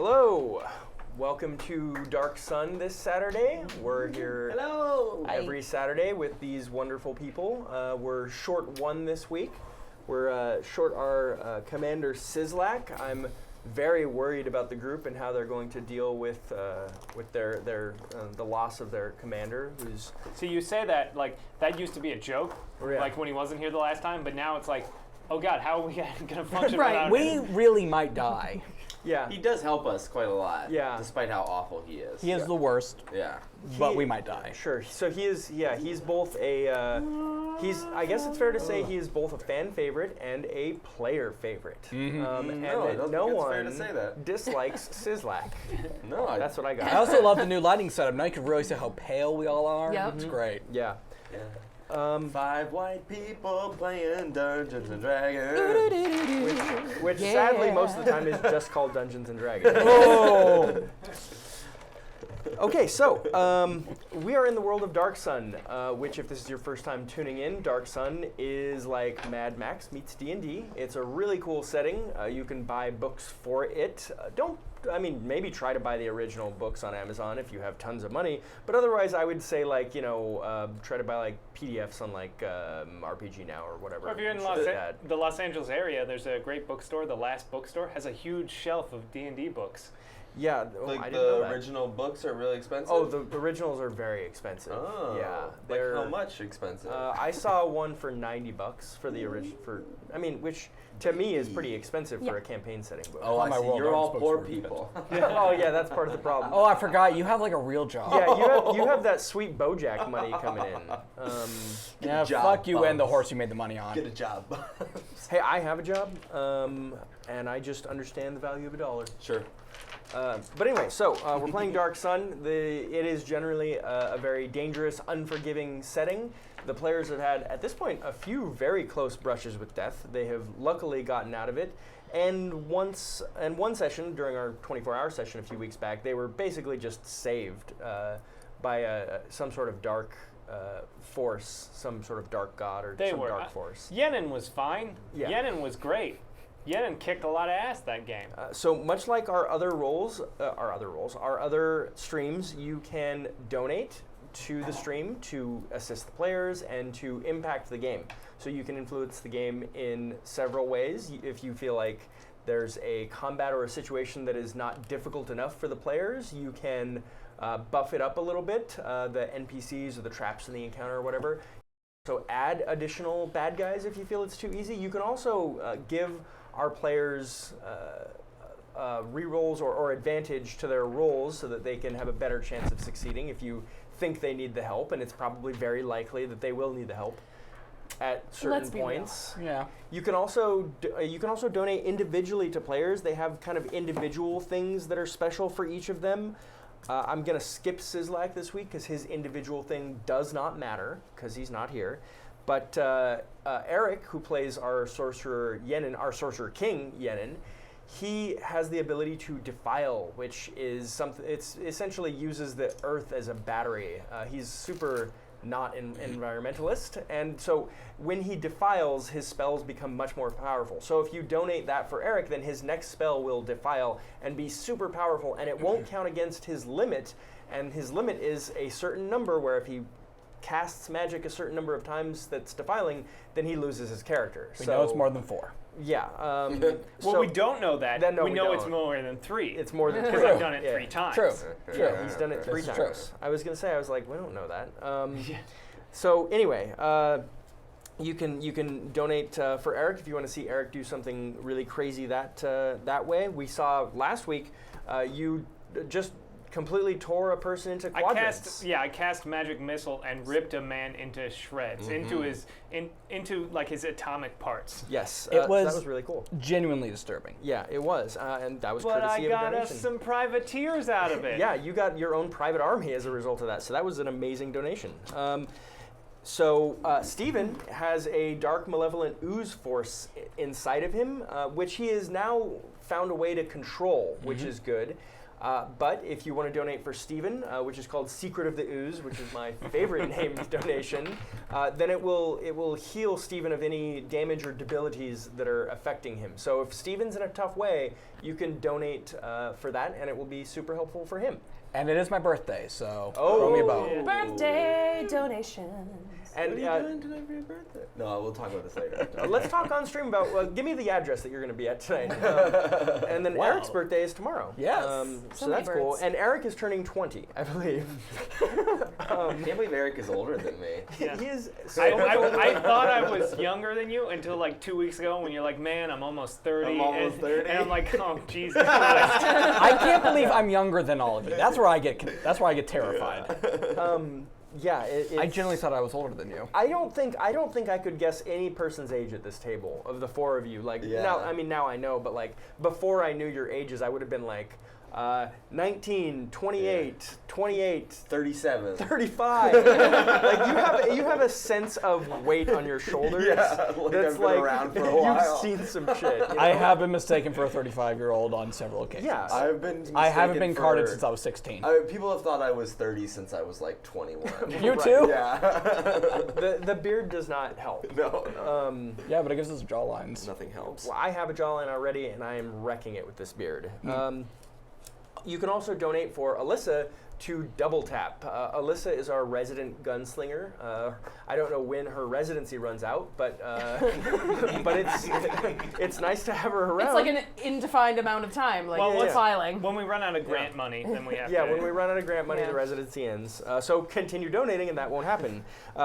Hello, welcome to Dark Sun this Saturday. We're here every Saturday with these wonderful people. We're short one this week. We're short our Commander Sislak. I'm very worried about the group and how they're going to deal with their the loss of their commander. Who's So you say that like that used to be a joke, Yeah. like when he wasn't here the last time, but now it's like, oh God, how are we going to function Right, without we him? really might die. yeah. He does help us quite a lot. Yeah. Despite how awful he is. He is the worst, Yeah. but we might die. Sure. So he is. Yeah, he's both a. He's. I guess it's fair to say he is both a fan favorite and a player favorite. And No, I that don't no think it's one fair to say that. dislikes Sislak. No, That's what I got. I also love the new lighting setup. Now you can really see how pale we all are. Yep. It's great. Yeah. Yeah. 5 white people playing Dungeons and Dragons. Which sadly most of the time is just called Dungeons and Dragons. Oh! Okay, so we are in the world of Dark Sun, which, if this is your first time tuning in, Dark Sun is like Mad Max meets D&D. It's a really cool setting. You can buy books for it. Maybe try to buy the original books on Amazon if you have tons of money. But otherwise, I would say try to buy like PDFs on like RPG Now or whatever. Or if you're in the Los Angeles area, there's a great bookstore. The Last Bookstore has a huge shelf of D&D books. Yeah, I Like didn't know the that. original books are really expensive? Oh, the originals are very expensive. Oh. Yeah, Like they're how much expensive? I saw one for $90 for the original. Which to me is pretty expensive for a campaign setting book. oh, I my see. World You're all Arms poor books were people. Oh yeah, that's part of the problem. Oh, I forgot. You have like a real job. Yeah, you have that sweet BoJack money coming in. Yeah, job, fuck you and the bums. horse you made the money on. Get a job. Hey, I have a job, and I just understand the value of a dollar. Sure. But anyway, so we're playing Dark Sun. It is generally a very dangerous, unforgiving setting. The players have had, at this point, a few very close brushes with death. They have luckily gotten out of it. And one session, during our 24-hour session a few weeks back, they were basically just saved by some sort of dark force, some sort of dark god or some dark force. Yenin was fine. Yeah. Yenin was great. Yenin kicked a lot of ass that game. So much like our other streams, you can donate to the stream to assist the players and to impact the game. So you can influence the game in several ways. If you feel like there's a combat or a situation that is not difficult enough for the players, you can buff it up a little bit, the NPCs or the traps in the encounter or whatever. So add additional bad guys if you feel it's too easy. You can also give our players rerolls or advantage to their rolls so that they can have a better chance of succeeding if you think they need the help, and it's probably very likely that they will need the help at certain points. Yeah. You can also donate individually to players. They have kind of individual things that are special for each of them. I'm going to skip Sislak this week because his individual thing does not matter because he's not here. But Eric, who plays our sorcerer Yenin, our sorcerer king Yenin, he has the ability to defile, which is something. It's essentially uses the earth as a battery. He's super not an environmentalist, and so when he defiles, his spells become much more powerful. So if you donate that for Eric, then his next spell will defile and be super powerful, and it won't count against his limit. And his limit is a certain number, where if he casts magic a certain number of times that's defiling, then he loses his character. We know it's more than 4. Yeah. Well, we don't know that. Then no, we know don't. it's more than 3. It's more than 3. Because I've done it 3 times. True. Yeah, he's done it 3 That's times. true. I was gonna say, I was like, we don't know that. So anyway, you can donate for Eric if you want to see Eric do something really crazy that way. We saw last week you just completely tore a person into quadrants. I cast magic missile and ripped a man into shreds, into his atomic parts. Yes, It was that was really cool. Genuinely disturbing. Yeah, it was, and that was But courtesy I of a got donation. us some privateers out of it. Yeah, you got your own private army as a result of that, so that was an amazing donation. So Steven has a dark, malevolent ooze force inside of him, which he has now found a way to control, which is good. But if you want to donate for Steven, which is called Secret of the Ooze, which is my favorite named donation, then it will heal Steven of any damage or debilities that are affecting him. So if Steven's in a tough way, you can donate for that, and it will be super helpful for him. And it is my birthday, so throw me a bone. Yeah. Birthday donations. And What are you doing today for your birthday? No, we'll talk about this later. let's talk on stream about, give me the address that you're going to be at tonight. And then Wow. Eric's birthday is tomorrow. Yes. So So many that's cool. birds. And Eric is turning 20, I believe. I can't believe Eric is older than me. Yeah. He is I thought I was younger than you until like 2 weeks ago when you're like, man, I'm almost 30. I'm almost 30. And I'm like, oh, Jesus Christ. I can't believe I'm younger than all of you. That's where I get terrified. yeah. I genuinely thought I was older than you. I don't think I could guess any person's age at this table of the four of you. Like Yeah. now I know, but like before I knew your ages, I would have been like 19, 28, 28, 37. 35. Like you have a sense of weight on your shoulders. Yeah, like that's I've been around for a while. You've seen some shit. You know? I have been mistaken for a 35-year-old on several occasions. Yeah. I haven't been mistaken carded for- since I was 16. People have thought I was 30 since I was like 21. You Right. too? Yeah. The beard does not help. No. Yeah, but it gives us jawlines. Nothing helps. Well, I have a jawline already, and I am wrecking it with this beard. You can also donate for Alyssa to Double Tap. Alyssa is our resident gunslinger. I don't know when her residency runs out, but but it's nice to have her around. It's like an indefined amount of time, like Well, yeah. filing. When we run out of grant money, then we have yeah, to. when we run out of grant money, Yeah. the residency ends. So continue donating, and that won't happen.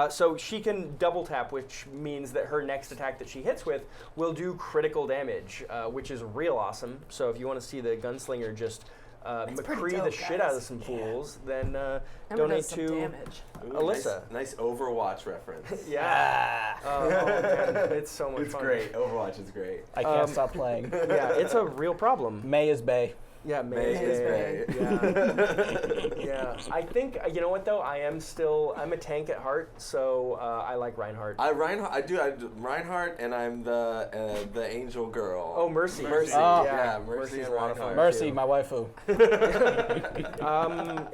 So she can double tap, which means that her next attack that she hits with will do critical damage, which is real awesome. So if you want to see the gunslinger just pretty McCree the dope, shit out guys. of some fools, then Remember donate does some to damage. Ooh, Alyssa. Nice Overwatch reference. Yeah. Oh, man, it's so much It's fun. great. Overwatch is great. I can't stop playing. Yeah, it's a real problem. May is Bay. Yeah, May is May. Yeah. Yeah. I think, you know what though? I'm a tank at heart, so I like Reinhardt. I do Reinhardt, and I'm the angel girl. Oh, Mercy. Mercy. Oh. Yeah, Mercy Mercy is and a lot of fun. Reinhardt. Mercy, my waifu.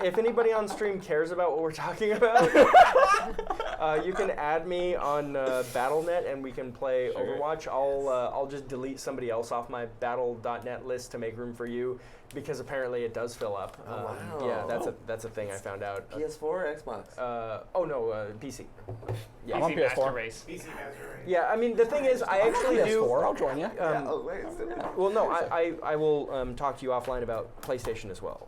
If anybody on stream cares about what we're talking about, you can add me on Battle.net and we can play Sure. Overwatch. I'll just delete somebody else off my Battle.net list to make room for you because apparently it does fill up. Oh, wow. Yeah, that's a thing I found out. PS4 or Xbox? Oh no, PC. Yeah. I'm on PC Master PS4. Race. Yeah, I mean the thing is, I actually do. PS4, I'll join you. Yeah, oh, wait, Well, no, I will talk to you offline about PlayStation as well.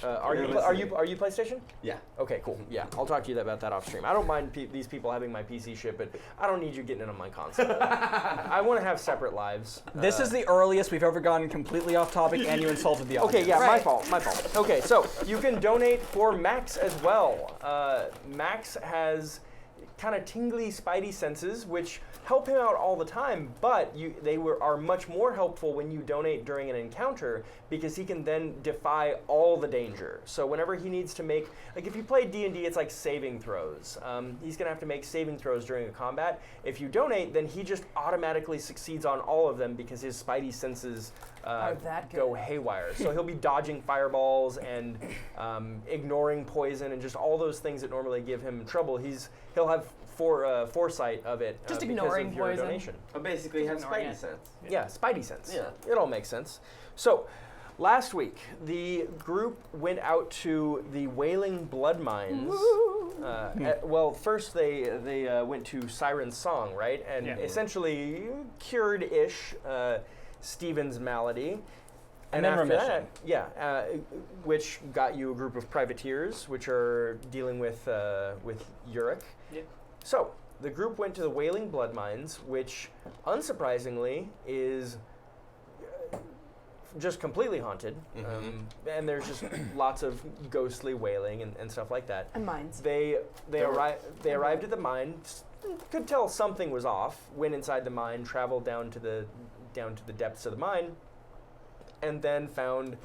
Are you PlayStation? Yeah. Okay, cool. Yeah, I'll talk to you about that off stream. I don't mind these people having my PC shit, but I don't need you getting in on my console. I want to have separate lives. This is the earliest we've ever gone completely off topic, and you insulted the audience. Okay, yeah, Right. my fault. Okay, so you can donate for Max as well. Max has kind of tingly spidey senses, which help him out all the time, but they are much more helpful when you donate during an encounter because he can then defy all the danger. So whenever he needs to make, like if you play D&D, it's like saving throws. He's gonna have to make saving throws during a combat. If you donate, then he just automatically succeeds on all of them because his spidey senses Are that good? go haywire. So he'll be dodging fireballs and ignoring poison and just all those things that normally give him trouble. He'll have foresight of it Just because ignoring of your poison. donation. I basically have Ignoring Spidey it. sense. Yeah, Spidey sense. Yeah. It all makes sense. So, last week, the group went out to the Wailing Blood Mines. Well, first they went to Siren's Song, right? And Yeah. essentially cured-ish Stephen's malady. And then after remission. that, yeah, which got you a group of privateers, which are dealing with Uric. Yeah. So, the group went to the Wailing Blood Mines, which, unsurprisingly, is just completely haunted. And there's just lots of ghostly wailing and stuff like that. And mines. They arrived at the mine, could tell something was off, went inside the mine, traveled down to the depths of the mine, and then found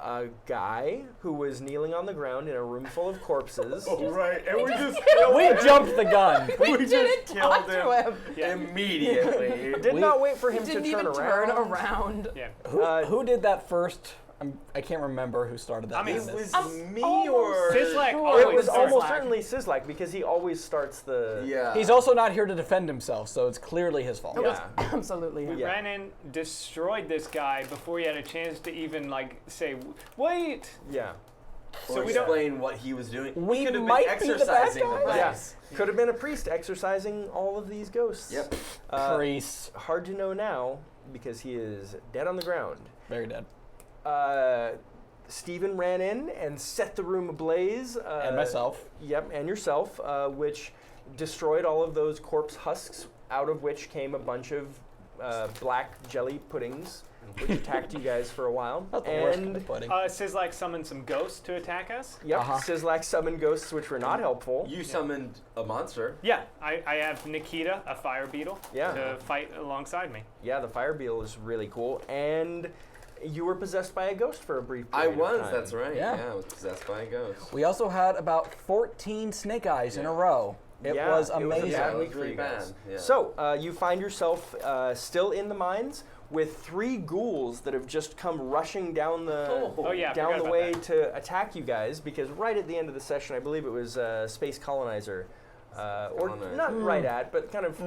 a guy who was kneeling on the ground in a room full of corpses. Oh, right. And we just We jumped the gun. we didn't just killed talk to him. immediately. Did not wait for him Didn't to even turn turn around. around. Yeah. Who did that first? I can't remember who started that. I mean, It madness. was me almost or Sislak sure always It was starts. almost Sislak. certainly Sislak because he always starts the. yeah. He's also not here to defend himself, so it's clearly his fault. It was Yeah. absolutely him. Yeah. Ran in, destroyed this guy before he had a chance to even like say, wait. Yeah. So or we don't. explain what he was doing. We could have might been be the bad exercising the guys. place. Could have been a priest exorcising all of these ghosts. Yep. Priest. Hard to know now because he is dead on the ground. Very dead. Stephen ran in and set the room ablaze. And myself. Yep, and yourself, which destroyed all of those corpse husks, out of which came a bunch of black jelly puddings, which attacked you guys for a while. That's the worst kind And of pudding. Sislak summoned some ghosts to attack us. yep, Uh-huh. Sislak summoned ghosts, which were not helpful. You summoned a monster. Yeah, I have Nikita, a fire beetle, Yeah. to fight alongside me. Yeah, the fire beetle is really cool. And you were possessed by a ghost for a brief I period of was, time. that's right. Yeah. I was possessed by a ghost. We also had about 14 snake eyes in a row. It Yeah, was it was a amazing. bad it week was for really you guys. bad. Yeah. So you find yourself still in the mines with 3 ghouls that have just come rushing down the Oh, yeah, I down forgot the about way that. to attack you guys because right at the end of the session, I believe it was Space Colonizer, or Colonizer. not right at, but kind of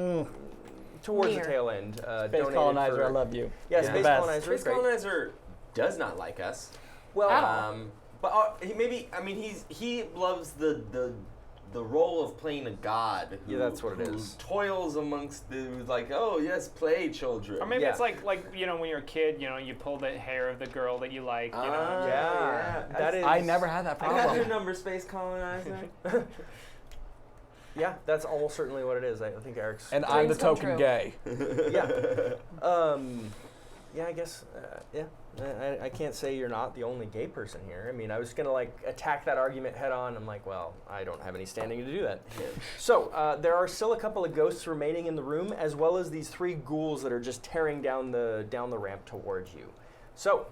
towards Near. the tail end. Space donated colonizer, for- I love you. Yeah, You're Space the best. Colonizer is Space great. Colonizer does not like us. Well, At all. But he loves the role of playing a god. Who, Yeah, that's what it who is. Toils amongst the like, oh yes, play children. Or maybe Yeah. it's like you know when you're a kid, you know you pull the hair of the girl that you like. You know. Ah, yeah, that is. I never had that I got your problem. number, Space Colonizer. Yeah, that's almost certainly what it is. I think Eric's. And I'm the Dreams come token true. gay. Yeah. Yeah, I guess. Yeah. I can't say you're not the only gay person here. I mean, I was gonna like attack that argument head on. I'm like, well, I don't have any standing to do that. So there are still a couple of ghosts remaining in the room, as well as these 3 ghouls that are just tearing down the ramp towards you. So,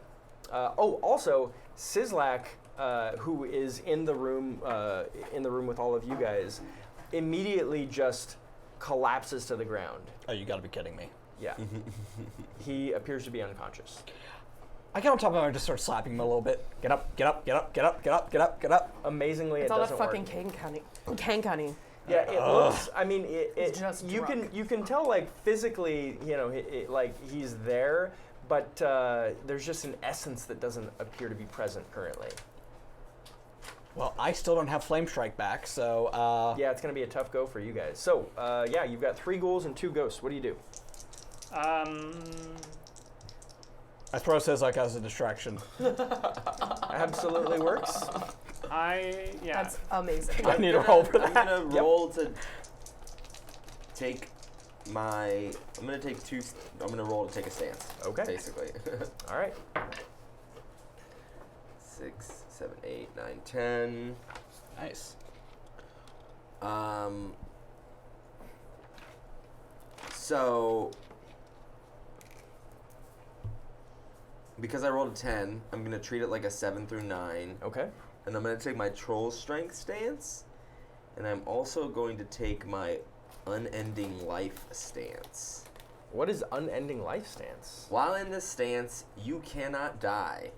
also Sislak, who is in the room with all of you guys, immediately just collapses to the ground. Oh, you gotta be kidding me. Yeah. He appears to be unconscious. I get on top of him and just start slapping him a little bit. Get up, get up, get up, get up, get up, get up, get up. Amazingly, It's it all that doesn't fucking work. cancanny. Yeah, it looks. I mean, It's just you drunk. can tell like physically, you know, like he's there, but there's just an essence that doesn't appear to be present currently. Well, I still don't have Flame Strike back, so Yeah, it's gonna be a tough go for you guys. So yeah, you've got 3 ghouls and 2 ghosts. What do you do? I throw Sislak as a distraction. Absolutely works. Yeah. That's amazing. I need a roll for I'm that. gonna roll to take my. I'm gonna take 2. I'm gonna roll to take a stance. Okay. Basically. All right. 6, 7, 8, 9, 10. Nice. So because I rolled a 10, I'm gonna treat it like a 7 through 9, Okay. and I'm gonna take my troll strength stance, and I'm also going to take my unending life stance. What is unending life stance? While in this stance, you cannot die.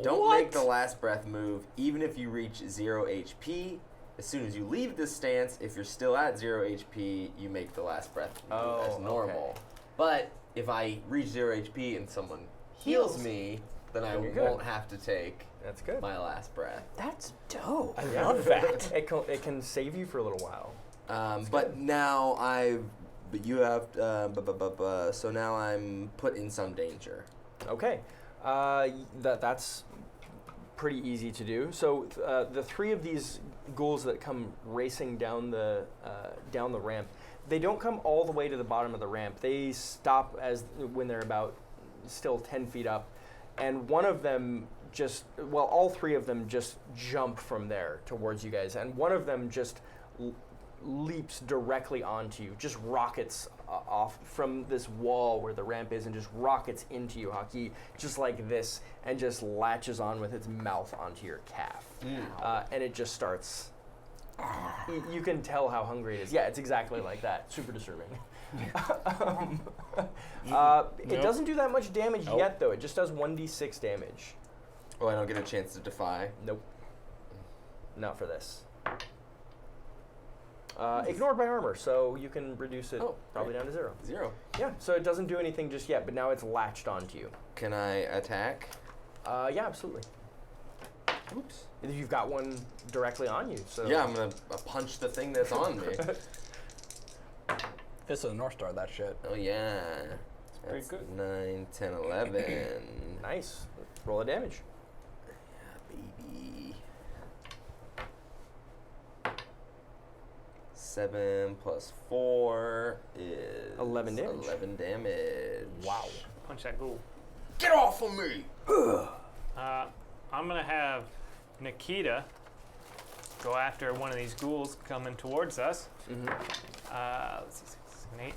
Don't What? make the last breath move, even if you reach 0 HP. As soon as you leave this stance, if you're still at 0 HP, you make the last breath move Oh, as normal. okay. But if I reach 0 HP and someone heals Heals. me, then I Then you're good. won't have to take That's good. my last breath. That's dope. I love that. It can save you for a little while. But now but you have, so now I'm put in some danger. Okay, that's pretty easy to do. So the 3 of these ghouls that come racing down the ramp, they don't come all the way to the bottom of the ramp. They stop when they're about still 10 feet up, and one of them all 3 of them just jump from there towards you guys, and one of them just leaps directly onto you, just rockets off from this wall where the ramp is and just rockets into you, Haki, just like this, and just latches on with its mouth onto your calf. And it just starts, you can tell how hungry it is. Yeah, it's exactly like that. Super disturbing. It doesn't do that much damage yet, though. It just does 1d6 damage. Oh, I don't get a chance to defy. Nope. Not for this. Ignored by armor, so you can reduce it probably down to 0. 0. Yeah, so it doesn't do anything just yet, but now it's latched onto you. Can I attack? Yeah, absolutely. Oops. You've got one directly on you, so... Yeah, I'm gonna punch the thing that's on me. This is a North Star, that shit. Oh yeah. pretty That's good. 9, 10, 11. Nice. Roll a damage. Baby. 7 plus 4 is 11 damage. 11 damage. Wow. Punch that ghoul. Get off of me! I'm gonna have Nikita go after one of these ghouls coming towards us. Let's see, 6, 7,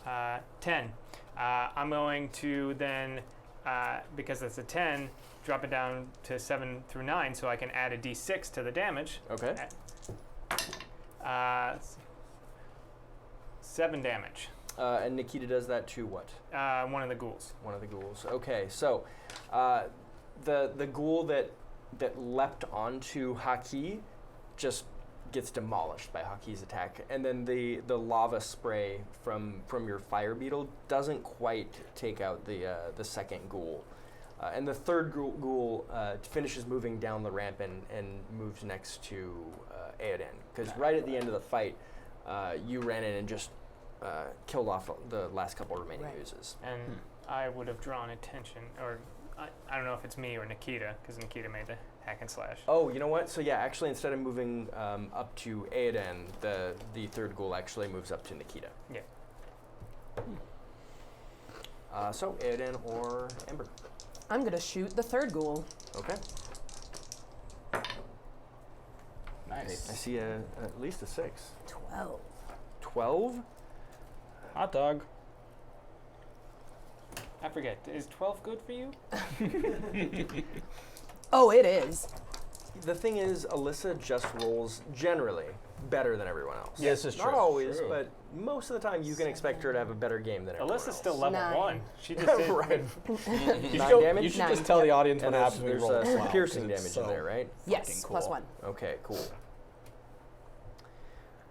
8. 10. I'm going to then, because it's a 10, drop it down to 7 through 9 so I can add a d6 to the damage. Okay. 7 damage. And Nikita does that to what? One of the ghouls. One of the ghouls. Okay, so the ghoul that leapt onto Haki just gets demolished by Haki's attack, and then the lava spray from your fire beetle doesn't quite take out the second ghoul, and the third ghoul finishes moving down the ramp and moves next to Aoden, because right at the end of the fight, you ran in and just killed off the last couple remaining oozes. And I would have drawn attention, or I don't know if it's me or Nikita, because Nikita made the hack and slash. Oh, you know what? So yeah, actually, instead of moving up to Aoden, the third ghoul actually moves up to Nikita. Yeah. So Aoden or Ember. I'm gonna shoot the third ghoul. Okay. Nice. I see at least a 6. 12. 12? Hot dog. I forget. Is 12 good for you? Oh, it is. The thing is, Alyssa just rolls generally better than everyone else. Yeah, this is Not true. always, True. but most of the time you can expect her to have a better game than everyone Alyssa's else. still level 9. 1. She just did. Right. You 9 should, damage? You should 9. just tell the audience what And happens when there's you roll a 12, piercing 'cause it's damage so in there, right? Yes, fucking plus cool. 1. Okay, cool.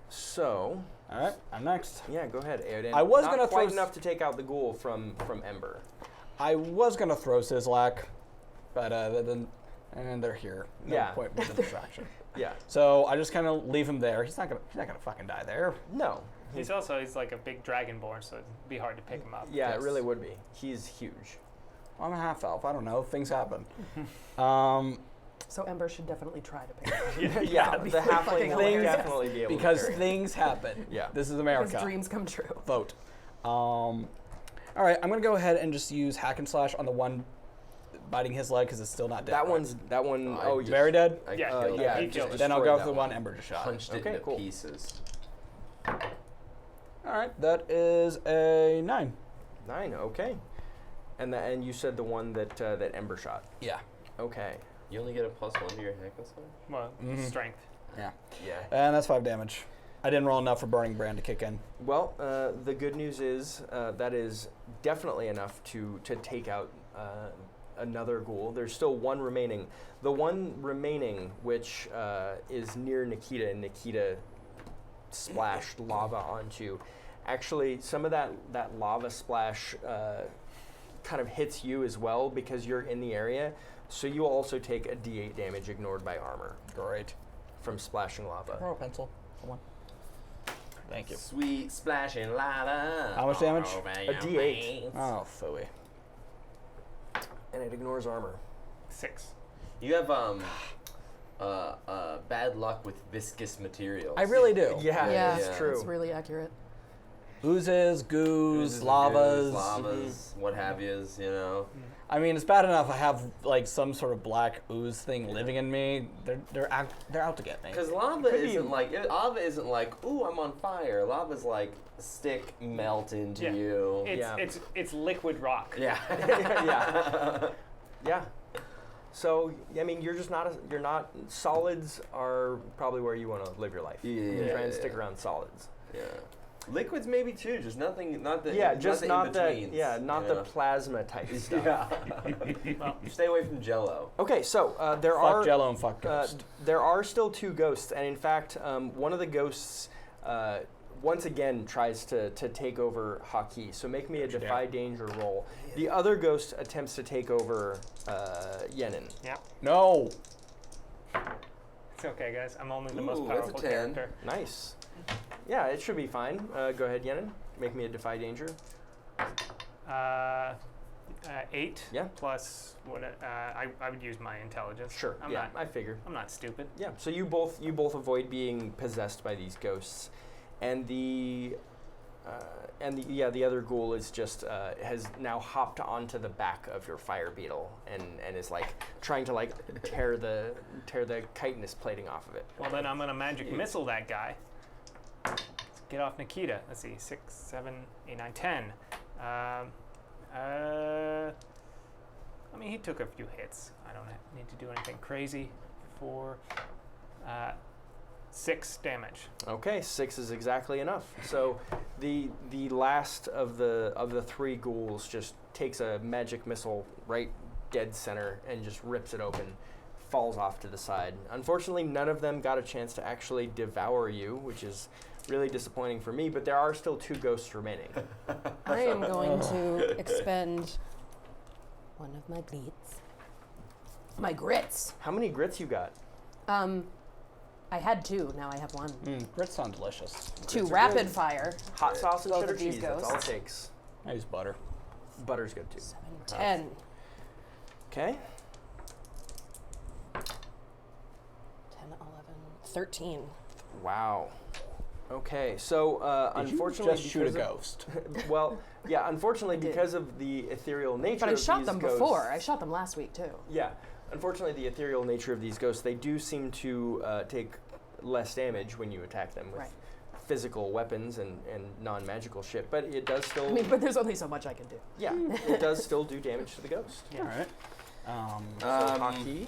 So, All right, I'm next. yeah, go ahead, Aoden. I was Not gonna quite throw enough to take out the ghoul from Ember. I was gonna throw Sizzlack, but then and they're here. No Yeah. point with the distraction. Yeah. So I just kind of leave him there. He's not gonna fucking die there. No. He's like a big dragonborn, so it'd be hard to pick him up. Yeah, Yes. it really would be. He's huge. I'm a half elf. I don't know. Things happen. So Ember should definitely try to pick it up. Yeah, be the halfling fucking will hilarious. definitely be able Because to carry it. things happen. Yeah. This is His America. dreams come true. Vote. All right, I'm gonna go ahead and just use hack and slash on the one biting his leg because it's still not dead. That right? one. I Oh, just- very dead. I Yeah, killed yeah, he it. killed just it. Then I'll destroyed go that for the one one. Ember just shot. Punched it Okay, into cool. pieces. All right, that is a 9. 9. Okay. And you said the one that Ember shot. Yeah. Okay. You only get a +1 to your hack and slash? Well, strength. Yeah. Yeah. And that's 5 damage. I didn't roll enough for Burning Brand to kick in. Well, the good news is that is definitely enough to take out another ghoul. There's still one remaining. The one remaining, which is near Nikita, and Nikita splashed lava onto. Actually, some of that lava splash kind of hits you as well because you're in the area. So you also take a D8 damage ignored by armor Great. from splashing lava. Roll a pencil. Someone. Thank you. Sweet splashing lava. How much damage? A D8. Oh, phooey. And it ignores armor. 6. You have bad luck with viscous materials. I really do. Yeah, Yeah, it's true. It's really accurate. Oozes, goos, Oozes, lavas. lavas, what have yous, you know. I mean, it's bad enough I have like some sort of black ooze thing living in me. They're out to get me. Because lava isn't like, ooh, I'm on fire. Lava's like stick melt into Yeah. you. It's liquid rock. Yeah. Yeah. Yeah. So I mean, you're not. Solids are probably where you want to live your life. Yeah. Try and stick around solids. Yeah. Liquids maybe too, just nothing, not the Just not the in-betweens, the plasma type stuff. Yeah. Well, Stay away from Jello. Okay, so Fuck Jello and fuck Ghost. there are still 2 ghosts, and in fact, one of the ghosts once again tries to take over Haki. So make me a defy danger roll. The other ghost attempts to take over Yenin. yeah. No. It's okay, guys. I'm only the most Ooh, that's a powerful 10. character. Nice. Yeah, it should be fine. Go ahead, Yenin. Make me a defy danger. 8. Yeah. Plus what? I would use my intelligence. Sure. I figured. I'm not stupid. Yeah. So you both avoid being possessed by these ghosts, and the other ghoul is just has now hopped onto the back of your fire beetle and is like trying to like tear the chitinous plating off of it. Well, then I'm gonna magic missile that guy. Let's get off Nikita. Let's see, 6, 7, 8, 9, 10. I mean, he took a few hits. I don't need to do anything crazy. 4, 6 damage. Okay, 6 is exactly enough. So the last of the 3 ghouls just takes a magic missile right dead center and just rips it open, falls off to the side. Unfortunately, none of them got a chance to actually devour you, which is really disappointing for me, but there are still 2 ghosts remaining. I am going to expend one of my bleeds. My grits. How many grits you got? I had 2, now I have 1. Grits sound delicious. 2 Grits are rapid good. fire. Hot sauce and Both cheddar of these cheese, that's all it ghosts. takes. I use butter. Butter's good too. 7, 10. Okay. 10, 11, 13. Wow. Okay, so Did unfortunately, you just shoot a because of- ghost? well, yeah, unfortunately, I did. because of the ethereal nature But I of shot these them ghosts, before. I shot them last week, too. Yeah, unfortunately, the ethereal nature of these ghosts, they do seem to take less damage when you attack them with Right. physical weapons and non-magical shit, but it does still, I mean, but there's only so much I can do. yeah, it does still do damage to the ghost. All right. So Haki,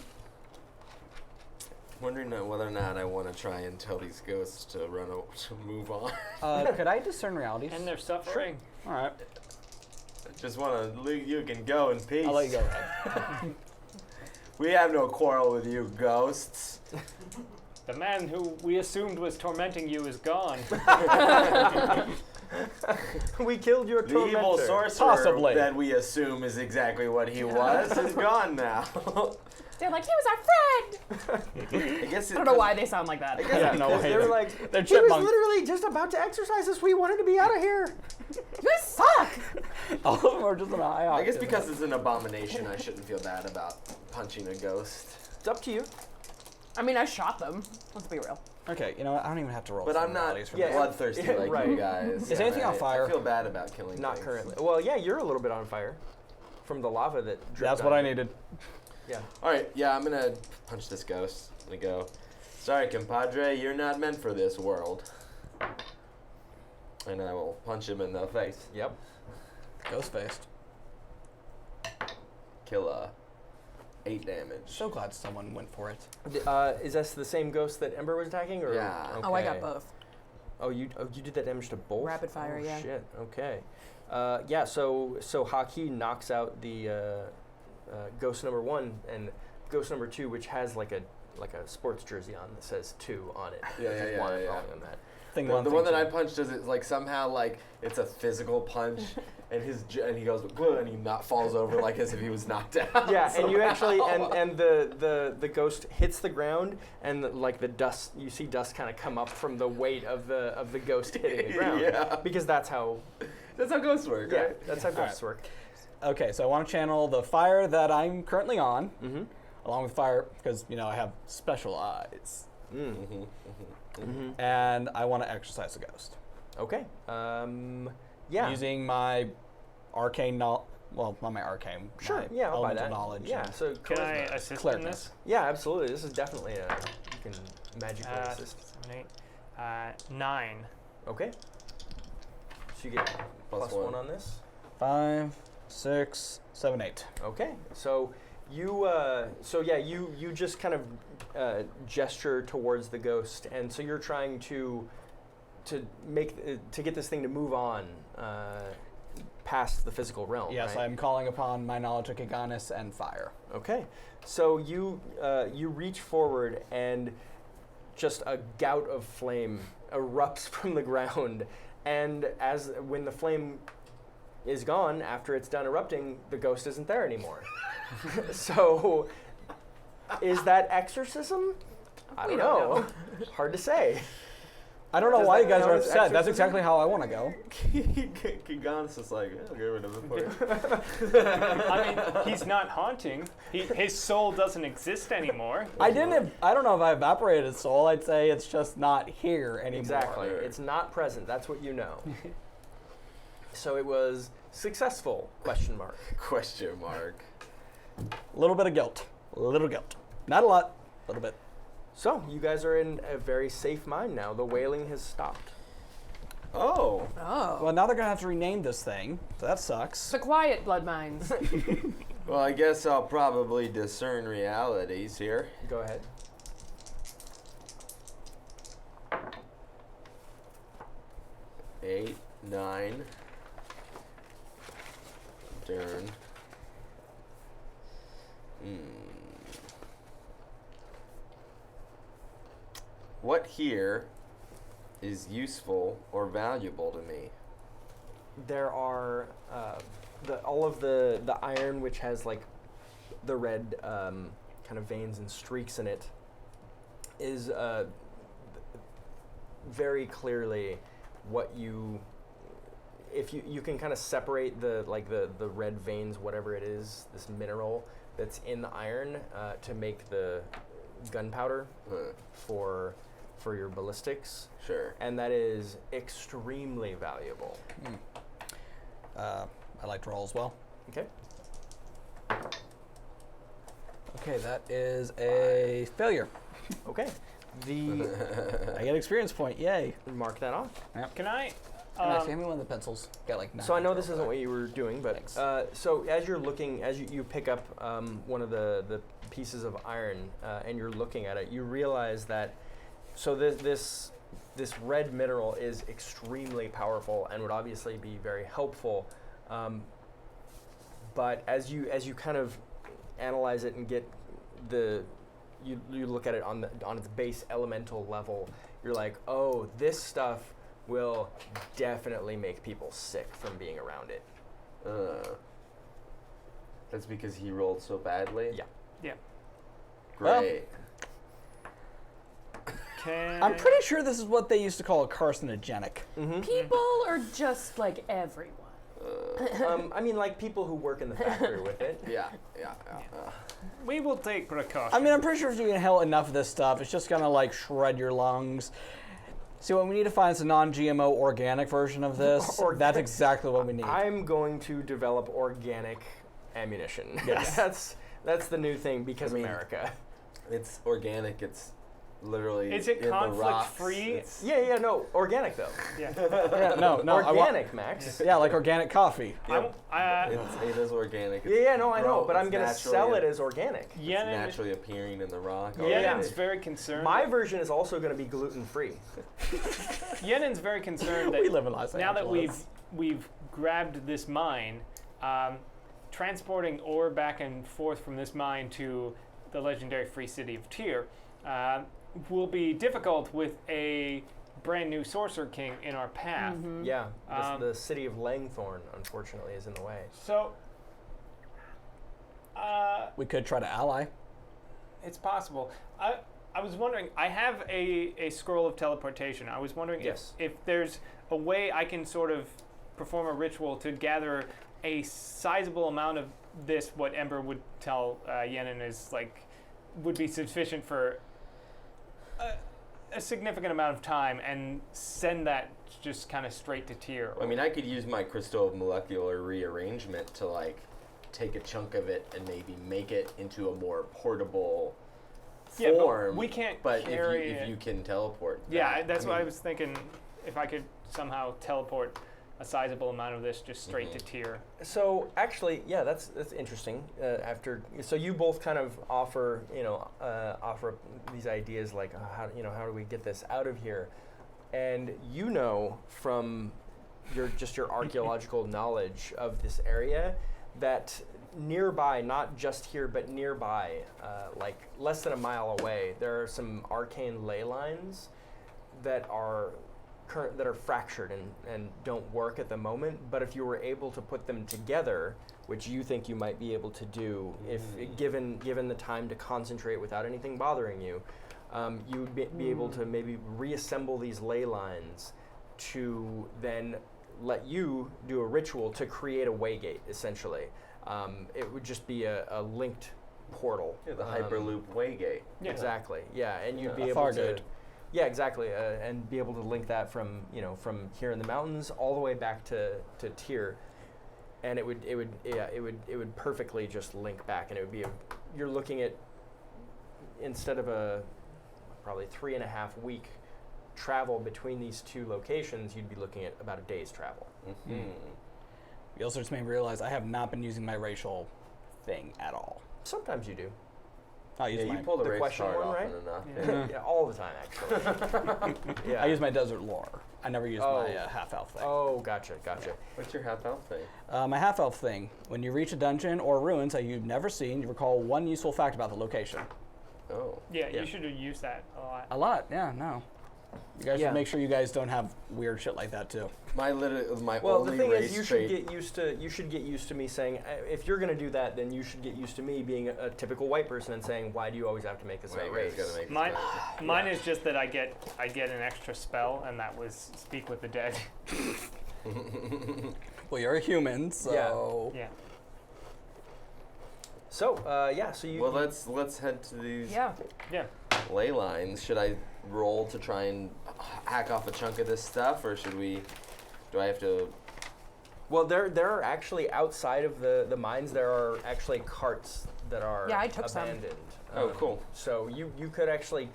Wondering whether or not I want to try and tell these ghosts to to move on. Could I discern realities? And they're suffering. All right. Just want to, you can go in peace. I'll let you go ahead. We have no quarrel with you, ghosts. The man who we assumed was tormenting you is gone. we killed your The evil tormentor. sorcerer Possibly. that we assume is exactly what he was is gone now. They're like, he was our friend! I guess I don't know why they sound like that. I guess Yeah, no Because way. they were like, They're he was chipmunks. literally just about to exercise us. We wanted to be out of here. You guys suck! All of them are just an eye. I guess because it's an abomination, I shouldn't feel bad about punching a ghost. It's up to you. I mean, I shot them. Let's be real. Okay, you know what? I don't even have to roll. But for I'm not realities for yeah, this. bloodthirsty like right. you guys. Is anything on fire? I feel bad about killing Not things. currently. Well, yeah, you're a little bit on fire from the lava that dripped That's on what I you. needed. Yeah. All right, yeah, I'm gonna punch this ghost. I'm gonna go. Sorry, compadre, you're not meant for this world. And I will punch him in the face. Yep. Ghost faced. Kill 8 damage. So glad someone went for it. Is this the same ghost that Ember was attacking? Or? Yeah. Okay. Oh, I got both. Oh, you did that damage to both? Rapid fire, oh, yeah. Shit. Okay. Yeah. So Haki knocks out the ghost number 1 and ghost number 2, which has like a sports jersey on that says 2 on it. Yeah, Which is yeah, why I'm yeah, calling yeah. him that. Thing The one, one thing that two. I punched is it like somehow like it's a physical punch, and he goes "Whoa," and he falls over like as if he was knocked out. Yeah, and you somehow. actually and the ghost hits the ground and like the dust, you see dust kind of come up from the weight of the ghost hitting the ground. Yeah. Because that's how ghosts work, yeah, right? that's how All ghosts right. work. Okay, so I want to channel the fire that I'm currently on, Mm-hmm. along with fire, because, you know, I have special eyes. Mm. Mm-hmm. And I want to exercise the ghost. Okay. Yeah. Using my arcane well, not my arcane. Sure. My Yeah, I'll buy elemental that. knowledge. Yeah. and- So Can I charisma. assist in Cleric this? Yeah, absolutely. This is definitely a you can magically assist. 7, 8, 9. Okay. So you get Plus +1 one. on this. 5, 6, 7, 8. Okay. So you you just kind of gesture towards the ghost, and so you're trying to get this thing to move on past the physical realm. Yes, right? I'm calling upon my knowledge of Kiganis and fire. Okay, so you reach forward and just a gout of flame erupts from the ground, and when the flame is gone after it's done erupting, the ghost isn't there anymore. So, is that exorcism? I don't know. Hard to say. I don't know Does why that you guys count are as upset. That's exorcism? exactly how I want to go. Kigan's just like, I'll get rid of it for you. I mean, he's not haunting. His soul doesn't exist anymore. I don't know if I evaporated his soul. I'd say it's just not here anymore. Exactly. It's not present. That's what you know. So it was successful? Question mark. Question mark. A little bit of guilt. A little guilt. Not a lot. A little bit. So you guys are in a very safe mind now. The wailing has stopped. Oh. Oh. Well, now they're going to have to rename this thing. So that sucks. The quiet blood mines. Well, I guess I'll probably discern realities here. Go ahead. Eight, 9. Turn. What here is useful or valuable to me? There are all of the iron, which has like the red kind of veins and streaks in it, is very clearly what you. If you can kind of separate the red veins, whatever it is, this mineral that's in the iron, to make the gunpowder for your ballistics, Sure. and that is extremely valuable. I like to roll as well. Okay. Okay, that is a failure. Okay. The I get experience point. Yay. mark that off. Can I? Actually, hand me one of the pencils. Got like 9. So I know this isn't what you were doing, but Thanks. so as you're looking, as you pick up one of the pieces of iron and you're looking at it, you realize that this red mineral is extremely powerful and would obviously be very helpful. But as you kind of analyze it and get you look at it on its base elemental level, you're like, oh, this stuff will definitely make people sick from being around it. That's because he rolled so badly? Yeah. Yeah. Great. I'm pretty sure this is what they used to call a carcinogenic. People or just like everyone? I mean, like people who work in the factory with it. Yeah. We will take precaution. I mean, I'm pretty sure if you inhale enough of this stuff, it's just gonna like shred your lungs. See, what we need to find is a non-GMO organic version of this. That's exactly what we need. I'm going to develop organic ammunition. Yes. that's the new thing because America. It's organic. It's literally Is it in the rocks. conflict-free? It's- Yeah, no, organic though. Yeah. Yeah, no, Organic, Max. Yeah, like organic coffee. It is organic. It's Yeah, no, I know, grown- but I'm it's gonna naturally- sell it as organic. It's Yenin, naturally appearing in the rock. Yenin's very concerned. My version is also going to be gluten free. Yenin's very concerned that We live in Los now that Angeles. we've grabbed this mine, transporting ore back and forth from this mine to the legendary free city of Tyr will be difficult with a brand new sorcerer king in our path. Yeah, the city of Langthorn, unfortunately, is in the way. So We could try to ally. it's possible. I was wondering, I have a scroll of teleportation. I was wondering Yes. if there's a way I can sort of perform a ritual to gather a sizable amount of this, what Ember would tell Yenin is like, would be sufficient for a significant amount of time and send that just kind of straight to tier. I mean, I could use my crystal of molecular rearrangement to like take a chunk of it and maybe make it into a more portable form. But we can't But carry if you can teleport. Yeah, that, that's what I was thinking. If I could somehow teleport a sizable amount of this just straight to tier. So actually, yeah, that's interesting. So you both kind of offer offer these ideas like how do we get this out of here, and from your archaeological knowledge of this area that nearby, not just here but nearby, like less than a mile away, there are some arcane ley lines that are fractured and don't work at the moment, but if you were able to put them together, which you think you might be able to do if given the time to concentrate without anything bothering you, you would be able to maybe reassemble these ley lines to then let you do a ritual to create a waygate, essentially. It would just be a linked portal. Yeah, the Hyperloop Waygate. Yeah. Exactly, yeah, and you'd be A able to... Fargate. Yeah, exactly, and be able to link that from here in the mountains all the way back to Tyr, and it would perfectly just link back, and it would be you're looking at, instead of a probably 3.5 week travel between these two locations, you'd be looking at about a day's travel. Mm-hmm. You also just made me realize I have not been using my racial thing at all. Sometimes you do. I'll use Yeah, my. you pull the the race question card one, often right? enough. Yeah. Yeah, all the time, actually. Yeah. I use my desert lore. I never use Oh. my half elf thing. Oh, gotcha. What's your half elf thing? My half elf thing. When you reach a dungeon or ruins that you've never seen, you recall one useful fact about the location. Oh. Yeah, Yeah. you should use that a lot. A lot, yeah, no. You guys Yeah. should make sure you guys don't have weird shit like that too. My Well, only the thing race is, you trait. should get used to me saying, if you're gonna do that, then you should get used to me being a typical white person and saying, why do you always have to make this Wait, about wait, race? it's gotta make Mine, this mine is just that I get an extra spell, and that was speak with the dead. Well, you're a human, so Yeah. So so you. Well, let's head to these Yeah. Yeah. ley lines. Should I roll to try and hack off a chunk of this stuff, or do I have to? Well, there are actually outside of the mines. There are actually carts that are Yeah, I took some. abandoned. Oh, cool. So you could actually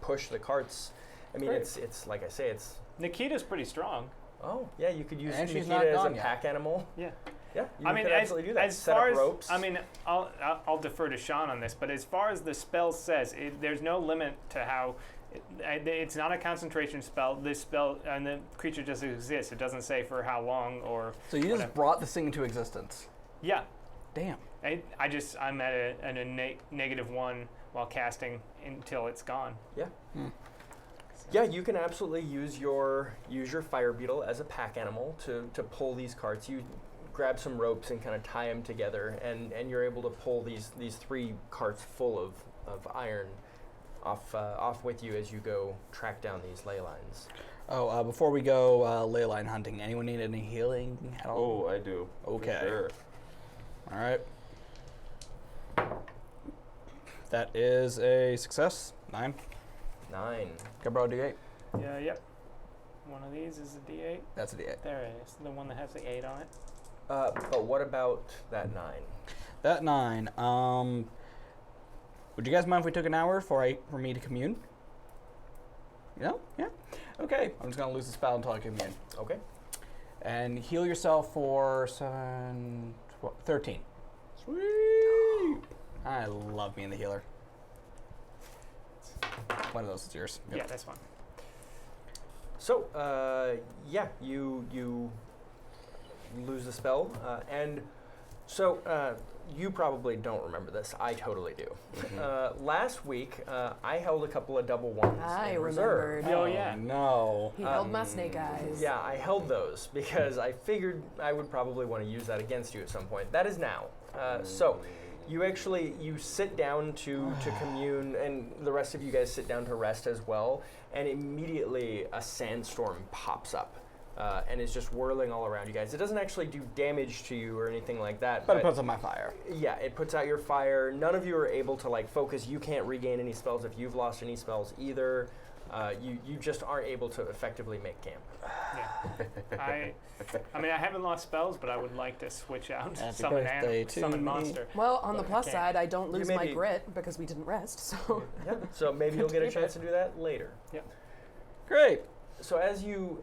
push the carts. I mean, Great. it's like I say, it's. Nikita's pretty strong. Oh yeah, you could use And she's Nikita not as a gone yet. pack animal. Yeah. Yeah, you I mean, could absolutely do that. as Set far up as ropes. I mean, I'll defer to Sean on this, but as far as the spell says, there's no limit to how. It's not a concentration spell. This spell and the creature just exists. It doesn't say for how long or. So you just whatever. brought this thing into existence. Yeah. Damn. I'm at a -1 while casting until it's gone. Yeah. Yeah, you can absolutely use your fire beetle as a pack animal to pull these carts. You grab some ropes and kind of tie them together, and you're able to pull these 3 carts full of iron off with you as you go track down these ley lines. Oh, before we go ley line hunting, anyone need any healing at all? Oh, I do. for Okay. Sure. All right. That is a success. 9. 9. Can I borrow a D8? Yeah. Yep. One of these is a D8. That's a D8. There it is. The one that has the 8 on it. But what about that 9? That 9. Would you guys mind if we took an hour for me to commune? No? Yeah? Okay. I'm just going to lose the spell until I commune. Okay. And heal yourself for 13. Sweet! I love being the healer. One of those is yours. Yep. Yeah, that's fine. So, you lose the spell, and so you probably don't remember this. I totally do. Last week, I held a couple of double ones I in reserve. remembered. Oh, yeah. No. He held my snake eyes. Yeah, I held those because I figured I would probably want to use that against you at some point. That is now. So, you sit down to commune, and the rest of you guys sit down to rest as well, and immediately a sandstorm pops up and is just whirling all around you guys. It doesn't actually do damage to you or anything like that. But it puts on my fire. Yeah, it puts out your fire. None of you are able to focus. You can't regain any spells if you've lost any spells either. You just aren't able to effectively make camp. Yeah. I mean, I haven't lost spells, but I would like to switch out Happy summon birthday to summon me. monster. Well, on the But I plus can't. side, I don't lose may my be- grit because we didn't rest. So Yeah. So maybe you'll get a chance to do that later. Great. So as you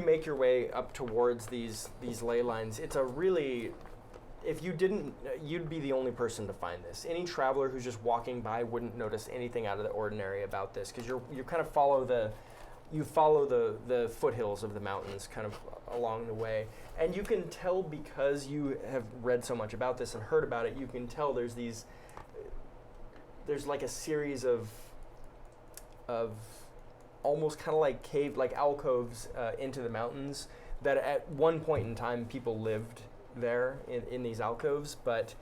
make your way up towards these ley lines, it's a really, if you didn't, you'd be the only person to find this. Any traveler who's just walking by wouldn't notice anything out of the ordinary about this, because you kind of follow the foothills of the mountains kind of along the way, and you can tell, because you have read so much about this and heard about it, you can tell there's like a series of almost kind of like cave, like alcoves into the mountains, that at one point in time people lived there in these alcoves, but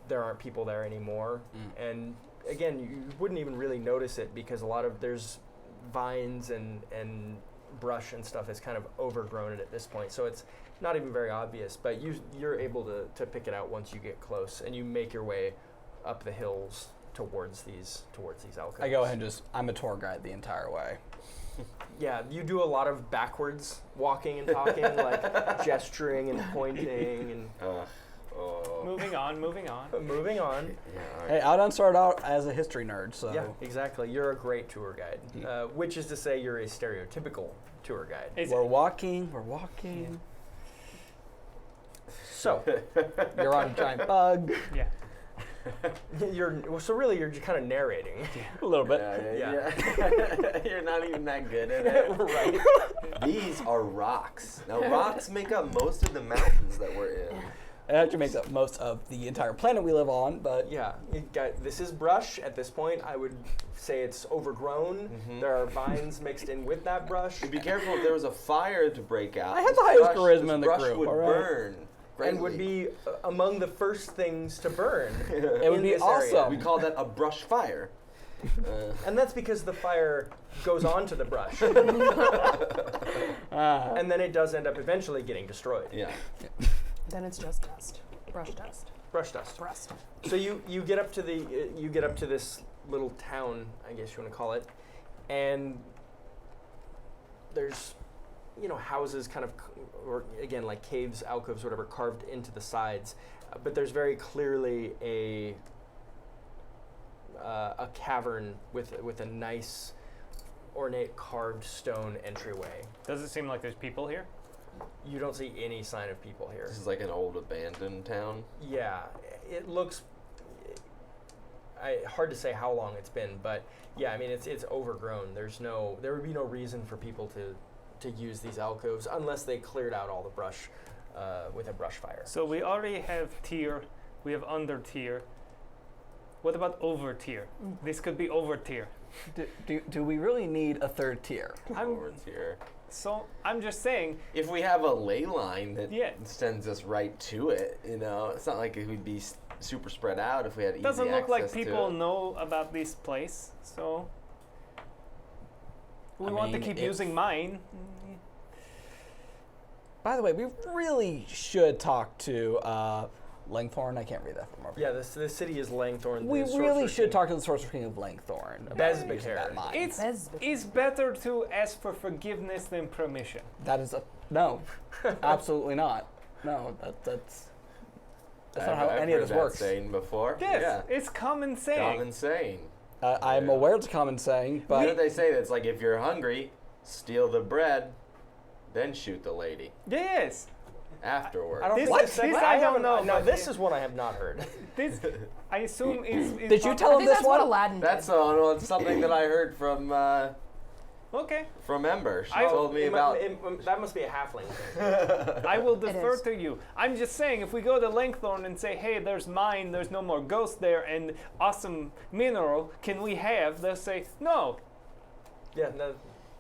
there aren't people there anymore. And again, you wouldn't even really notice it, because there's vines and brush and stuff is kind of overgrown it at this point, so it's not even very obvious, but you're able to pick it out once you get close, and you make your way up the hills towards these alcoves. I go ahead and I'm a tour guide the entire way. Yeah, you do a lot of backwards walking and talking, like gesturing and pointing and Moving on. moving on. Yeah, Hey, Audon started out as a history nerd, so Yeah, exactly. You're a great tour guide, which is to say you're a stereotypical tour guide. we're walking. So You're on a giant bug. Yeah. you're just kind of narrating. A little bit. yeah. You're not even that good at it. Right. These are rocks. Now, rocks make up most of the mountains that we're in. It actually makes up most of the entire planet we live on, but Yeah, this is brush at this point. I would say it's overgrown. There are vines mixed in with that brush. Be careful if there was a fire to break out. I have this the highest brush- charisma this in the brush group, would all right? burn. And would greatly. be among the first things to burn. It would in be this area. awesome. We call that a brush fire. And that's because the fire goes onto the brush. And then it does end up eventually getting destroyed. Yeah. then it's just dust, brush dust, Brush dust. rust. So you get up to this little town, I guess you want to call it, and there's houses kind of, or again like caves, alcoves, whatever, carved into the sides, but there's very clearly a cavern with a nice ornate carved stone entryway. Does it seem like there's people here? You don't see any sign of people here. This is like an old abandoned town. Yeah, it looks. Hard to say how long it's been, but yeah, I mean it's overgrown. There would be no reason for people to use these alcoves unless they cleared out all the brush with a brush fire. So we already have tier, we have under tier. What about over tier? This could be over tier. do we really need a third tier? Over here. So I'm just saying, If we have a ley line that Yeah. sends us right to it, it's not like it would be super spread out if we had it easy doesn't look like access to people it. know about this place. So we I want to mean, keep if- using mine. By the way, we really should talk to Langthorn. I can't read that from over Yeah, the city is Langthorn. We the really Sorcerer should King. talk to the Sorcerer King of Langthorn. about Bezbekar. using that mine. It's better to ask for forgiveness than permission. That is no, absolutely not. No, that's not how I've any of heard this that works. saying before. Yes, Yeah. it's common saying. Common saying. I'm aware it's a common saying, You know but what they say? That's like if you're hungry, steal the bread, then shoot the lady Yes. afterwards. I don't This- think this second- I don't haven't- know, No, but this yeah. is one I have not heard. This, I assume, is Did you tell I him think this that's what one? Aladdin That's did. it's something that I heard from Okay, Ember. She I- told me It mu- about. that must be a halfling thing. I will It defer is. to you. I'm just saying, if we go to Langthorn and say, hey, there's mine, there's no more ghosts there, and awesome mineral, can we have? They'll say, no. Yeah, no,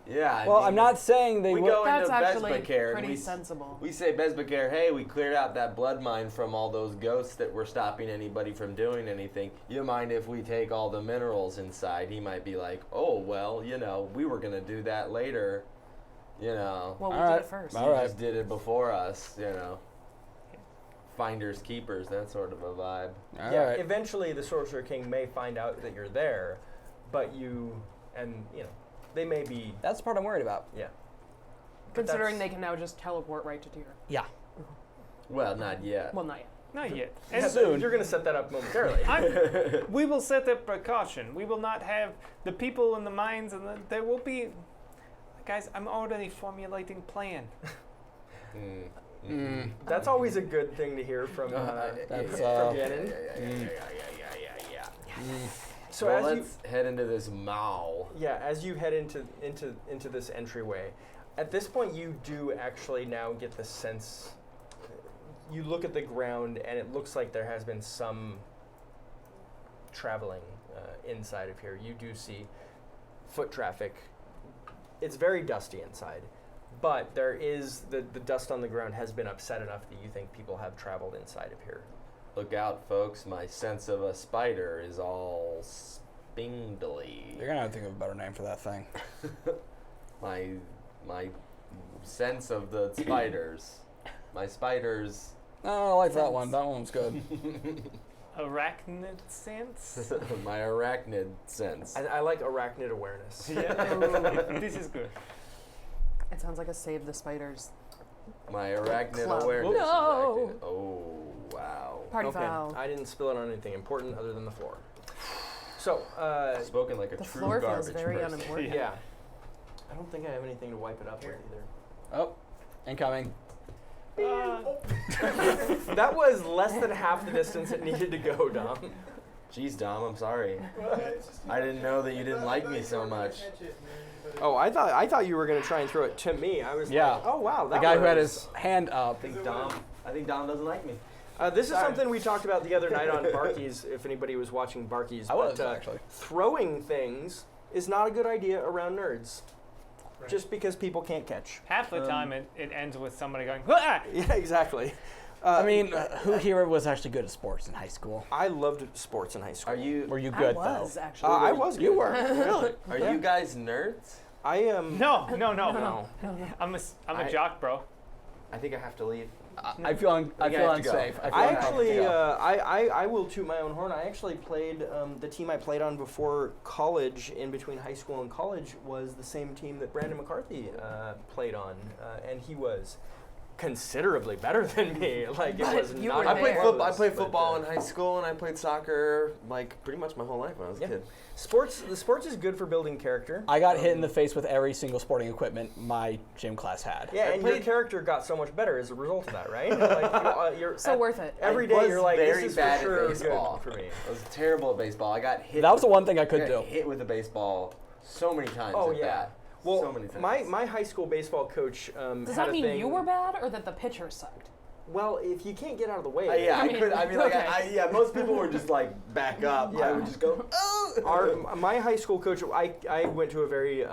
Yeah. I Well, mean, I'm not saying they We would. go That's into actually Bezbekar and pretty we sensible. We say Bezbekar, hey, we cleared out that blood mine from all those ghosts that were stopping anybody from doing anything. You mind if we take all the minerals inside? He might be like, oh, well, we were going to do that later. Well, we All did right. it first. All You right. just did it before us, Finders, keepers, that sort of a vibe. All yeah. right. Eventually, the Sorcerer King may find out that you're there, but They may be. That's the part I'm worried about. Yeah. Considering they that's- can now just teleport right to Tyr. Yeah. Well, not yet. Well, not yet. Not yet. Yeah, And soon. You're going to set that up momentarily. we will set a precaution. We will not have the people in the mines, and there will be. Guys, I'm already formulating plan. That's always a good thing to hear from That's, from Gannon. Yeah. So Well, as you let's head into this mall. as you head into this entryway, at this point you do actually now get the sense. You look at the ground and it looks like there has been some traveling inside of here. You do see foot traffic. It's very dusty inside, but there is the dust on the ground has been upset enough that you think people have traveled inside of here. Look out, folks. My sense of a spider is all spindly. You're gonna have to think of a better name for that thing. My sense of the spiders. My spiders. Oh, I like that one. That one's good. Arachnid sense? My arachnid sense. I like arachnid awareness. Yeah. This is good. It sounds like a Save the Spiders My arachnid Club. awareness. No. Is active. Oh, wow. party Okay, foul. I didn't spill it on anything important other than the floor. So, Spoken like a The true floor garbage feels very person. unimportant. yeah. I don't think I have anything to wipe it up with either. Oh, incoming. That was less than half the distance it needed to go, Dom. Jeez, Dom, I'm sorry. I didn't know that you didn't like me so much. Oh, I thought you were gonna try and throw it to me. I was Yeah. like, oh wow, The that guy who had was- his hand up. I think Dom doesn't like me. This is something we talked about the other night on Barky's. If anybody was watching Barky's, I was, but, actually. throwing things is not a good idea around nerds. Right. Just because people can't catch. Half the time it ends with somebody going, "Ah!" Yeah, exactly. I mean, who here was actually good at sports in high school? I loved sports in high school. Are you Were you I good was though? actually. I was. You good. were. Really? are Yeah. you guys nerds? I am. No. No. I'm a jock, bro. I think I have to leave. I feel I have to go. unsafe. I feel I uncomfortable. actually, I will toot my own horn. I actually played the team I played on before college, in between high school and college, was the same team that Brandon McCarthy played on, and he was considerably better than me. Like it But was you not. were I even played there. football. I close, played but, football in high school, and I played soccer like pretty much my whole life when I was a Yeah. kid. The sports is good for building character. I got hit in the face with every single sporting equipment my gym class had. Yeah, I and your played- character got so much better as a result of that, right? Like, you're So worth it. Every I day was you're like, very this is bad for at sure baseball. good for me. I was terrible at baseball. I got hit. That was the one thing I I could got do. hit with a baseball so many times. Oh at yeah. bat. Well, so many times. my high school baseball coach Does had that a mean thing. you were bad or that the pitcher sucked? Well, if you can't get out of the way. Yeah, I I mean, could. I mean, like, okay. yeah. Most people were just like back up. I Yeah. would just go. Oh. My high school coach, I went to a very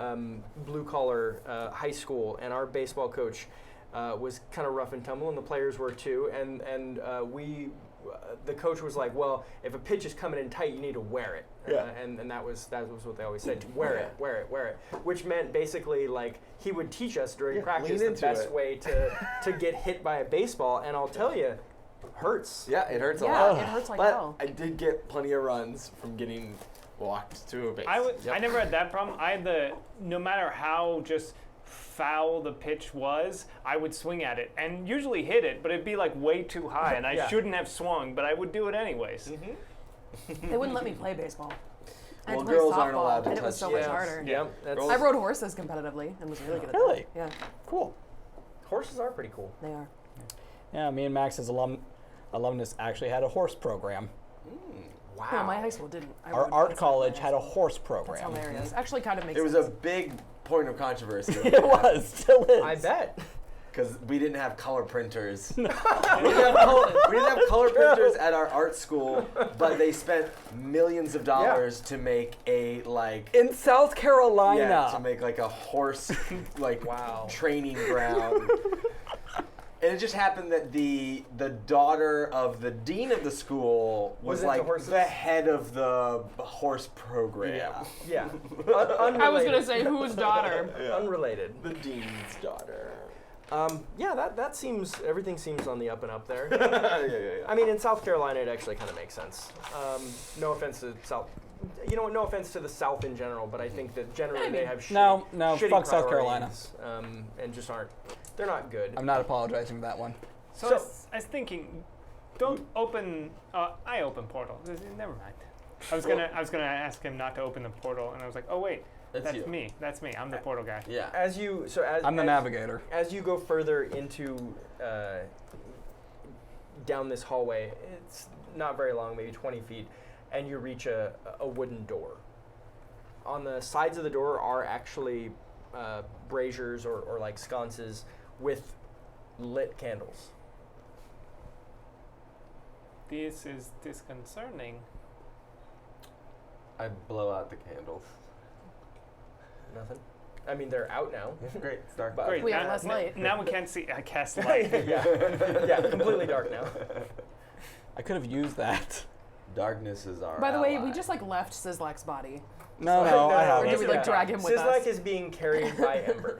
blue collar high school, and our baseball coach was kind of rough and tumble, and the players were too. And the coach was like, well, if a pitch is coming in tight, you need to wear it. Yeah. And that was what they always said: to wear it, wear it. Which meant basically like he would teach us during practice lean the into best it. way to get hit by a baseball. And I'll tell you, hurts. Yeah, it hurts a Yeah, lot. it hurts like but hell. I did get plenty of runs from getting walked to a base. I never had that problem. I had no matter how just foul the pitch was, I would swing at it and usually hit it, but it'd be like way too high, and I Yeah. shouldn't have swung, but I would do it anyways. They wouldn't let me play baseball. I had Well, to play girls softball, aren't allowed to and it was touch so much Yes. harder. Yeah. That's, Girls- I rode horses competitively and was really good at Really? that. Yeah, Cool. horses are pretty cool. they are. Yeah, me and Max's alumnus actually had a horse program. Wow. No, my high school didn't. I Our rode art outside college my had a high school. horse That's program. hilarious. Actually, kind of makes It was sense. a big point of controversy. It was, still is. I bet. Because we didn't have color printers. we, didn't have color printers at our art school, but they spent millions of dollars to make a In South Carolina. to make like a horse like Wow. training ground. And it just happened that the daughter of the dean of the school was into like horses? the head of the horse program. Yeah. Yeah. I was gonna say whose daughter. Unrelated. The dean's daughter. Yeah, that seems, everything seems on the up and up there. yeah. I mean, in South Carolina, it actually kind of makes sense. No offense to no offense to the South in general, but I think that generally they have No, shitty fuck South Carolina. priorities, and just aren't. They're not good. I'm not apologizing for that one. So, I was thinking, don't open. I open portal. Never mind. I was gonna ask him not to open the portal, and I was like, oh wait, that's you. me. That's me. I'm the portal guy. Yeah. I'm the navigator. As you go further into down this hallway, it's not very long, maybe 20 feet, and you reach a wooden door. On the sides of the door are actually braziers or like sconces with lit candles. This is disconcerting. I blow out the candles. Nothing. I mean, they're out now. Great. It's dark. But- Great. We have now- less light. Now we can't see. I cast light. yeah, completely dark now. I could have used that. Darkness is our By the way, ally. we just like left Sislak's body. No, I Or haven't. do we like drag him with Sislak us? is being carried by Ember.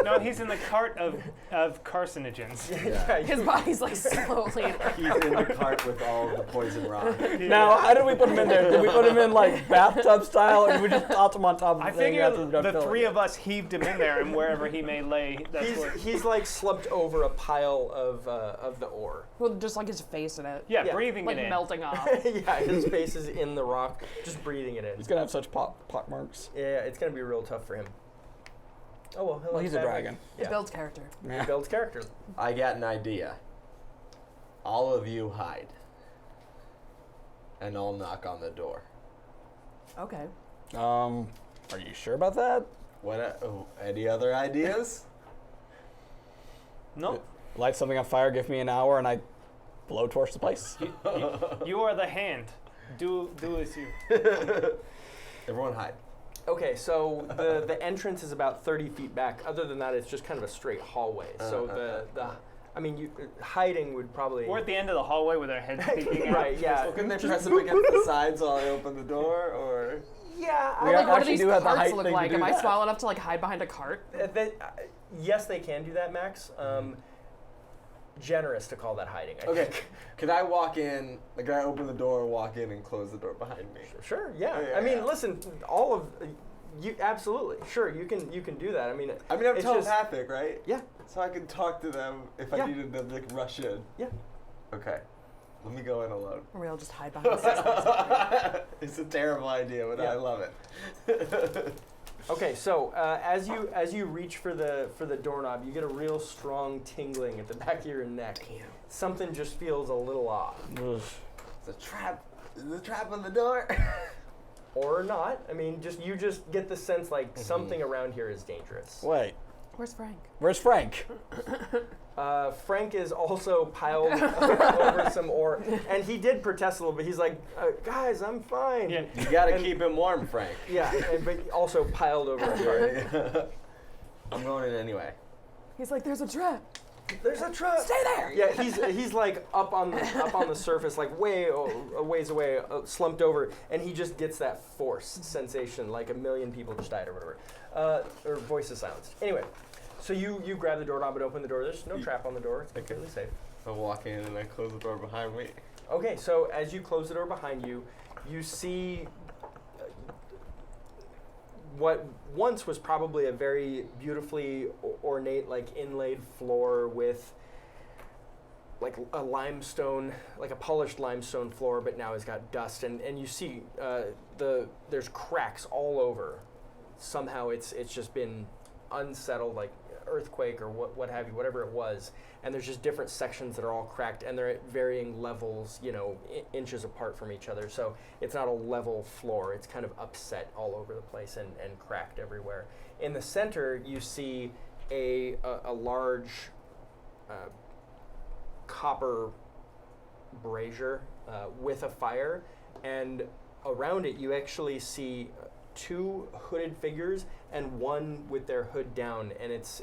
No, he's in the cart of carcinogens. Yeah. His body's like slowly. He's in the cart with all of the poison rock. Now, how did we put him in there? Did we put him in like bathtub style, or did we just toss him on top of I the thing figure after we got the filled? three of us heaved him in there, and wherever he may lay, that's where. He's like slumped over a pile of the ore. Well, just like his face in it. Yeah, Yeah. breathing Like it in. melting off. Yeah, his face is in the rock, just breathing it in. He's gonna have such pot marks. Yeah, it's gonna be real tough for him. Oh well, Well, he's a dragon. It Yeah. builds character. He builds character. I got an idea. All of you hide. And I'll knock on the door. Okay. Are you sure about that? Any other ideas? No, Light something on fire, give me an hour, and I blowtorch the place. you are the hand. Do as you. Everyone hide. Okay, so the entrance is about 30 feet back. Other than that, it's just kind of a straight hallway. So I mean, hiding would probably. We're at the end of the hallway with our heads peeking out. Right, yeah. Couldn't they press them against the sides while I open the door, or? Yeah, We Or like, what do actually these do have the carts height look thing to like? do Am I that. small enough to like hide behind a cart? yes, they can do that, Max. Generous to call that hiding. I Okay. think. Could I walk in? Like, can I open the door, walk in, and close the door behind me? Sure. Yeah. Yeah, I mean, yeah. listen. All of you. Absolutely. Sure. You can do that. I mean. I'm it's just- telepathic, right? Yeah. So I can talk to them if Yeah. I needed them to like, rush in. Yeah. Okay. Let me go in alone. Or we'll just hide behind Sislak's. It's a terrible idea, but I Yeah. love it. Okay, so as you reach for the doorknob, you get a real strong tingling at the back of your neck. Something just feels a little off, It's a trap. Is the trap on the door? or not. I mean, you just get the sense like something around here is dangerous. Wait, Where's Frank? where's Frank? Frank is also piled over some ore, and he did protest a little bit. He's like, "Guys, I'm fine." Yeah. You gotta And- keep him warm, Frank. Yeah, but also piled over a fire. I'm going in anyway. He's like, there's a trap. There's a truck. Stay there. Yeah, he's like up on the surface, like a ways away, slumped over, and he just gets that force sensation, like a million people just died or whatever, or voices silenced. Anyway, so you grab the doorknob and open the door. There's no trap on the door. It's completely safe. I walk in and I close the door behind me. Okay, so as you close the door behind you, you see what once was probably a very beautifully ornate, like inlaid floor with like a limestone, like a polished limestone floor, but now has got dust, and you see there's cracks all over. Somehow it's just been unsettled, like earthquake or what have you, whatever it was, and there's just different sections that are all cracked, and they're at varying levels, inches apart from each other. So it's not a level floor; it's kind of upset all over the place and cracked everywhere. In the center, you see a large copper brazier with a fire, and around it you actually see two hooded figures and one with their hood down, and it's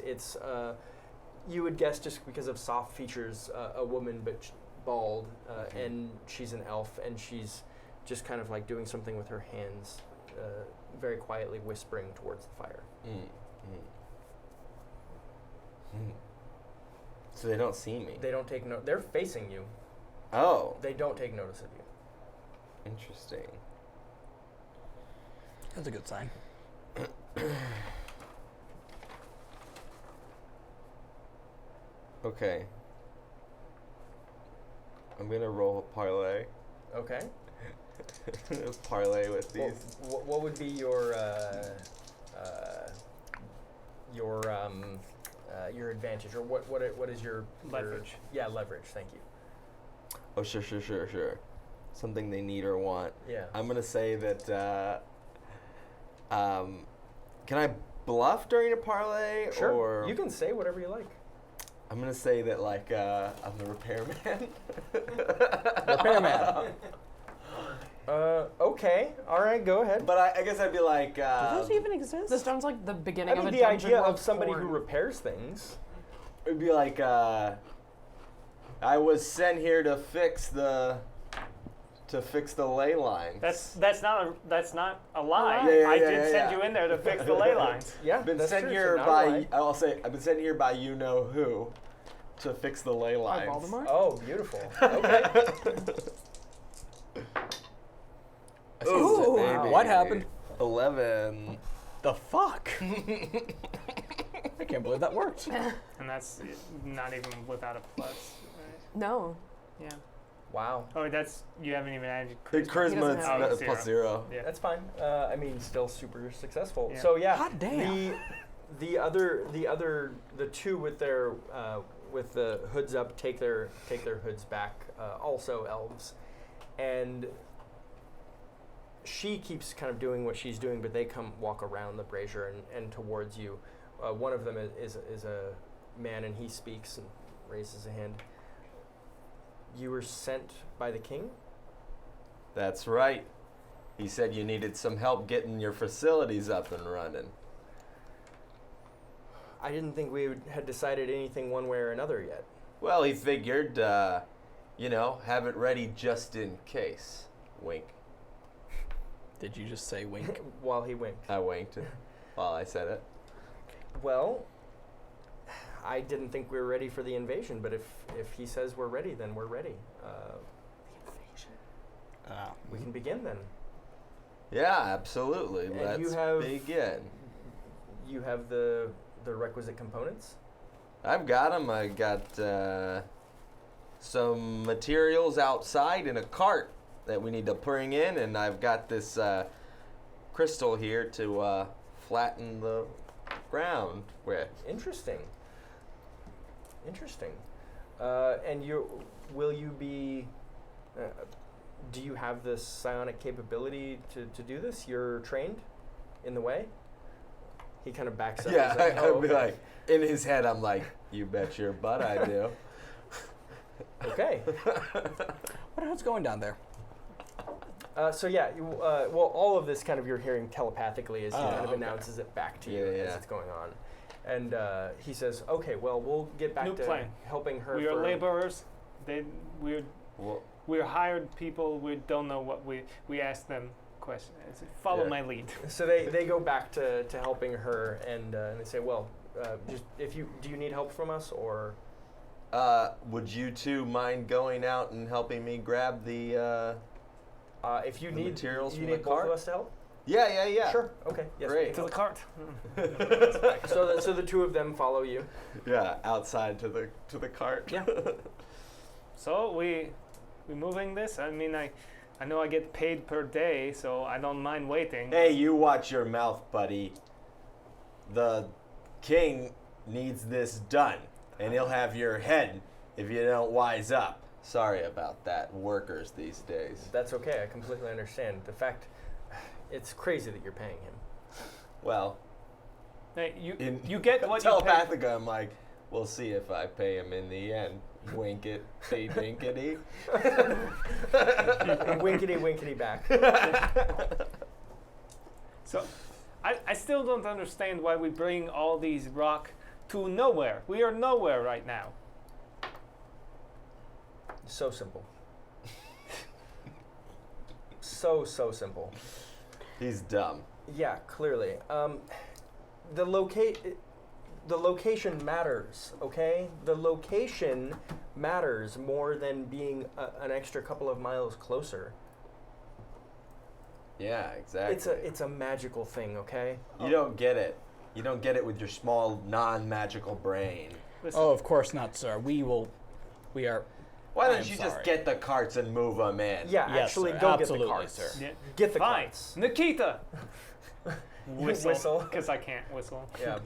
you would guess just because of soft features, a woman but bald, and she's an elf, and she's just kind of like doing something with her hands, very quietly whispering towards the fire. So they don't see me. They don't take note. They're facing you. Oh, They don't take notice of you. interesting. That's a good sign. Okay. I'm gonna roll a parlay. Okay. Parlay with these. What would be your advantage, or what is your Leverage. Leverage. Thank you. Oh, sure. Something they need or want. Yeah. I'm gonna say that. Can I bluff during a parlay? Sure. Or You can say whatever you like. I'm gonna say that I'm the repairman. Repairman. Okay. All right. Go ahead. But I guess I'd be like. Do those even exist? This sounds like the beginning I of mean, a the Dungeon idea World of somebody porn. who repairs things. It'd be like. I was sent here to fix the ley lines. That's not a lie. Yeah, I yeah, did yeah, send yeah. you in there to fix the ley lines. Yeah. Been that's sent true, here so not a by. lie. I'll say I've been sent here by you know who, to fix the ley By lines. Voldemort? Oh, beautiful. Okay. Ooh, Wow. What happened? 11. The fuck? I can't believe that worked. And that's not even without a plus. Right? No. Yeah. Wow. Oh, that's you haven't even added The charisma. charisma He it's doesn't have- not- Oh, plus 0. Yeah. That's fine. I mean, still super successful. Yeah. So yeah. Hot damn. The two with their with the hoods up take their hoods back. Also elves, and she keeps kind of doing what she's doing, but they walk around the brazier and towards you. One of them is a man, and he speaks and raises a hand. You were sent by the king? That's right. He said you needed some help getting your facilities up and running. I didn't think we had decided anything one way or another yet. Well, he figured, have it ready just in case. Wink. Did you just say wink? While he winked. I winked while I said it. Well, I didn't think we were ready for the invasion, but if he says we're ready, then we're ready. We can begin then. Yeah, absolutely. And Let's you have- begin. You have the requisite components? I've got them. I got some materials outside in a cart that we need to bring in, and I've got this crystal here to flatten the ground with. Interesting. And will you be? Do you have the psionic capability to do this? You're trained in the way. He kind of backs up. Yeah, He's like, I'd "Oh, be okay." like, in his head, I'm like, you bet your butt I do. Okay. What else going down there? So yeah, all of this kind of you're hearing telepathically as he kind of okay. announces it back to you Yeah, as yeah. it's going on, and he says, "Okay, well, we'll get back New to plan. helping her." We are for- laborers. Well, We're hired people. We don't know what we ask them questions. Follow Yeah. my lead. So they go back to helping her, and they say, "Well, just do you need help from us, or?" would you two mind going out and helping me grab the? If you The need materials you from need the both cart? of us to help. Yeah. Sure. Okay. Yes. Great. To the cart. So the two of them follow you. Yeah, outside to the cart. Yeah. So we moving this. I mean, I know I get paid per day, so I don't mind waiting. Hey, you watch your mouth, buddy. The king needs this done, and he'll have your head if you don't wise up. Sorry about that, workers these days. That's okay. I completely understand. The fact, it's crazy that you're paying him. Well, Hey, in you get what you pay. telepathica, I'm like, we'll see if I pay him in the end. Wink it, say dinkity. Winkety back. So, I still don't understand why we bring all these rock to nowhere. We are nowhere right now. So simple. So simple. He's dumb. Yeah, clearly. The location matters, okay? The location matters more than being an extra couple of miles closer. Yeah, exactly. It's a magical thing, okay? You don't get it. You don't get it with your small, non-magical brain. Listen, Oh, of course not, sir. We are. Why I'm don't you just sorry. get the carts and move them in? Yeah, Yes, actually, sir. go Absolutely, get the carts. sir. yeah. Get the Fine. carts. Nikita. Whistle. Because I can't whistle. Yeah.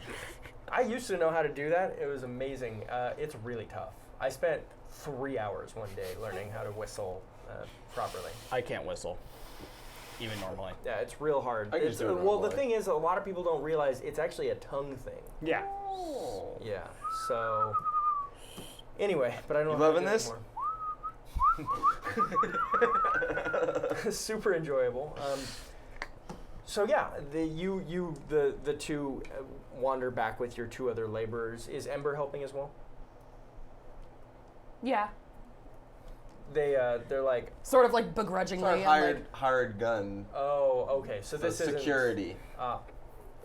I used to know how to do that. It was amazing. It's really tough. I spent 3 hours one day learning how to whistle properly. I can't whistle, even normally. Yeah, it's real hard. I can just do it well, the normally. thing is, a lot of people don't realize it's actually a tongue thing. Yeah. Oh. Yeah. So, anyway, but I don't You know how to loving do it this? anymore. Super enjoyable. So yeah, the two wander back with your two other laborers. Is Ember helping as well? Yeah. They're like, Sort of like begrudgingly. It's our and, like, hired gun oh, okay. So for this is security.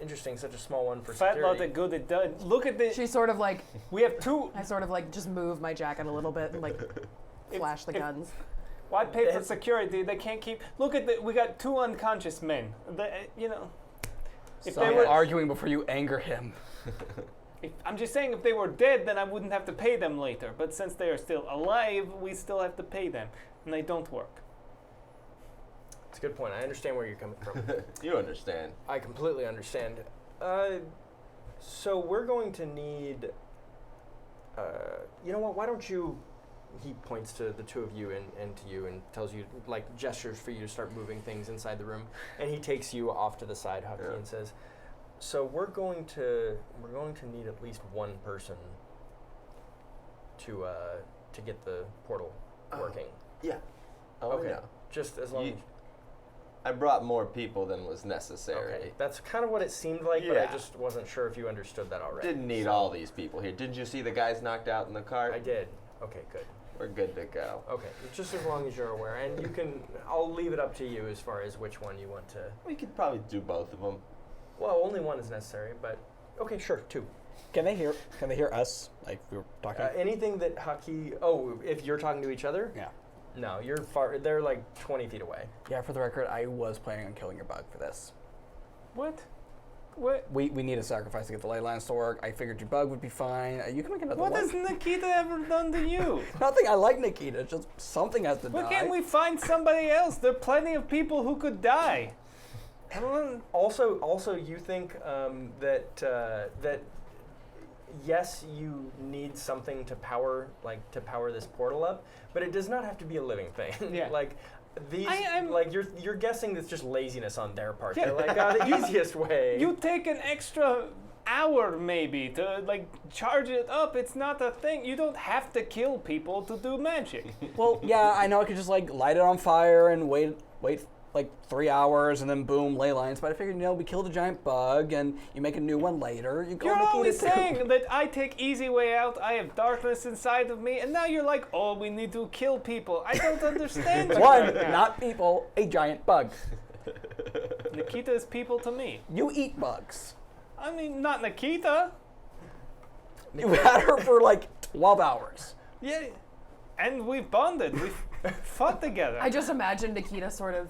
Interesting. Such a small one for Fat lot security. of good it does. Look at this. she sort of like, We have two. I sort of like just move my jacket a little bit and like flash the guns. Why pay for security? They can't keep. Look at we got two unconscious men. If Stop they were, arguing before you anger him. I'm just saying, if they were dead, then I wouldn't have to pay them later. But since they are still alive, we still have to pay them, and they don't work. It's a good point. I understand where you're coming from. You understand. I completely understand. So we're going to need. You know what? Why don't you? He points to the two of you and to you and tells you, like, gestures for you to start moving things inside the room. And he takes you off to the side, Hucky, Yeah. and says, "So we're going to need at least one person to get the portal working. Yeah. Oh, Okay. yeah. Just as long You- as I brought more people than was necessary. okay. That's kind of what it seemed like, but I Yeah. just wasn't sure if you understood that already. Didn't need So all these people here. Didn't you see the guys knocked out in the cart? I did. Okay, good. We're good to go. Okay, just as long as you're aware, and you can. I'll leave it up to you as far as which one you want to. We could probably do both of them. Well, only one is necessary, but okay, sure, two. Can they hear us? Like we were talking? Anything that Haki. Oh, if you're talking to each other? Yeah. No, you're far. They're like 20 feet away. Yeah, for the record, I was planning on killing your bug for this. What? What? We need a sacrifice to get the ley lines to work. I figured your bug would be fine. You can make another What one. has Nikita ever done to you? Nothing. I like Nikita. Just something has to Why die. can't we find somebody else? There are plenty of people who could die. Also, you think that yes, you need something to power this portal up, but it does not have to be a living thing. Yeah. Like these, I'm- like you're guessing that's just laziness on their part. Yeah. They're like, the easiest way. You take an extra hour maybe to like charge it up. It's not a thing. You don't have to kill people to do magic. Well, yeah, I know I could just like light it on fire and wait like 3 hours and then boom, ley lines. But I figured, we killed a giant bug and you make a new one later. You go You're Nikita always too. saying that I take easy way out. I have darkness inside of me, and now you're like, oh, we need to kill people. I don't understand. you One, right now. not people, a giant bug. Nikita is people to me. You eat bugs. I mean, not Nikita. You had her for like 12 hours. Yeah, and we've bonded. We've fought together. I just imagine Nikita sort of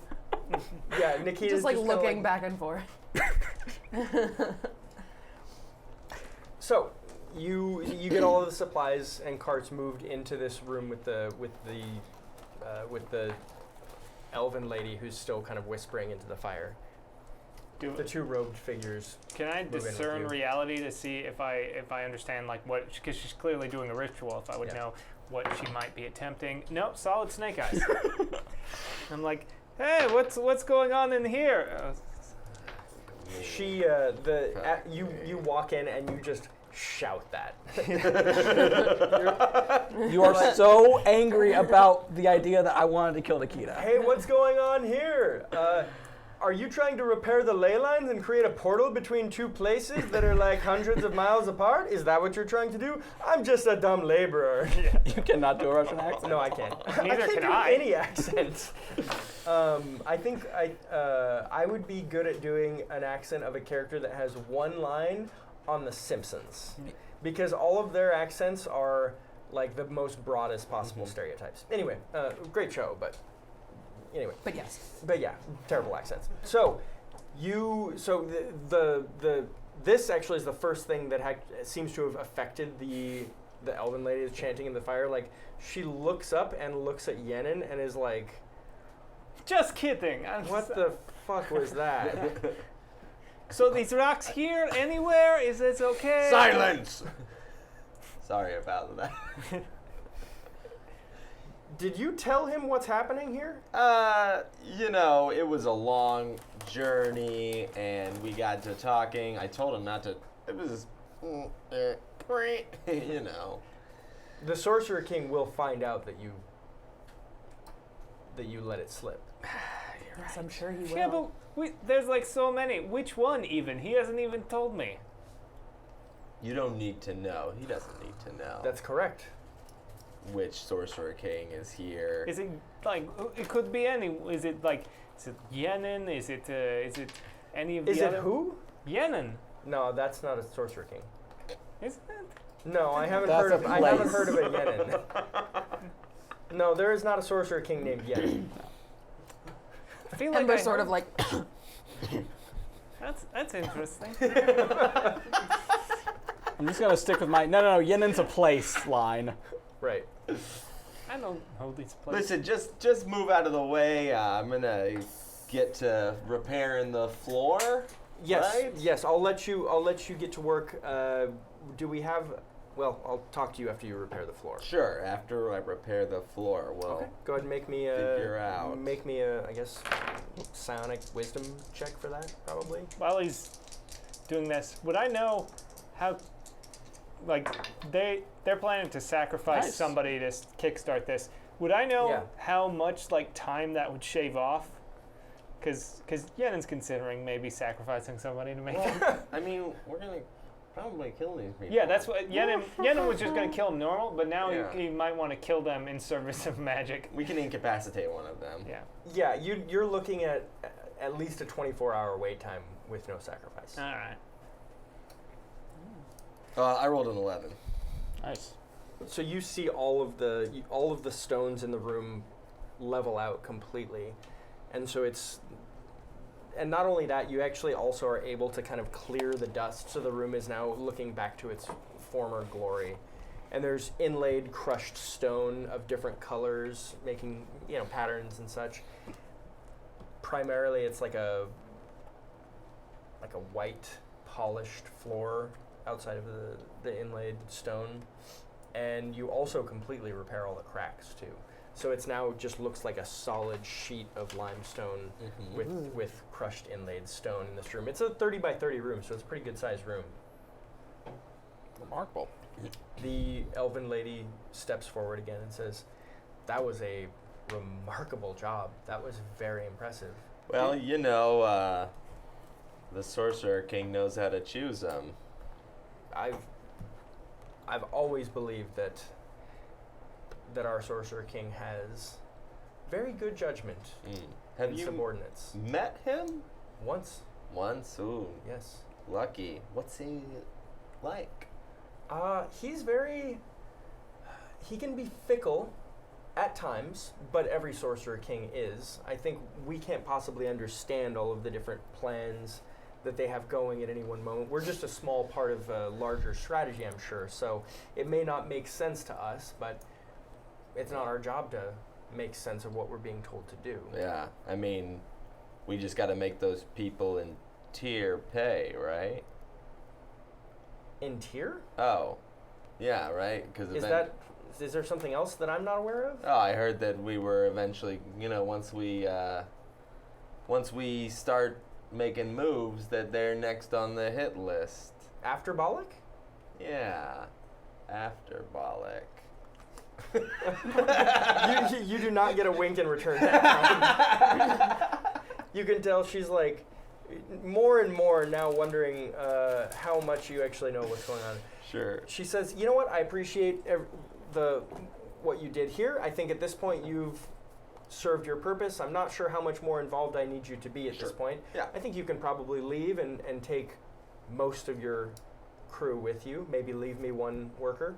Yeah, Nikita's just like kinda looking back and forth. So, you get all of the supplies and carts moved into this room with the elven lady who's still kind of whispering into the fire. The two robed figures. Can I move in with discern you. reality to see if I understand like what, because she's clearly doing a ritual, if I would Yeah. know what she might be attempting. Nope, solid snake eyes. I'm like, hey, what's going on in here? She you walk in and you just shout that. You are so angry about the idea that I wanted to kill Nikita. Hey, what's going on here? Are you trying to repair the ley lines and create a portal between two places that are like hundreds of miles apart? Is that what you're trying to do? I'm just a dumb laborer. You cannot do a Russian accent. No, I can't. Neither I can't can do I. any accent. I think I would be good at doing an accent of a character that has one line on The Simpsons, because all of their accents are like the most broadest possible stereotypes. Anyway, great show, but anyway. But yes. But yeah, terrible accents. So this actually is the first thing that seems to have affected the elven lady is chanting in the fire. Like, she looks up and looks at Yenin and is like, Just kidding. what the fuck was that? So these rocks here, anywhere? Is it okay? Silence! Sorry about that. Did you tell him what's happening here? It was a long journey, and we got to talking. I told him not to. It was, The Sorcerer King will find out that you let it slip. Yes, I'm sure he will. Yeah, but there's like so many. Which one even? He hasn't even told me. You don't need to know. He doesn't need to know. That's correct. Which Sorcerer King is here. Is it like, it could be any, is it Yenin? Is it any of the Is other? it who? Yenin. No, that's not a Sorcerer King. Isn't it? No, I haven't That's heard a of. I haven't place. heard of a Yenin. No, there is not a Sorcerer King named Yenin. I feel And like we're I sort heard- of like, That's interesting. I'm just gonna stick with my no. Yenin's a place line. Right. I don't know these places. Listen, just move out of the way. I'm gonna get to repairing the floor. Yes. Right? Yes. I'll let you get to work. Do we have? Well, I'll talk to you after you repair the floor. Sure. After I repair the floor, well, Okay. Go ahead and make me a. Figure out. Make me a, I guess, psionic wisdom check for that, probably. While he's doing this, would I know how? Like they're planning to sacrifice Nice. somebody to kickstart this. Would I know Yeah. how much like time that would shave off? Because Yenin's considering maybe sacrificing somebody to make it. I mean, we're gonna probably kill these people. Yeah, that's what Yenin was just gonna kill them normal, but now Yeah. he might want to kill them in service of magic. We can incapacitate one of them. Yeah. Yeah. You're looking at least a 24-hour wait time with no sacrifice. All right. I rolled an 11. Nice. So you see all of the stones in the room level out completely, and so and not only that, you actually also are able to kind of clear the dust, so the room is now looking back to its former glory. And there's inlaid crushed stone of different colors, making patterns and such. Primarily, it's like a white polished floor outside of the inlaid stone, and you also completely repair all the cracks too. So it's now just looks like a solid sheet of limestone with crushed inlaid stone in this room. It's a 30 by 30 room, so it's a pretty good sized room. Remarkable. The elven lady steps forward again and says, "That was a remarkable job. That was very impressive." Well, the Sorcerer King knows how to choose them. I've always believed that our Sorcerer King has very good judgment Have in you subordinates. met him? Once, Once? Ooh, yes. lucky. What's he like? He can be fickle at times, but every Sorcerer King is. I think we can't possibly understand all of the different plans that they have going at any one moment. We're just a small part of a larger strategy, I'm sure, so it may not make sense to us, but it's not our job to make sense of what we're being told to do. Yeah, I mean, we just got to make those people in tier pay, right? In tier? Oh, yeah, right. Because Is there something else that I'm not aware of? Oh, I heard that we were eventually, once we start making moves, that they're next on the hit list. After Bollock? Yeah, after Bollock. you do not get a wink in return. You can tell she's like more and more now wondering how much you actually know what's going on. Sure. She says, "You know what? I appreciate what you did here. I think at this point you've served your purpose. I'm not sure how much more involved I need you to be at this point. Yeah. I think you can probably leave and take most of your crew with you. Maybe leave me one worker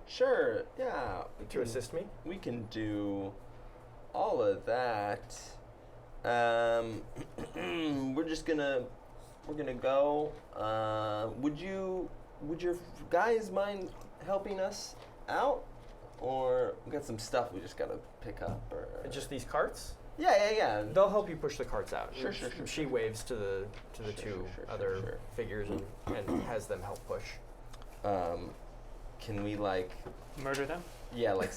Sure, yeah. to assist me." We can do all of that, we're gonna go. Would your guys mind helping us out, or we got some stuff we just gotta pick up, or Just these carts? yeah. They'll help you push the carts out. Sure. She waves to the two other Sure. figures and has them help push. Can we like? Murder them? Yeah, like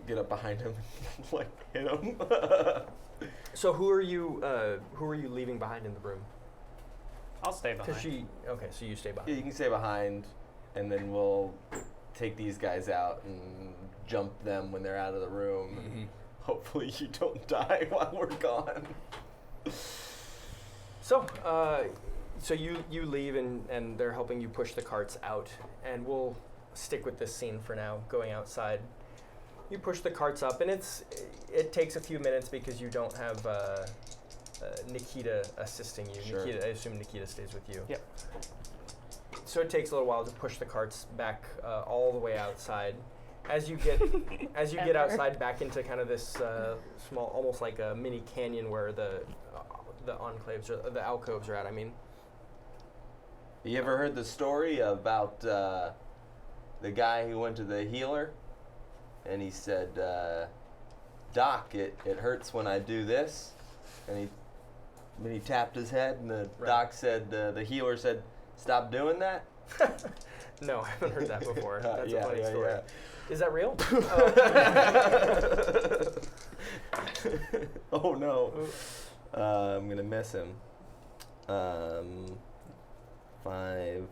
get up behind him, and, like hit him. So who are you leaving behind in the room? I'll stay behind. So you stay Yeah, behind. you can stay behind, and then we'll take these guys out and jump them when they're out of the room. And hopefully you don't die while we're gone. So you leave and they're helping you push the carts out, and we'll stick with this scene for now, going outside. You push the carts up, and it takes a few minutes because you don't have Nikita assisting you. Sure. I assume Nikita stays with you. Yep. So it takes a little while to push the carts back all the way outside. As you get outside back into kind of this small, almost like a mini canyon where the enclaves or the alcoves are at. I mean, You ever heard the story about the guy who went to the healer, and he said, "Doc, it hurts when I do this," and he tapped his head, and the doc said, the healer said, "Stop doing that." no, I haven't heard that before. That's yeah, a funny yeah, story. yeah. Is that real? Oh no, I'm gonna miss him. 5,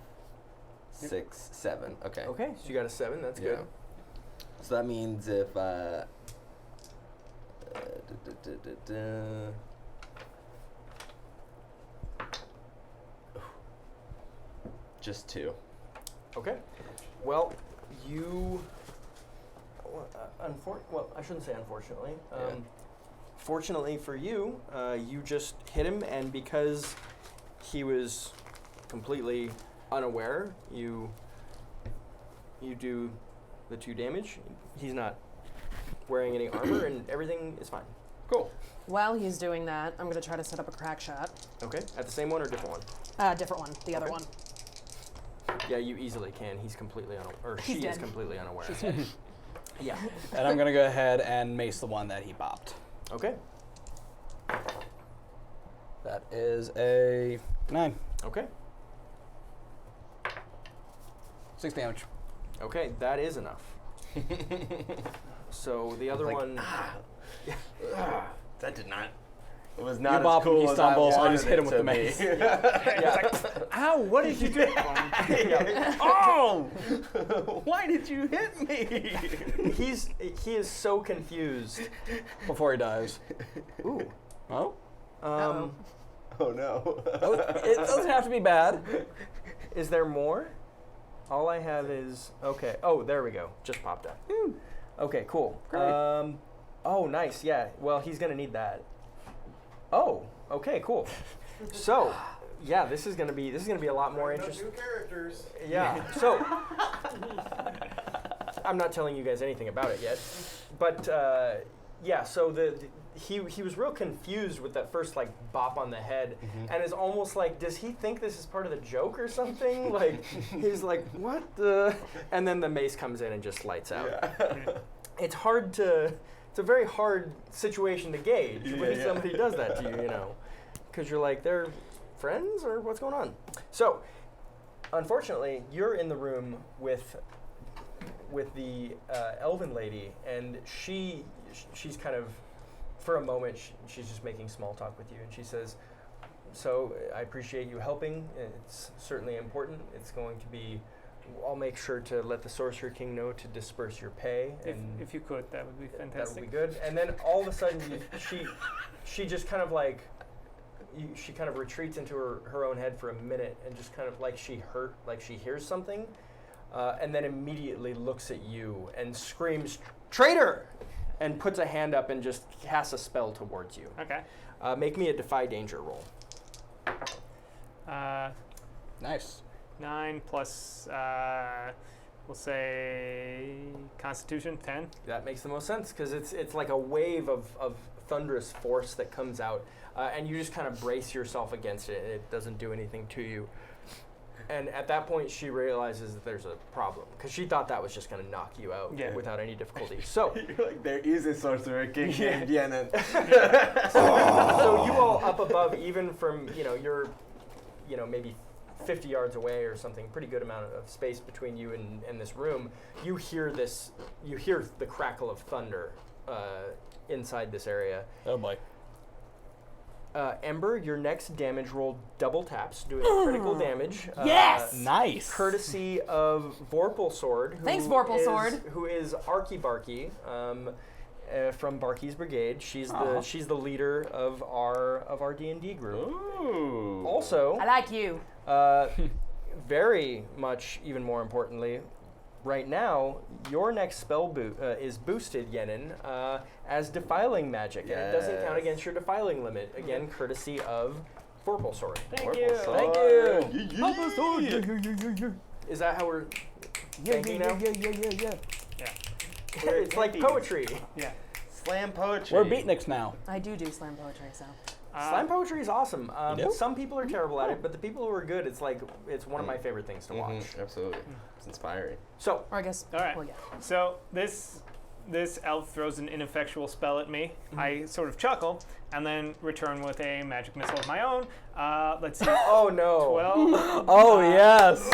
6, 7. Okay. Okay, so you got a 7. That's Yeah. good. So that means if just 2. Okay. Well, I shouldn't say unfortunately. Yeah. Fortunately for you, you just hit him, and because he was completely unaware, you do the 2 damage. He's not wearing any armor, and everything is fine. Cool. While he's doing that, I'm going to try to set up a crack shot. Okay. At the same one or different one? Different one, the other Okay. one. Yeah, you easily can. He's completely unaware, or He's she dead. is completely unaware. She's dead. Yeah. And I'm gonna go ahead and mace the one that he bopped. Okay. That is a 9. Okay. 6 damage. Okay, that is enough. So the other Like, one. That did not. It was not bop as him, cool he as stumbles, I wanted just hit him it with the to be. mace. Yeah. Ow, what did you do? Oh! Why did you hit me? He is so confused. Before he dies. Ooh. Oh? Um, Oh no. It doesn't have to be bad. is there more? All I have is okay. Oh, there we go. Just popped up. Okay, cool. Great. Oh, nice. Yeah. Well, he's gonna need that. Oh. Okay. Cool. So, yeah, this is gonna be a lot more interesting. New characters. Yeah. So, I'm not telling you guys anything about it yet, but yeah. So he was real confused with that first like bop on the head, and is almost like, does he think this is part of the joke or something? Like he's like, what the? And then the mace comes in and just lights out. Yeah. It's a very hard situation to gauge when Yeah. somebody does that to you, because you're like, they're friends or what's going on? So, unfortunately, you're in the room with the elven lady, and she's kind of, for a moment, she's just making small talk with you, and she says, so I appreciate you helping. It's certainly important. It's going to be, I'll make sure to let the Sorcerer King know to disperse your pay. And If you could, that would be that fantastic. would be good. And then all of a sudden, she just kind of like, she kind of retreats into her own head for a minute, and just kind of like she hears something, and then immediately looks at you and screams, "Traitor!" and puts a hand up and just casts a spell towards you. Okay. Make me a Defy Danger roll. Nice. 9 plus we'll say Constitution 10. That makes the most sense because it's like a wave of thunderous force that comes out, and you just kind of brace yourself against it. It doesn't do anything to you. And at that point, she realizes that there's a problem because she thought that was just going to knock you out without any difficulty. So You're like, there is a sorcerer king named Yenin. so you all up above, even from you're maybe 50 yards away or something, pretty good amount of space between you and this room. You hear the crackle of thunder inside this area. Oh boy. Ember, your next damage roll double taps, doing critical damage. Yes! Nice. Courtesy of Vorpal Sword. Thanks, Vorpal Sword. Who is Arky Barky from Barky's Brigade. She's the leader of our D&D group. Ooh. Also, I like you. very much, even more importantly, right now, your next spell is boosted, Yenin, as Defiling Magic. And it doesn't count against your Defiling limit. Again, courtesy of Vorpal Sword. Thank you. Thank you. Vorpal Sword. Is that how we're thinking now? Yeah. It's like poetry. Yeah. Slam poetry. We're beatniks now. I do slam poetry, so. Slam poetry is awesome. You do? Some people are terrible at it, but the people who are good, it's one of my favorite things to watch. Absolutely. It's inspiring. So, Or I guess. All right. Well, yeah. So this elf throws an ineffectual spell at me. I sort of chuckle and then return with a magic missile of my own. Let's see. oh no. 12. Oh yes.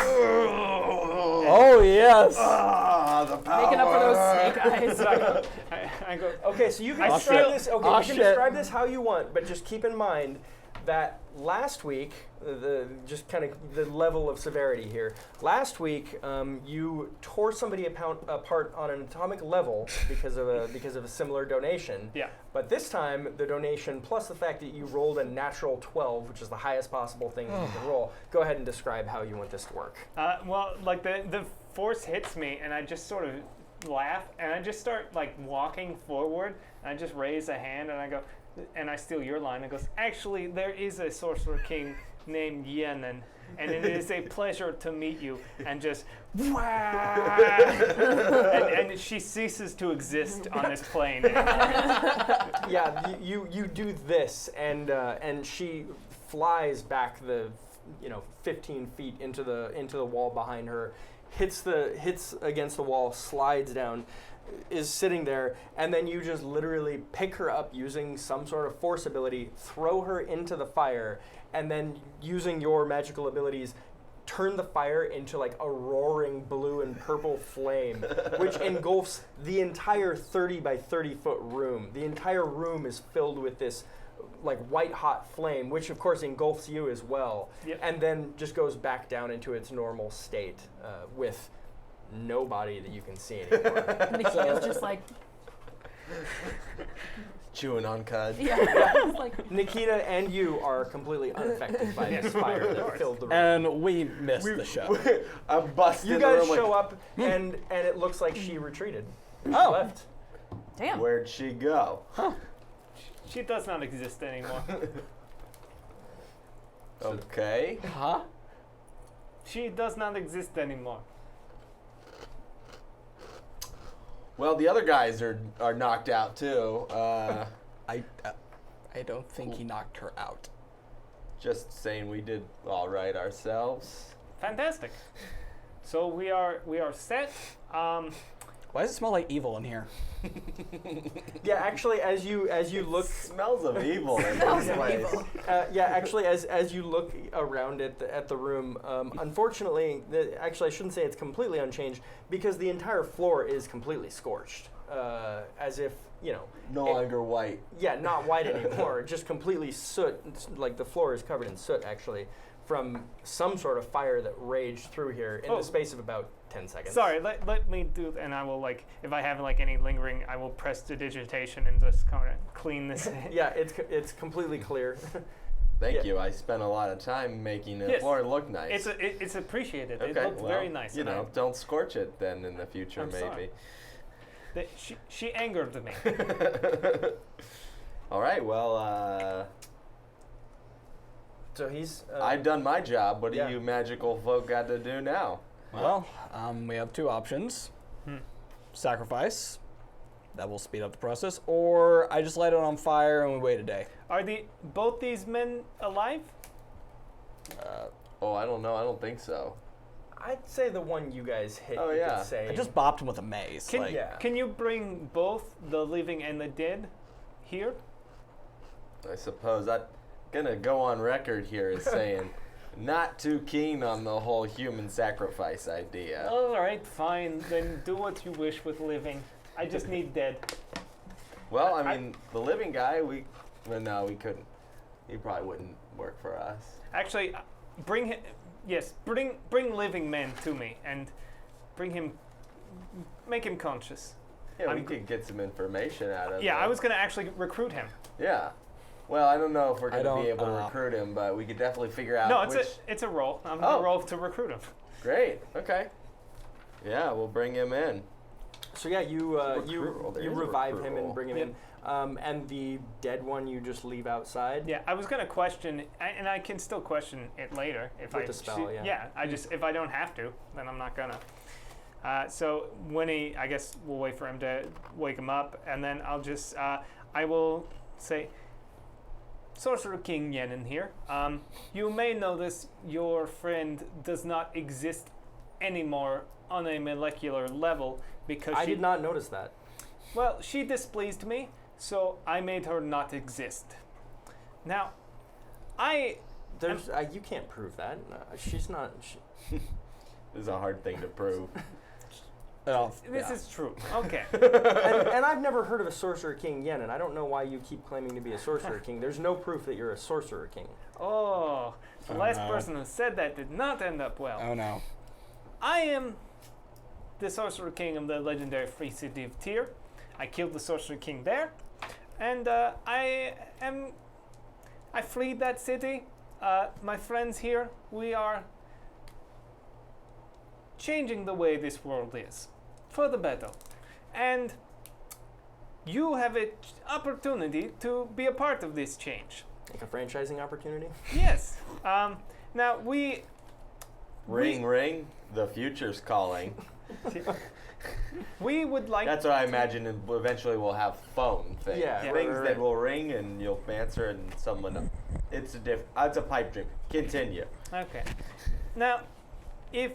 Oh yes. Ah, the power. Making up for those snake eyes. I go. Okay, so you can I describe feel- this. Okay, Oh, you can shit. describe this how you want, but just keep in mind that last week, just kind of the level of severity here. Last week, you tore somebody apart on an atomic level because of a similar donation. Yeah. But this time, the donation plus the fact that you rolled a natural 12, which is the highest possible thing you can roll. Go ahead and describe how you want this to work. Well, like the force hits me, and I just sort of laugh, and I just start like walking forward, and I just raise a hand, and I go, and I steal your line. And goes, actually, there is a sorcerer king named Yenin, and it is a pleasure to meet you. And just, and she ceases to exist on this plane. Yeah, you do this, and she flies back the 15 feet into the wall behind her, hits against the wall, slides down, is sitting there, and then you just literally pick her up using some sort of force ability, throw her into the fire, and then using your magical abilities, turn the fire into like a roaring blue and purple flame, which engulfs the entire 30 by 30 foot room. The entire room is filled with this like white hot flame, which of course engulfs you as well, and then just goes back down into its normal state with nobody that you can see anymore. Nikita's just like, Chewing on cud. yeah. It's like, Nikita and you are completely unaffected by this fire that filled the room. And we missed the show. I'm busted. You guys show up, and it looks like she retreated. She left. damn. Where'd she go? She does not exist anymore. Okay. Huh? She does not exist anymore. Well, the other guys are knocked out too. I don't think he knocked her out. Just saying we did all right ourselves. Fantastic. So we are set. Why does it smell like evil in here? Yeah, actually, as you look, Smells of evil in Smells this of place. evil. actually, as you look around at the room, unfortunately, actually, I shouldn't say it's completely unchanged because the entire floor is completely scorched, as if No longer white. Yeah, not white anymore, just completely soot. It's like the floor is covered in soot, actually, from some sort of fire that raged through here in the space of about 10 seconds. Sorry, let me do, and I will like, if I have like any lingering, I will press digitation and just kind of clean this. Yeah, it's completely clear. Thank you. I spent a lot of time making the floor look nice. It's appreciated. Okay, It looks well, very nice. You and know, don't scorch it then in the future, I'm maybe. sorry. She angered me. All right. Well, So he's. I've done my job. What do yeah. you magical folk got to do now? Well, we have two options. Sacrifice. That will speed up the process. Or I just light it on fire and we wait a day. Are both these men alive? Oh, I don't know. I don't think so. I'd say the one you guys hit. Oh, you yeah. could say. I just bopped him with a mace. Can, Yeah. can you bring both the living and the dead here? I suppose I'm gonna go on record here as saying not too keen on the whole human sacrifice idea. All right, fine. Then do what you wish with living. I just need dead. Well, I mean, the living guy, no, we couldn't. He probably wouldn't work for us. Actually, bring living men to me and make him conscious. Yeah, we could get some information out of Yeah, him. I was gonna actually recruit him. Yeah. Well, I don't know if we're I going to be don't, able to recruit him, but we could definitely figure out No, which... it's a roll. I'm gonna roll to recruit him. Great. Okay. Yeah, we'll bring him in. So yeah, you recruit roll. There you is a revive recruit him roll. and bring him in, and the dead one you just leave outside. Yeah, I was gonna question, and I can still question it later if With the spell, yeah. Yeah, if I don't have to, then I'm not gonna. So when I guess we'll wait for him to wake him up, and then I will say, Sorcerer King Yenin here. You may notice your friend does not exist anymore on a molecular level because I did not notice that. Well, she displeased me, so I made her not exist. Now, You can't prove that. She's not. This is a hard thing to prove. This is true. Okay. and I've never heard of a Sorcerer King Yen, and I don't know why you keep claiming to be a Sorcerer King. There's no proof that you're a Sorcerer King. Oh, the last no. person who said that did not end up well. Oh no. I am the Sorcerer King of the legendary free city of Tyr. I killed the Sorcerer King there, and I freed that city. My friends here, we are changing the way this world is for the better, and you have an opportunity to be a part of this change. Like a franchising opportunity? Yes. Now we Ring, the future's calling. we would like. That's what I imagine. And eventually, we'll have phone things. Yeah, Yeah. Things right. that will ring and you'll answer, and someone. It's a pipe dream. Continue. Okay. Now, if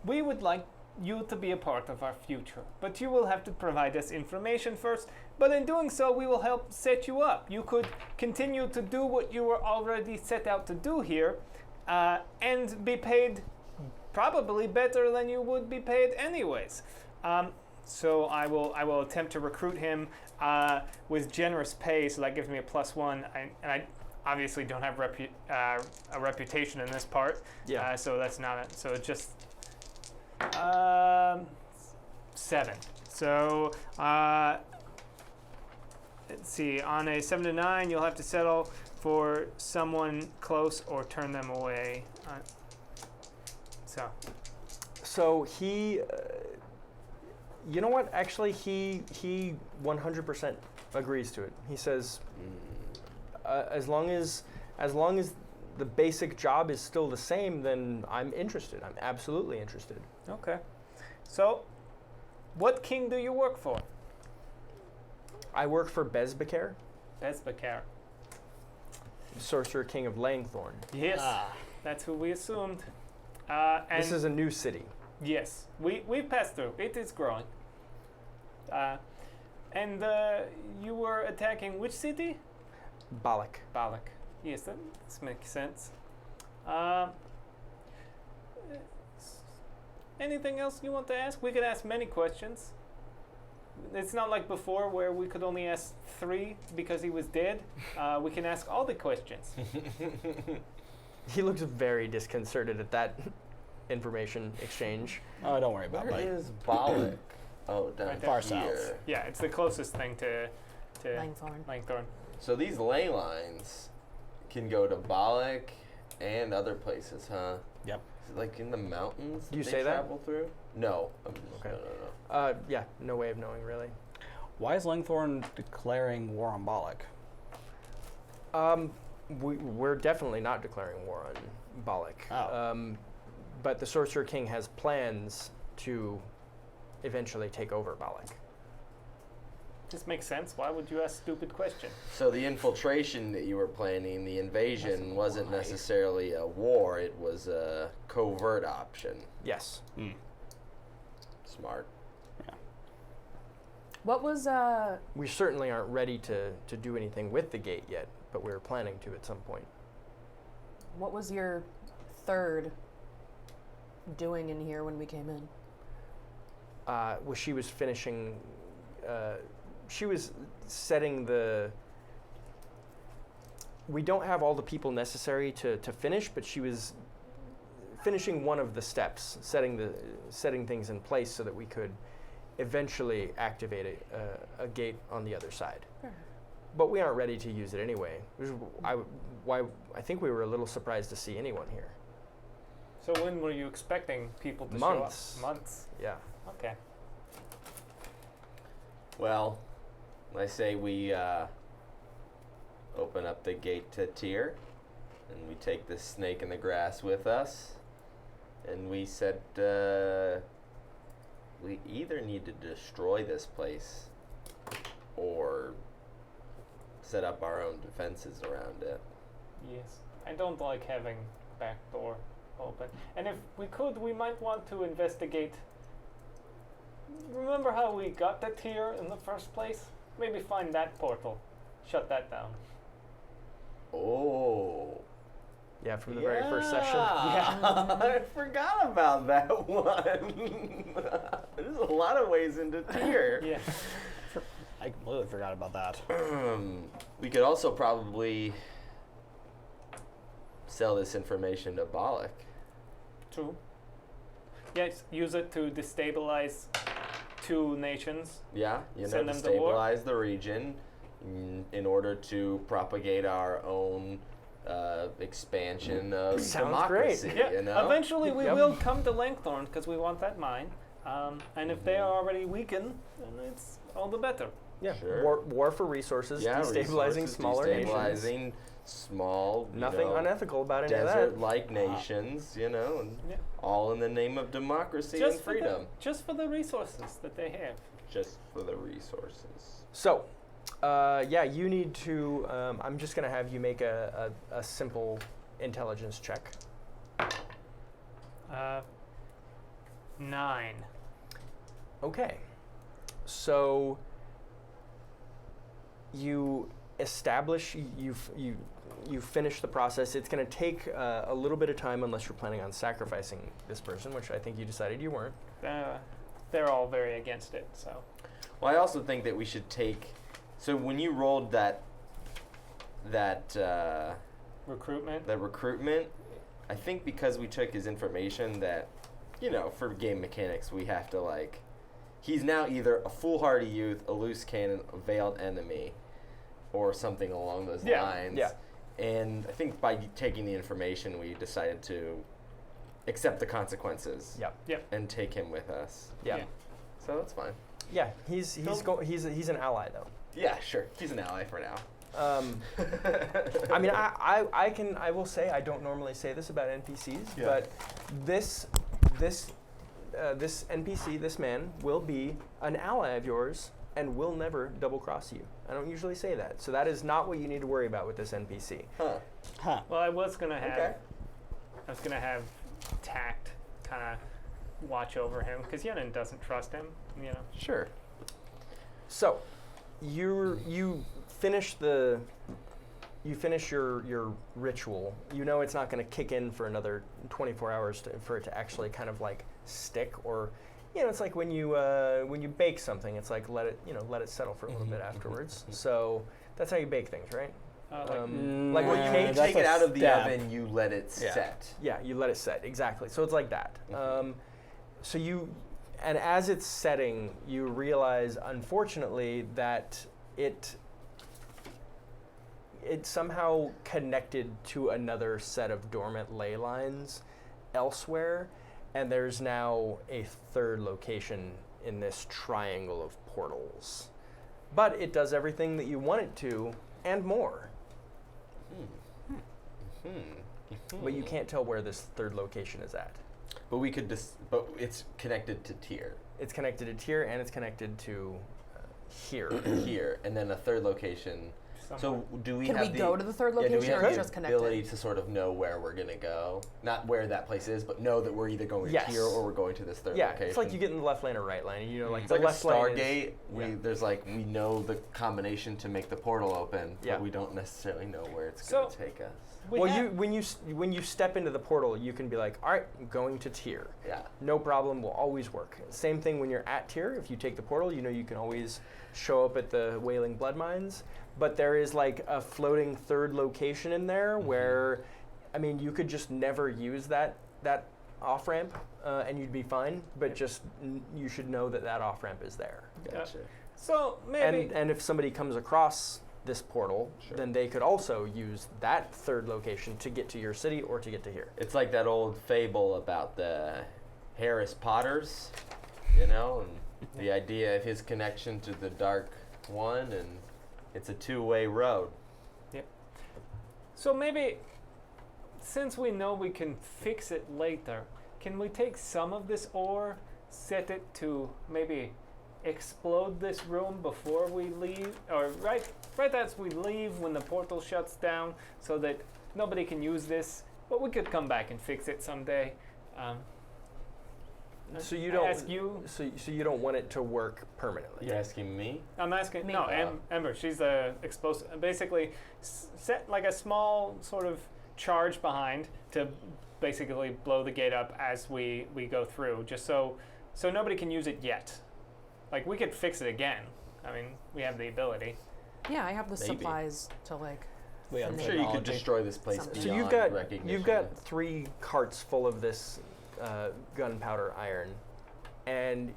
we would like you to be a part of our future, but you will have to provide us information first. But in doing so, we will help set you up. You could continue to do what you were already set out to do here, and be paid probably better than you would be paid anyways. So I will attempt to recruit him with generous pay, so that gives me a +1. And I obviously don't have a reputation in this part. Yeah. So that's not it. So it's just 7. So let's see. On a 7 to 9, you'll have to settle for someone close or turn them away. So he, you know what? Actually, he 100% agrees to it. He says, as long as the basic job is still the same, then I'm interested. I'm absolutely interested. Okay. So, what king do you work for? I work for Bezbakar, Bezbakar. Sorcerer King of Langthorn. Yes, that's who we assumed. And This is a new city. yes, we've passed through. It is growing. And you were attacking which city? Balak. Balak. Yes, that makes sense. Anything else you want to ask? We could ask many questions. It's not like before where we could only ask 3 because he was dead. We can ask all the questions. He looks very disconcerted at that information exchange. Oh, don't worry about Where it. is Bollock? Oh, down Right there. Far here. south. Yeah, it's the closest thing to Langthorn. Langthorn. So these ley lines can go to Bollock and other places, huh? Yep. Is it like in the mountains? Do you they say that? travel through? No. Okay. No. Yeah, no way of knowing really. Why is Langthorn declaring war on Bollock? We're definitely not declaring war on Balak. Oh. but the Sorcerer King has plans to eventually take over Balak. This makes sense. Why would you ask stupid question? So the infiltration that you were planning, the invasion, wasn't necessarily a war. It was a covert option. Yes. Smart. What was We certainly aren't ready to do anything with the gate yet, but we're planning to at some point. what was your third doing in here when we came in? Well, she was finishing. She was setting the. We don't have all the people necessary to finish, but she was finishing one of the steps, setting things in place so that we could eventually activate a gate on the other side. Sure. But we aren't ready to use it anyway. I think we were a little surprised to see anyone here. So when were you expecting people to Months. show up? Months. Yeah. Okay. Well, I say we open up the gate to Tyr, and we take this snake in the grass with us, and we said we either need to destroy this place or set up our own defenses around it. Yes. I don't like having back door open. And if we could, we might want to investigate. Remember how we got the tier in the first place? Maybe find that portal. Shut that down. Oh. Yeah, from the very first session. I forgot about that one. There's a lot of ways into Tyr. Yeah. I completely forgot about that. We could also probably sell this information to Balak. True. Yes, use it to destabilize two nations. Yeah, Send them to war. destabilize the region in order to propagate our own expansion of Sounds democracy. great. Yeah. You know? Eventually, we Yep. will come to Langthorn because we want that mine. And if they are already weakened, then it's all the better. Yeah. Sure. War for resources, Yeah, destabilizing resources, smaller nations. destabilizing small, Nothing unethical about any of that. desert-like nations, and Yeah. all in the name of democracy Just and for freedom. just for the resources that they have. Just for the resources. So, you need to. I'm just going to have you make a simple intelligence check. 9. Okay. So you establish, you finish the process. It's going to take a little bit of time unless you're planning on sacrificing this person, which I think you decided you weren't. They're all very against it. So Well, I also think that we should take. So when you rolled that recruitment. recruitment, I think because we took his information that, for game mechanics, we have to he's now either a foolhardy youth, a loose cannon, a veiled enemy, or something along those lines. Yeah. And I think by taking the information, we decided to accept the consequences. Yep. And take him with us. Yeah. Yeah. So that's fine. Yeah. He's an ally though. Yeah, sure. He's an ally for now. I mean, I will say I don't normally say this about NPCs, Yeah. but this NPC, this man, will be an ally of yours and will never double cross you. I don't usually say that, so that is not what you need to worry about with this NPC. Huh. Huh. Well, I was gonna have. Okay. I was gonna have tact kind of watch over him because Yenin doesn't trust him. Sure. So, you finish your ritual. You know it's not going to kick in for another 24 hours for it to actually kind of stick, or it's like when you bake something. It's like let it settle for a little bit afterwards. So that's how you bake things, right? Like when you You that's take a it out of the step. oven, you let it set. Yeah, you let it set, exactly. So it's like that. And as it's setting, you realize, unfortunately, that it somehow connected to another set of dormant ley lines elsewhere, and there's now a third location in this triangle of portals. But it does everything that you want it to, and more. But you can't tell where this third location is at. But we could but it's connected to tier. It's connected to tier and it's connected to here. Here, and then a third location. Somewhere. So do we Can have we go to the third do we location have or it's the just connected? ability to sort of know where we're going to go? Not where that place is, but know that we're either going Yes. here or we're going to this third Yeah, location. it's like you get in the left lane or right lane. You know, like It's the like a left lane Stargate. is, There's like we know the combination to make the portal open, Yeah. but we don't necessarily know where it's So- going to take us. when you step into the portal, you can be like, all right, I'm going to tier. Yeah. No problem, will always work. Same thing when you're at tier. If you take the portal, you know you can always show up at the Wailing Blood Mines. But there is like a floating third location in there where, I mean, you could just never use that off ramp, and you'd be fine. But just you should know that off ramp is there. Gotcha. So maybe. And if somebody comes across this portal, Sure. then they could also use that third location to get to your city or to get to here. It's like that old fable about the Harris Potters, you know, and the idea of his connection to the Dark One, and it's a two-way road. So maybe, since we know we can fix it later, can we take some of this ore, set it to maybe explode this room before we leave, or right as we leave when the portal shuts down, so that nobody can use this, but we could come back and fix it someday. So you I don't ask you. So you don't want it to work permanently. You're asking me? I'm asking. Me. No, Ember. She's the explosive. Basically, set like a small sort of charge behind to basically blow the gate up as we go through, just so nobody can use it yet. Like we could fix it again. I mean, we have the ability. Yeah, I have the Maybe. supplies to like. We have I'm And sure you could technology. destroy this place Something. beyond So recognition. you've got 3 carts full of this gunpowder iron, and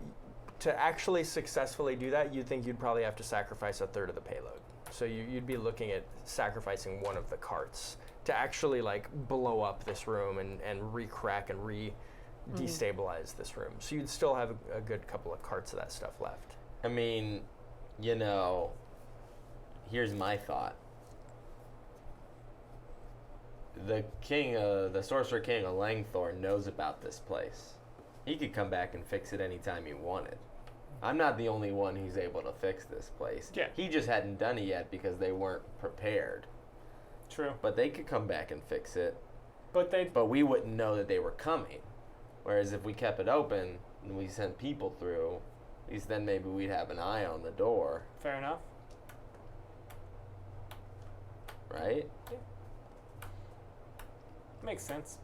to actually successfully do that, you'd think you'd probably have to sacrifice a third of the payload. So you'd be looking at sacrificing one of the carts to actually like blow up this room and re-crack and destabilize this room. So you'd still have a good couple of carts of that stuff left. I mean, you know, here's my thought. The king, the sorcerer king of Langthorn knows about this place. He could come back and fix it anytime he wanted. I'm not the only one who's able to fix this place. Yeah. He just hadn't done it yet because they weren't prepared. True. But they could come back and fix it. But they. But we wouldn't know that they were coming. Whereas if we kept it open and we sent people through, at least then maybe we'd have an eye on the door, Fair enough. right? Makes sense.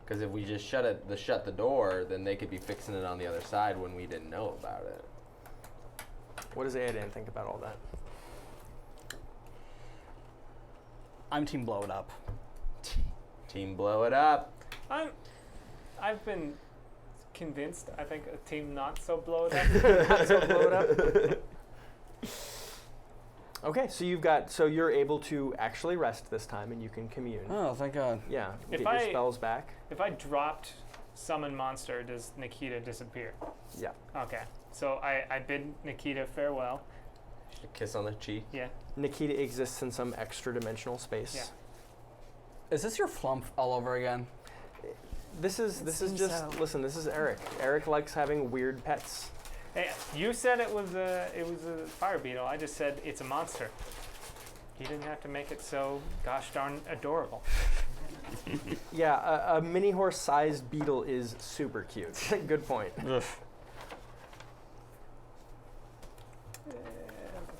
Because if we just shut the door, then they could be fixing it on the other side when we didn't know about it. What does Aiden think about all that? I'm team blow it up. Team blow it up. I've been convinced. I think a team not so blow it up. Not so blow it up. Okay, so you're able to actually rest this time, and you can commune. Oh, thank God. Yeah, If get your I- spells back. If I dropped summon monster, does Nikita disappear? Yeah. Okay. So I bid Nikita farewell. A kiss on the cheek. Yeah. Nikita exists in some extra dimensional space. Yeah. Is this your flump all over again? This is seems just so. listen. This is Eric. Eric likes having weird pets. Hey, you said it was a fire beetle. I just said it's a monster. You didn't have to make it so gosh darn adorable. Yeah, a mini horse-sized beetle is super cute. Good point.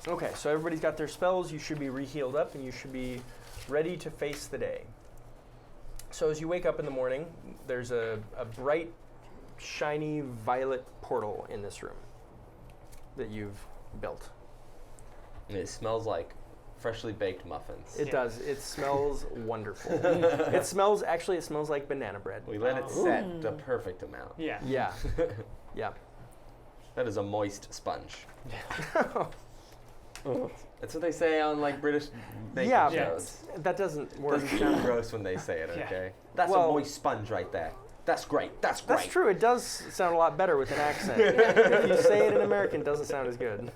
Okay, so everybody's got their spells. You should be re-healed up, and you should be ready to face the day. So as you wake up in the morning, there's a bright, shiny violet portal in this room that you've built. And it smells like freshly baked muffins. It Yeah. does. It smells wonderful. It smells like banana bread. We let it Oh. set the perfect amount. Yeah. Yeah. Yeah. That is a moist sponge. That's what they say on like British baking Yeah, shows. That doesn't work. Doesn't sound gross when they say it, Yeah. okay? That's Well- a moist sponge right there. That's great. That's great. That's true. It does sound a lot better with an accent. If you say it in American, it doesn't sound as good.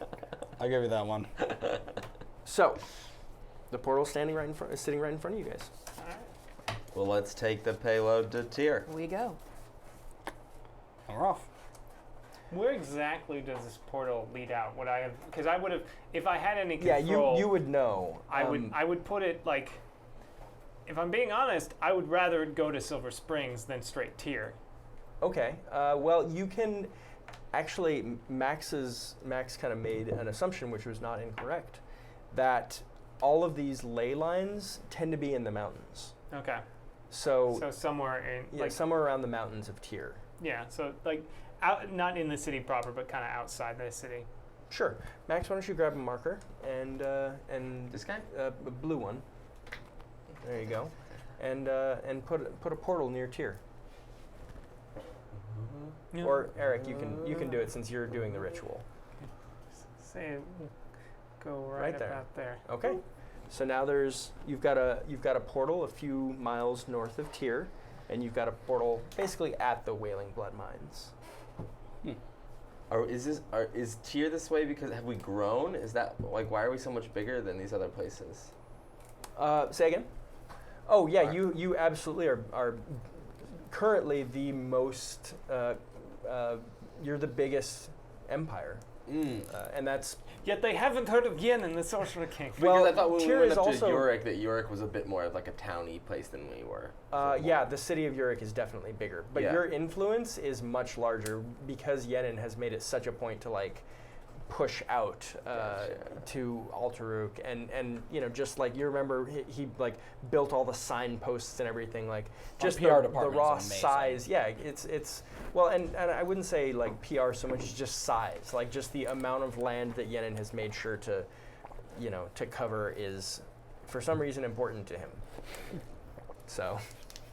I'll give you that one. So, the portal's sitting right in front of you guys. All right. Well, let's take the payload to tier. We go. we're off. Where exactly does this portal lead out? Would I have? Because I would have, if I had any Yeah, control. you would know. I would put it like. If I'm being honest, I would rather go to Silver Springs than straight Tier. Okay. Well, you can actually. Max kind of made an assumption, which was not incorrect, that all of these ley lines tend to be in the mountains. Okay. So somewhere in yeah, somewhere around the mountains of Tier. yeah, so like out, not in the city proper, but kind of outside the city. Sure. Max, why don't you grab a marker and This guy? a blue one. There you go. And put a portal near Tier. Yeah. Or Eric, you can do it since you're doing the ritual. Say, go Right right there. about there. Okay. So now you've got a portal a few miles north of Tier, and you've got a portal basically at the Wailing Blood Mines. Is Tier this way because have we grown? Is that like why are we so much bigger than these other places? Say again. Oh yeah, you absolutely are currently the most. You're the biggest empire, and that's. Yet they haven't heard of Yen and the Sorcerer King. Because Well, I thought when we Tyr went is up to also- Yorick that Yorick was a bit more of like a towny place than we were. Yeah, the city of Yorick is definitely bigger, but Yeah. your influence is much larger because Yenin has made it such a point to like push out Gotcha. to Alteruk, and just like you remember he like built all the signposts and everything, like just PR the department raw is amazing. size. Yeah, it's well, and I wouldn't say like PR so much as just size, like just the amount of land that Yenin has made sure to to cover is for some reason important to him. So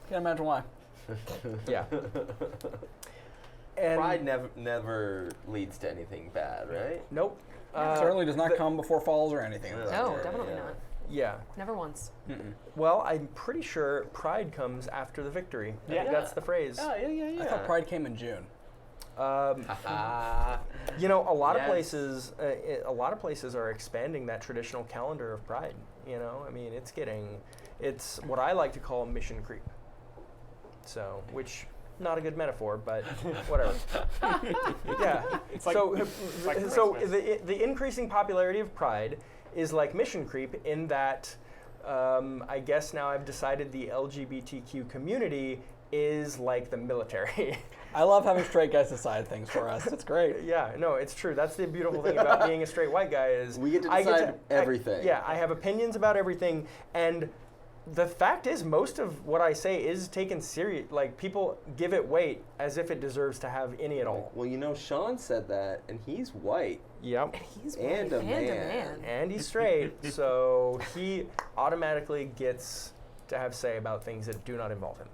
Can't imagine why. yeah. And Pride never leads to anything bad, right? Nope. Certainly does not the- come before falls or anything. Really? No, Yeah, definitely yeah. not. Yeah. Never once. Well, I'm pretty sure pride comes after the victory. I think Yeah. that's the phrase. Yeah. I thought Pride came in June. Ah. A lot of Yes. places, are expanding that traditional calendar of pride. I mean, it's what I like to call mission creep. So, which not a good metaphor, but whatever. Yeah. It's like- so like Christmas. the increasing popularity of pride is like mission creep in that I guess now I've decided the LGBTQ community is like the military. I love having straight guys decide things for us. It's great. Yeah, no, it's true. That's the beautiful thing about being a straight white guy is We get to I decide everything. I have opinions about everything, and the fact is, most of what I say is taken serious. Like people give it weight as if it deserves to have any at all. Well, Sean said that, and he's white. Yep. He's And white a and man. a man. And he's straight, so he automatically gets to have say about things that do not involve him.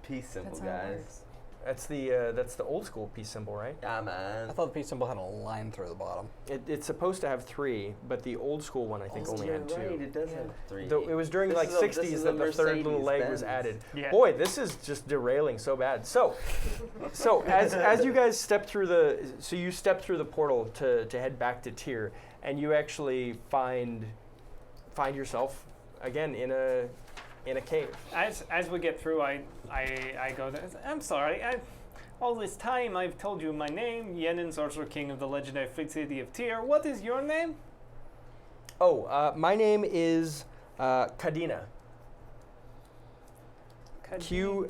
Peace symbol, That's how it guys. works. That's the old school peace symbol, right? Yeah, I man. thought the peace symbol had a line through the bottom. It's supposed to have 3, but the old school one I think only had 2. Right, it does have 3. It was during This like is a- 60s this is that a the third little leg was Mercedes-Benz. added. Yeah. Boy, this is just derailing so bad. So as you guys step through the portal to head back to Tyr, and you actually find yourself again in a cave. As we get through, I go, I'm sorry, all this time I've told you my name, Yenin, Sorcerer King of the legendary Fleet City of Tyr. What is your name? Oh, my name is Kadina. Qadina.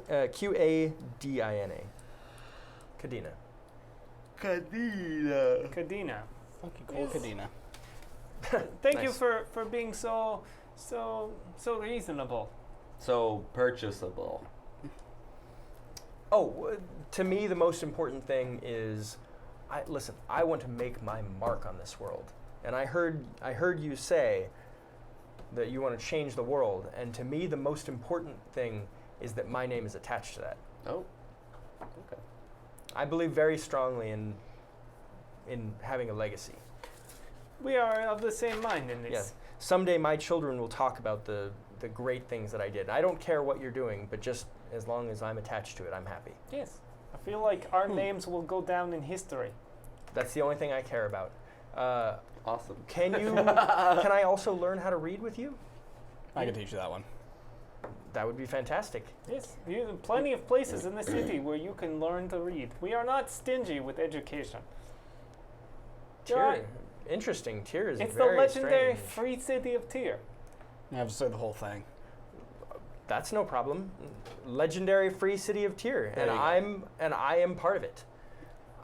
Kadina. Kadina. Kadina. Funky cool Kadena. Thank you Nice. for being so reasonable. So purchasable. Oh, to me, the most important thing is, I want to make my mark on this world. And I heard you say that you want to change the world. And to me, the most important thing is that my name is attached to that. Oh. Okay. I believe very strongly in having a legacy. We are of the same mind in this. Yeah. Someday my children will talk about the great things that I did. I don't care what you're doing, but just as long as I'm attached to it, I'm happy. Yes. I feel like our names will go down in history. That's the only thing I care about. Awesome. Can I also learn how to read with you? I can teach you that one. That would be fantastic. Yes, you have plenty of places in the city where you can learn to read. We are not stingy with education. Tyr. Interesting. Tyr is It's very the legendary strange. free city of Tyr. I have to say the whole thing. That's no problem. Legendary free city of Tyr, There and you go. I am part of it.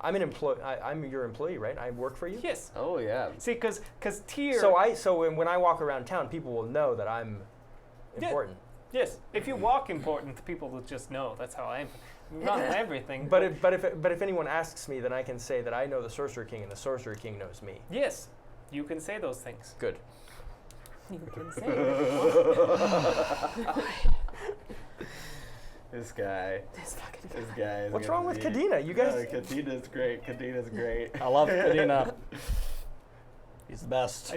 I'm an employee. I'm your employee, right? I work for you. Yes. Oh yeah. See, because Tyr. So when I walk around town, people will know that I'm Yeah. important. Yes, if you walk important, people will just know. That's how I am. Not everything. But if anyone asks me, then I can say that I know the Sorcerer King, and the Sorcerer King knows me. Yes, you can say those things. Good. You can say This guy. this fucking This guy. Is What's gonna wrong with be- Kadena? You guys. No, Kadina's great. Kadina's great. I love Kadena. He's the best.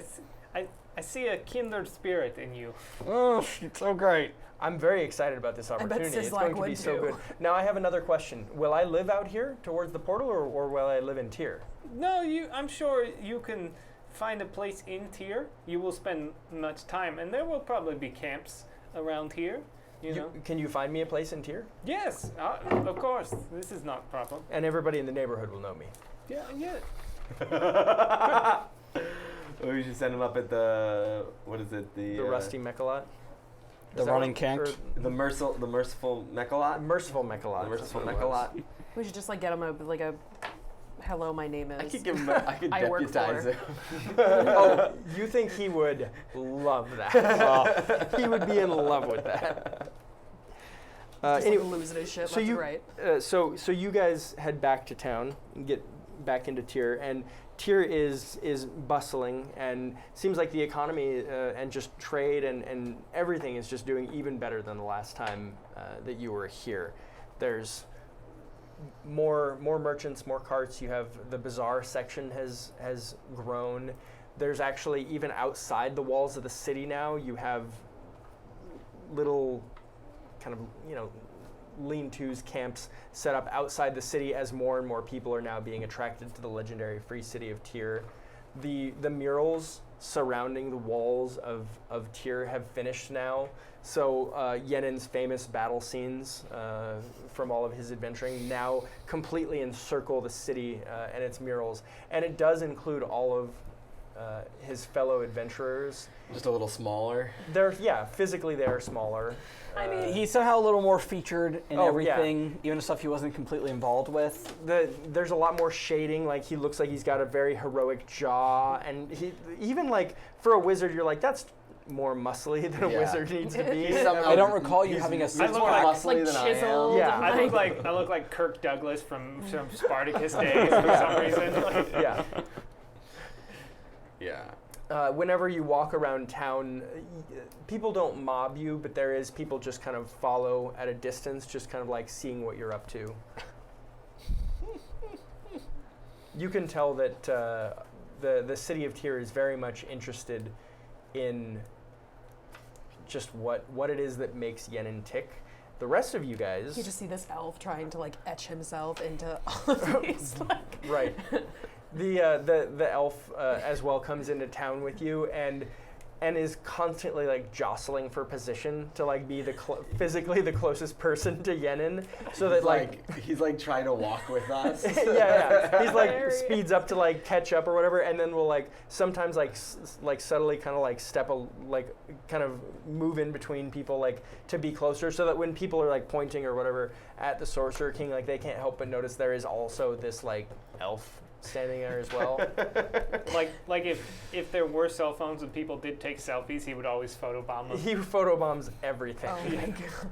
I see a kindred spirit in you. Oh, she's so great. I'm very excited about this bet opportunity. It's Sislak going to be would so too. good. Now I have another question. Will I live out here towards the portal, or will I live in Tyr? No, I'm sure you can find a place in Tyr. You will spend much time, and there will probably be camps around here. You know. Can you find me a place in Tyr? Yes, of course. This is not a problem. And everybody in the neighborhood will know me. Yeah, yeah. We should send him up at the what is it? The Rusty Mechalot. The Is that running what- cank. or the merciful Mechalot. Merciful Mechalot. The merciful That's what it was. Mechalot. We should just like get him a hello, my name is. I could give him. I could I work deputize for. him. Oh, you think he would love that? He would be in love with that. Just Anyway, like losing his shit so left you- and right. so you guys head back to town and get back into Tyr, and Tyr is bustling, and seems like the economy and just trade and everything is just doing even better than the last time that you were here. There's more merchants, more carts. You have the bazaar section has grown. There's actually, even outside the walls of the city now, you have little kind of, lean-tos, camps set up outside the city as more and more people are now being attracted to the legendary free city of Tyr. The murals surrounding the walls of Tyr have finished now. So Yenin's famous battle scenes from all of his adventuring now completely encircle the city and its murals. And it does include all of his fellow adventurers. Just a little smaller. Physically they are smaller. I mean, He's somehow a little more featured in Oh, everything, even the stuff he wasn't completely involved with. There's a lot more shading. Like, he looks like he's got a very heroic jaw, and he even, like, for a wizard, you're like, that's more muscly than a Yeah. wizard needs to be. He's somehow- I don't recall you he's- having a he's I six look more like- muscly like than I am. chiseled. Yeah. I look like Kirk Douglas from Spartacus days for some reason. Like, Yeah. Yeah. Whenever you walk around town, people don't mob you, but there is people just kind of follow at a distance, just kind of like seeing what you're up to. You can tell that the city of Tyr is very much interested in just what it is that makes Yenin tick. The rest of you guys, you just see this elf trying to like etch himself into all of these. Like, right? The elf as well comes into town with you and is constantly like jostling for position to like be physically the closest person to Yenin, so that He's like trying to walk with us. yeah, he's like Hilarious. speeds up to like catch up or whatever, and then will like sometimes like like subtly kind of like kind of move in between people like to be closer, so that when people are like pointing or whatever at the Sorcerer King, like they can't help but notice there is also this like elf standing there as well. like if there were cell phones and people did take selfies, he would always photobomb them. He photobombs everything. oh my god.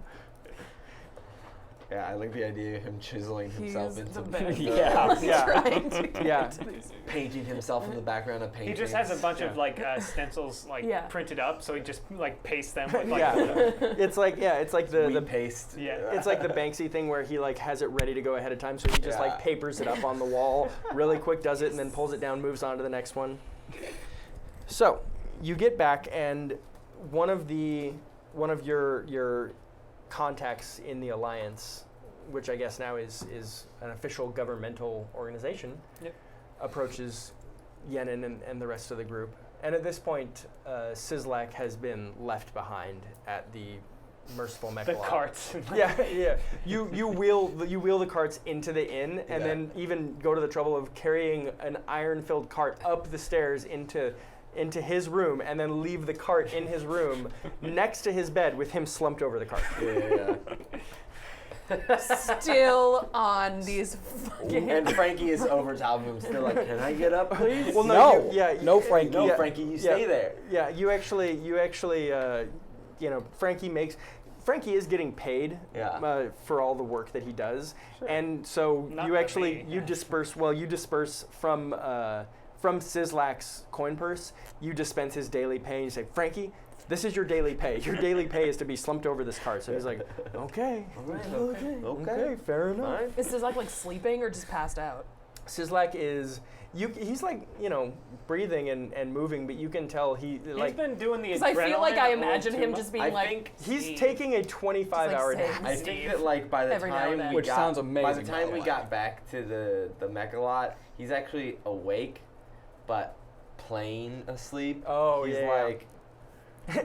Yeah, I like the idea of him chiseling himself He's into the best. Yeah. Yeah. Trying to get Yeah. to these- painting himself in the background of He paintings. just has a bunch of like stencils like Yeah. printed up, so he just like pastes them with like Yeah, it's like the paste. Yeah. it's like the Banksy thing where he like has it ready to go ahead of time, so he just Yeah. like papers it up on the wall really quick, does it, and then pulls it down, moves on to the next one. So you get back, and one of your contacts in the Alliance, which I guess now is an official governmental organization, Yep. approaches Yenin and the rest of the group. And at this point, Sislak has been left behind at the merciful The Mechalop. carts. Yeah. You wheel the carts into the inn, and then even go to the trouble of carrying an iron-filled cart up the stairs into his room, and then leave the cart in his room next to his bed with him slumped over the cart. Yeah. Still on these fucking. And Frankie is over top of him, still like, "Can I get up, please?" Well, No. no, No, Frankie. No, Yeah. Frankie, you stay there. Yeah, you actually, Frankie is getting paid for all the work that he does, and so Not you by actually me. you disperse from Sislak's coin purse. You dispense his daily pay. And you say, Frankie, this is your daily pay. Your daily pay is to be slumped over this cart. So he's like, okay, okay, fair enough. Fine. Is Sislak like sleeping or just passed out? Sislak is. He's like, breathing and moving, but you can tell He's like been doing the Because I feel like adrenaline I a little imagine too him much. just being I like. think he's taking a 25-hour Just, like, nap. I Steve. think that like by the Every now and time then. we Which got, sounds by the amazing, time by we the got way. back to the Mechalot, he's actually awake, but plain asleep. Oh, he's yeah. like,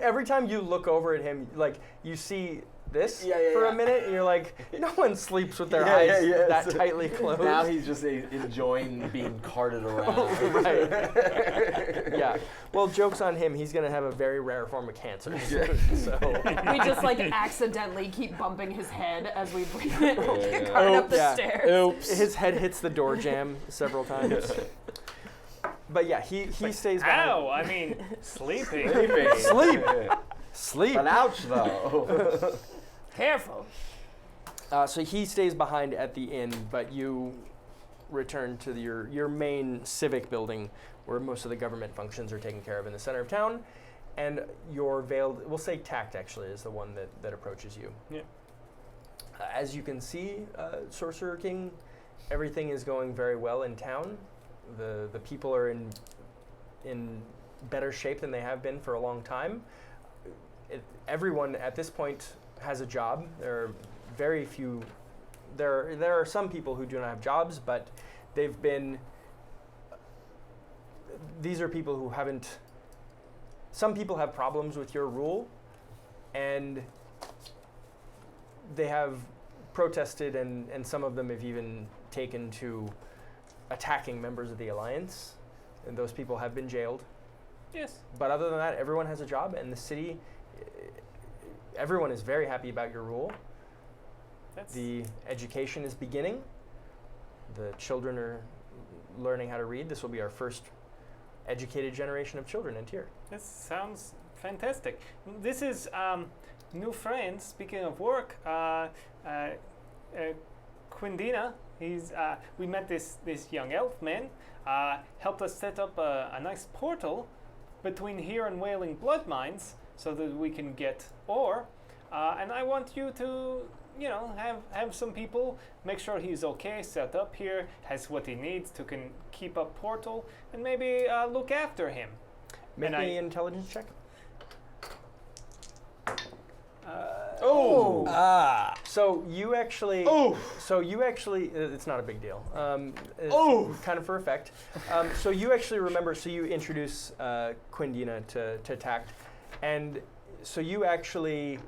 Every time you look over at him, like you see this Yeah, for yeah. a minute, and you're like, no one sleeps with their Yeah, eyes yeah, yeah. that So tightly closed. now he's just enjoying being carted around. Right. Yeah. Well, joke's on him. He's gonna have a very rare form of cancer. So. We just like accidentally keep bumping his head as we bring it Yeah. cart up the Yeah. stairs. Oops. His head hits the door jamb several times. But yeah, he stays behind. Ow! I mean, sleeping. Sleep. But ouch, though. Careful. So he stays behind at the inn, but you return to your main civic building, where most of the government functions are taken care of in the center of town, and your veiled, we'll say Tact actually is the one that approaches you. Yeah. As you can see, Sorcerer King, everything is going very well in town. The people are in better shape than they have been for a long time. Everyone at this point has a job. There are very few. There are some people who do not have jobs, but they've been. These are people who haven't. Some people have problems with your rule, and they have protested, and some of them have even taken to attacking members of the Alliance, and those people have been jailed. Yes. But other than that, everyone has a job, and the city, everyone is very happy about your rule. That's The education is beginning. The children are learning how to read. This will be our first educated generation of children in Tyr. This sounds fantastic. This is new friends. Speaking of work, Quindina. We met this young elf man. Helped us set up a nice portal between here and Wailing Blood Mines, so that we can get ore. And I want you to, have some people make sure he's okay, set up here, has what he needs to keep up portal, and maybe look after him. Make And me an intelligence check. Oh! So you actually. It's not a big deal. It's kind of for effect. So you actually remember. So you introduce Quindina to Tact, and so you actually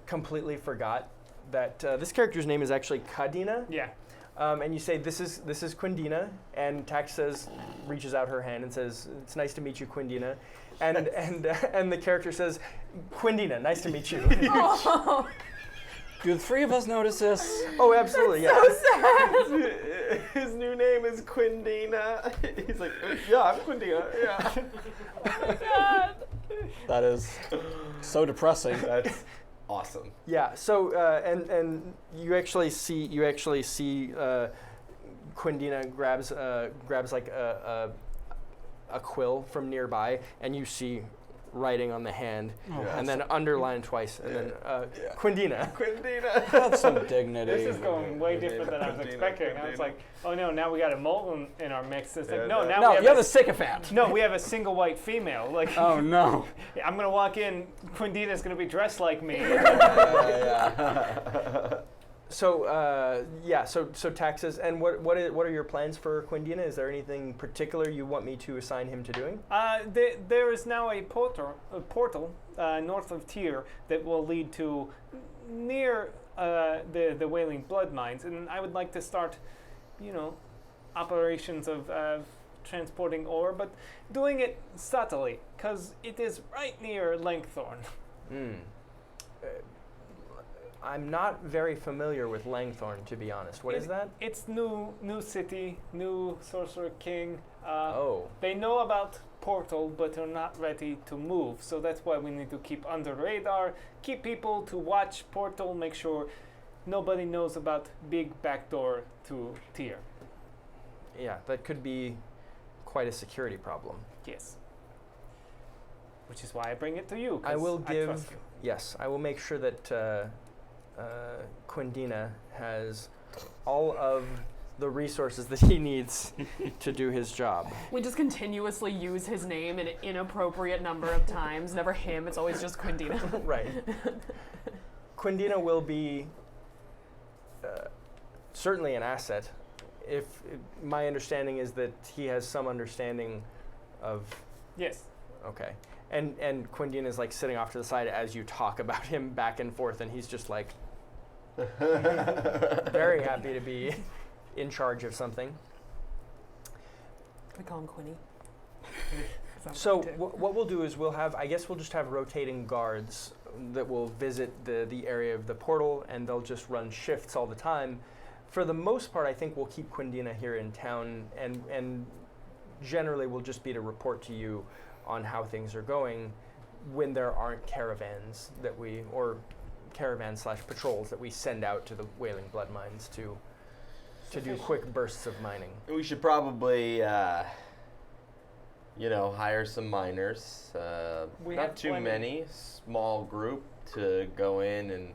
completely forgot that this character's name is actually Kadina. Yeah. And you say, this is Quindina, and Tact reaches out her hand and says, "It's nice to meet you, Quindina," and the character says, "Quindina, nice to meet you." Oh, Do the three of us notice this? Oh, absolutely, yeah. so sad. His new name is Quindina. He's like, yeah, I'm Quindina. Yeah. God. That is so depressing. That's awesome. Yeah. So and you actually see Quindina grabs like a quill from nearby, and you see writing on the hand, and then underlined twice, and then Quindina. Quindina. Have some dignity. This is going way different than I was expecting. I was like, oh no, now we got a mole in our mix. It's like, no, now No, we have you have a sycophant. no, we have a single white female. Like, Oh no. I'm gonna walk in, Quindina's gonna be dressed like me. So taxes. And what are your plans for Quindina? Is there anything particular you want me to assign him to doing? There is now a portal north of Tyr that will lead to near the Wailing Blood Mines, and I would like to start, operations of transporting ore, but doing it subtly, because it is right near Langthorn. I'm not very familiar with Langthorn, to be honest. What is that? It's new city, new Sorcerer King. Oh. They know about Portal, but are not ready to move. So that's why we need to keep under radar, keep people to watch Portal, make sure nobody knows about big backdoor to Tyr. Yeah, that could be quite a security problem. Yes. Which is why I bring it to you. I will give. trust you. Yes, I will make sure that Quindina has all of the resources that he needs to do his job. We just continuously use his name an inappropriate number of times. Never him, it's always just Quindina. Right. Quindina will be certainly an asset. If my understanding is that he has some understanding of. Yes. Okay. And Quindina is like sitting off to the side as you talk about him back and forth, and he's just like very happy to be in charge of something. We call him Quinny. So what we'll do is we'll just have rotating guards that will visit the area of the portal, and they'll just run shifts all the time. For the most part, I think we'll keep Quindina here in town, and generally will just be to report to you on how things are going when there aren't caravans or caravan/patrols that we send out to the Wailing Blood Mines to do quick bursts of mining. We should probably, hire some miners. We not have too plenty. many. Small group to go in and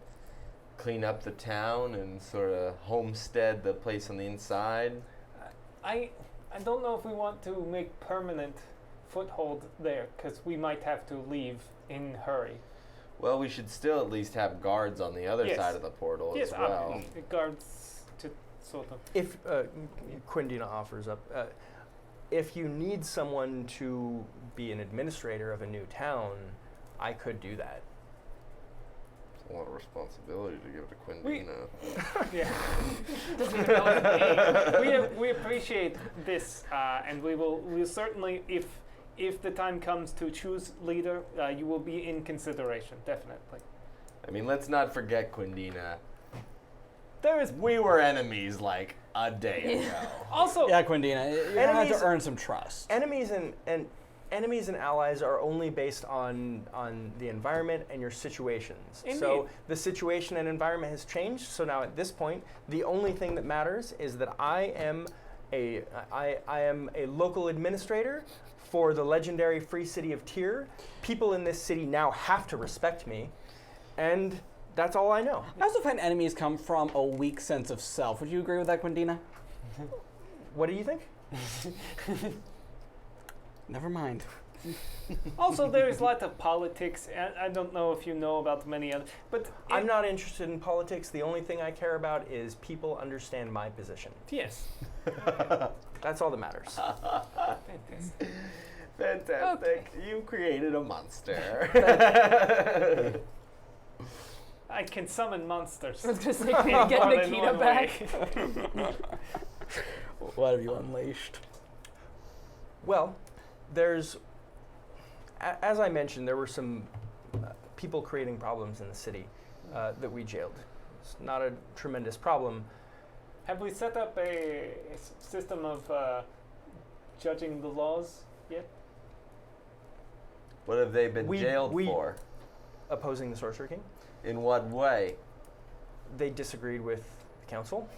clean up the town and sort of homestead the place on the inside. I don't know if we want to make permanent foothold there, because we might have to leave in hurry. Well, we should still at least have guards on the other Yes. side of the portal Yes, as well. guards to sort of. If Quindina offers up, if you need someone to be an administrator of a new town, I could do that. It's a lot of responsibility to give to Quindina. Yeah. Doesn't even know his name. we appreciate this, and we'll certainly, if the time comes to choose leader, you will be in consideration, definitely. I mean, let's not forget Quindina. There is We were enemies like a day ago. also Yeah, Quindina, you're gonna have Enemies- to earn some trust. Enemies and allies are only based on the environment and your situations. So Indeed. the situation and environment has changed. So now at this point, the only thing that matters is that I am a local administrator for the legendary free city of Tyr. People in this city now have to respect me, and that's all I know. I also find enemies come from a weak sense of self. Would you agree with that, Quindina? What do you think? Never mind. Also, there is a lot of politics, and I don't know if you know about many other, but I'm not interested in politics. The only thing I care about is people understand my position. Yes. That's all that matters. Fantastic. Fantastic. You created a monster. I can summon monsters. I was gonna say, in can you get more than Nikita one back? way. What have you unleashed? Well, there's, as I mentioned, there were some people creating problems in the city that we jailed. It's not a tremendous problem. Have we set up a system of judging the laws yet? What have they been We- jailed we- for? Opposing the Sorcerer King, In what way? they disagreed with the council.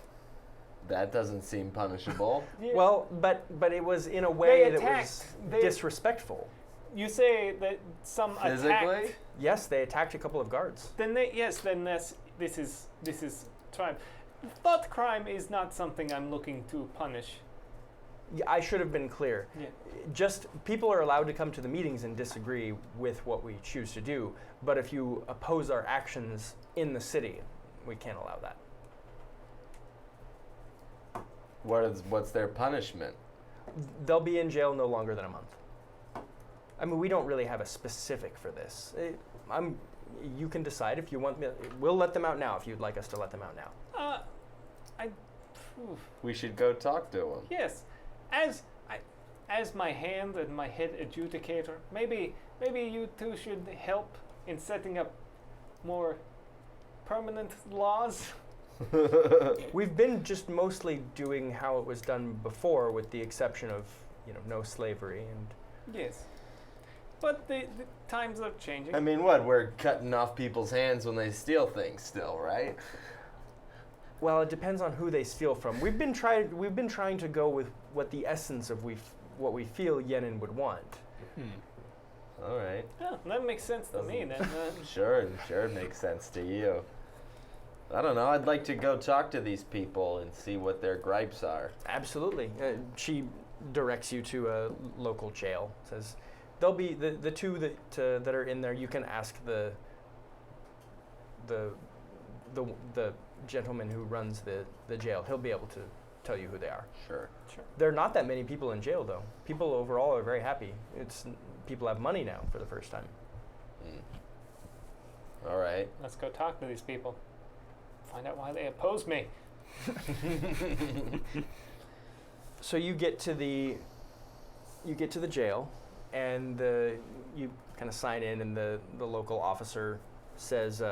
That doesn't seem punishable. Yeah. Well, but it was in a way that was attacked. They- disrespectful. You say that some Physically? attacked. Yes, they attacked a couple of guards. Then this is crime. Thought crime is not something I'm looking to punish. Yeah, I should have been clear. Yeah. Just people are allowed to come to the meetings and disagree with what we choose to do, but if you oppose our actions in the city, we can't allow that. What's their punishment? They'll be in jail no longer than a month. I mean, we don't really have a specific for this. You can decide if you want me. We'll let them out now if you'd like us to let them out now. We should go talk to him. Yes, as my hand and my head adjudicator, maybe you two should help in setting up more permanent laws. We've been just mostly doing how it was done before, with the exception of no slavery and. Yes, but the times are changing. I mean, what? We're cutting off people's hands when they steal things, still, right? Well, it depends on who they steal from. We've been trying to go with what the essence of what we feel Yenin would want. All right. Yeah, that makes sense to me then. Sure, it makes sense to you. I don't know. I'd like to go talk to these people and see what their gripes are. Absolutely. She directs you to a local jail. Says they'll be the two that are in there. You can ask the gentleman who runs the jail. He'll be able to tell you who they are. Sure. There are not that many people in jail, though. People overall are very happy. People have money now for the first time. All right. Let's go talk to these people. Find out why they oppose me. So you get to the jail, and you kind of sign in, and the local officer says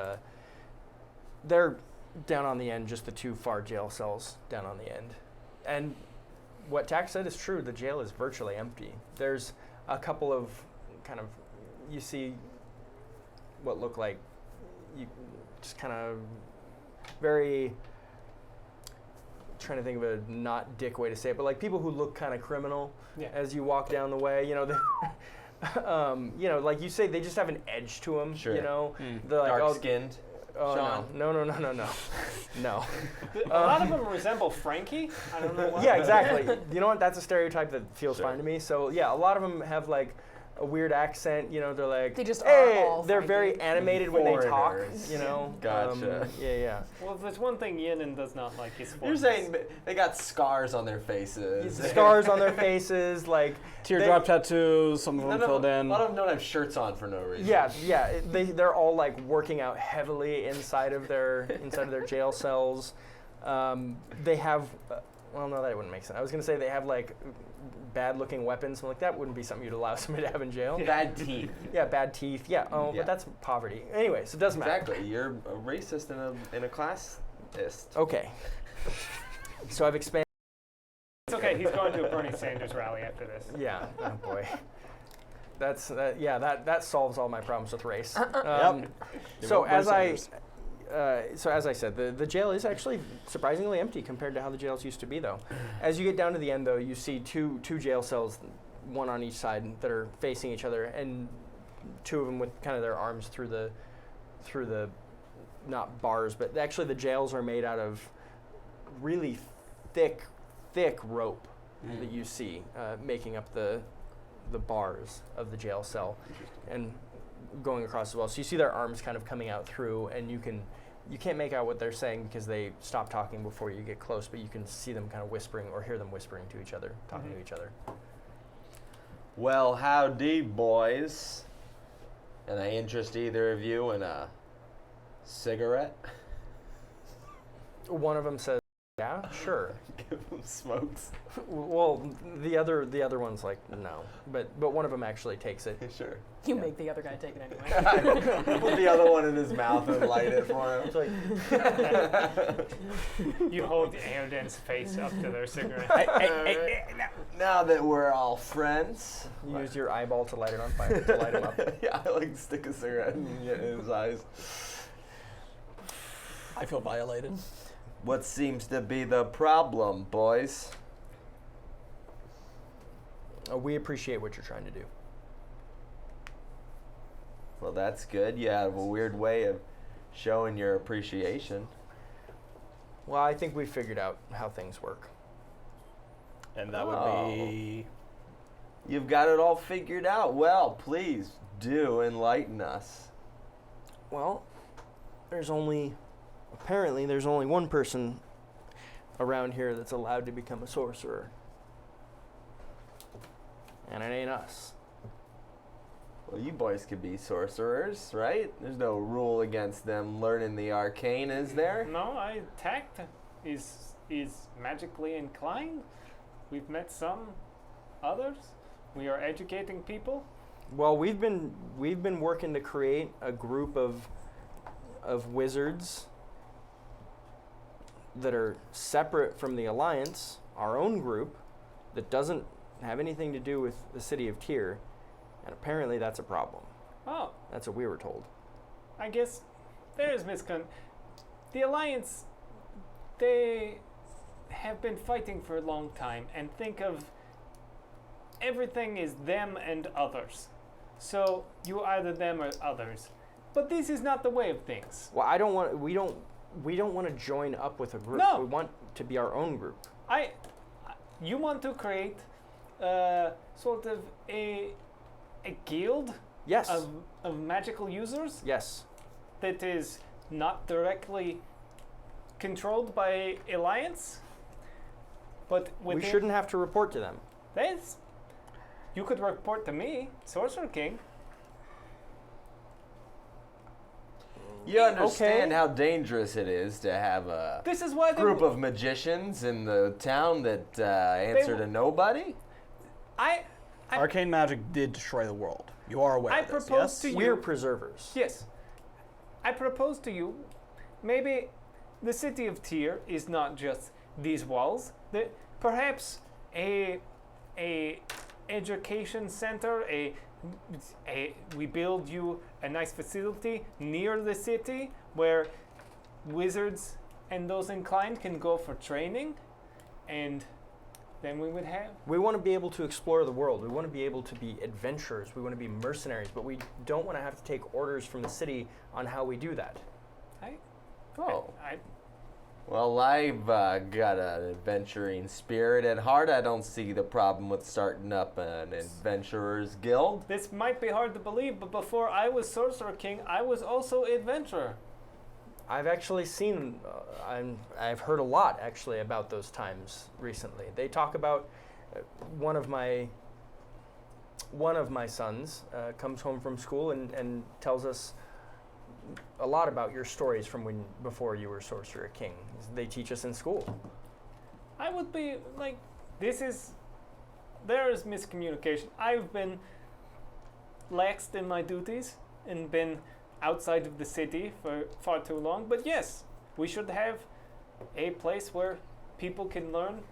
they're down on the end, just the two far jail cells down on the end. And what Tax said is true. The jail is virtually empty. There's a couple of you see what look like just kind of very, trying to think of a not dick way to say it, but like people who look kind of criminal as you walk down the way. Like you say, they just have an edge to them. Sure. They're like Dark-skinned. Oh, Sean. no. A lot of them resemble Frankie. I don't know why. Yeah, exactly. You know what? That's a stereotype that feels Sure. fine to me. So yeah, a lot of them have like a weird accent. They're like They just hey, are all they're very Frankie. animated when they talk. Foreigners. Gotcha. Yeah. Well, if there's one thing Yenin does not like, is You're foreigners. saying they got scars on their faces. Scars on their faces, like Teardrop tattoos, some of them filled A in. lot of them don't have shirts on for no reason. Yeah. They're all like working out heavily inside of their jail cells. They have, well, no, that wouldn't make sense. I was gonna say they have like bad-looking weapons. Like that wouldn't be something you'd allow somebody to have in jail. Bad teeth. Yeah, bad teeth. Yeah. Oh, Yeah. but that's poverty. Anyways, it doesn't matter. Exactly. You're a racist and a classist. Okay. So I've expanded. It's okay. He's going to a Bernie Sanders rally after this. Yeah. Oh boy. That solves all my problems with race. So as I said, the jail is actually surprisingly empty compared to how the jails used to be, though. As you get down to the end, though, you see two jail cells, one on each side, that are facing each other, and two of them with kind of their arms through the not bars, but actually the jails are made out of really thick rope that you see making up the bars of the jail cell, and going across as well. So you see their arms kind of coming out through, and you can't make out what they're saying because they stop talking before you get close, but you can see them kind of whispering or hear them whispering to each other, talking to each other. Well, howdy, boys. And I interest either of you in a cigarette? One of them says, "Yeah, sure." Give them smokes. Well, the other one's like, "No," but one of them actually takes it. Sure. You make the other guy take it anyway. Put the other one in his mouth and light it for him. It's like, You hold Aoden's face up to their cigarette. Now that we're all friends. you use your eyeball to light it on fire to light him up. Yeah, I like to stick a cigarette in his eyes. I feel violated. What seems to be the problem, boys? We appreciate what you're trying to do. Well, that's good. You have a weird way of showing your appreciation. Well, I think we figured out how things work. And that would be... You've got it all figured out. Well, please do enlighten us. Well, apparently there's only one person around here that's allowed to become a sorcerer. And it ain't us. Well, you boys could be sorcerers, right? There's no rule against them learning the arcane, is there? No, I tact is magically inclined. We've met some others. We are educating people. Well, we've been working to create a group of wizards that are separate from the Alliance, our own group, that doesn't have anything to do with the city of Tyr, and apparently that's a problem. Oh, That's what we were told. I guess there's the Alliance, they have been fighting for a long time and think of everything is them and others. So you either them or others. But this is not the way of things. Well, we don't want to join up with a group. No. We want to be our own group. You want to create sort of a guild Yes. of magical users Yes. that is not directly controlled by Alliance, but We within shouldn't have to report to them. That's, you could report to me, Sorcerer King. You understand Okay. how dangerous it is to have a This is why they group of magicians in the town that answer to nobody? I Arcane magic did destroy the world. You are aware I of this, propose yes? to you. We're preservers. Yes. I propose to you, maybe the city of Tyr is not just these walls. That perhaps a education center, we build you a nice facility near the city where wizards and those inclined can go for training, and then we would have. We want to be able to explore the world. We want to be able to be adventurers. We want to be mercenaries, but we don't want to have to take orders from the city on how we do that. Oh. I Well, I've got an adventuring spirit at heart. I don't see the problem with starting up an adventurers guild. This might be hard to believe, but before I was Sorcerer King, I was also adventurer. I've actually seen, I've heard a lot actually about those times recently. They talk about one of my sons comes home from school and tells us a lot about your stories from before you were Sorcerer King. They teach us in school. I would be like, there is miscommunication. I've been laxed in my duties and been outside of the city for far too long. But yes, we should have a place where people can learn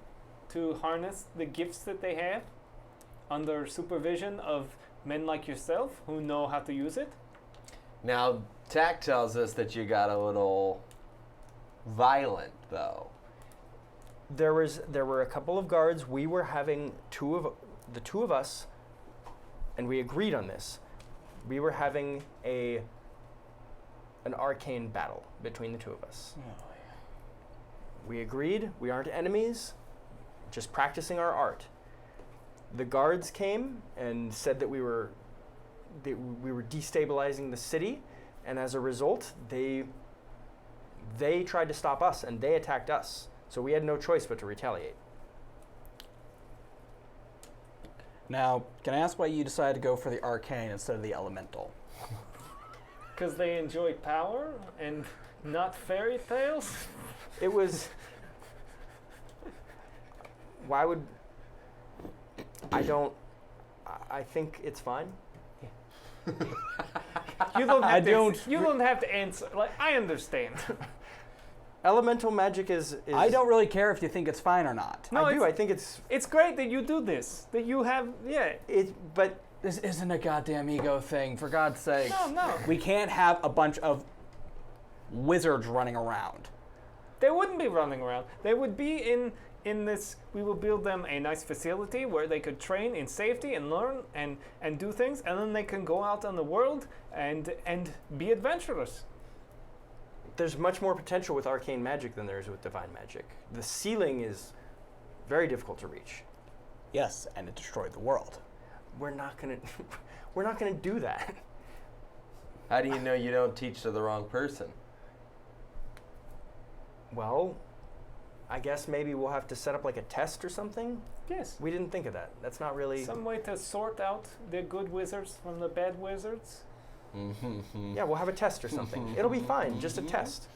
to harness the gifts that they have under supervision of men like yourself who know how to use it. Now, Tack tells us that you got a little violent, though. There were a couple of guards. We were having the two of us, and we agreed on this. We were having an arcane battle between the two of us. We agreed we aren't enemies, just practicing our art. The guards came and said that we were destabilizing the city, and as a result, they tried to stop us and they attacked us. So we had no choice but to retaliate. Now, can I ask why you decided to go for the arcane instead of the elemental? Because they enjoy power and not fairy tales. It was. Why would. I think it's fine. You don't have to, don't- You don't have to answer. Like, I understand. Elemental magic is. I don't really care if you think it's fine or not. No, I do. it's- I think it's. It's great that you do this. That you have, But This isn't a goddamn ego thing, for God's sake. No. We can't have a bunch of wizards running around. They wouldn't be running around. They would be in this. We will build them a nice facility where they could train in safety and learn and do things, and then they can go out on the world and be adventurers. there's much more potential with arcane magic than there is with divine magic. The ceiling is very difficult to reach. Yes, and it destroyed the world. We're not gonna do that. How do you know you don't teach to the wrong person? Well, I guess maybe we'll have to set up like a test or something. Yes. We didn't think of that. That's not really. Some way to sort out the good wizards from the bad wizards. Yeah, we'll have a test or something. It'll be fine. Just a test.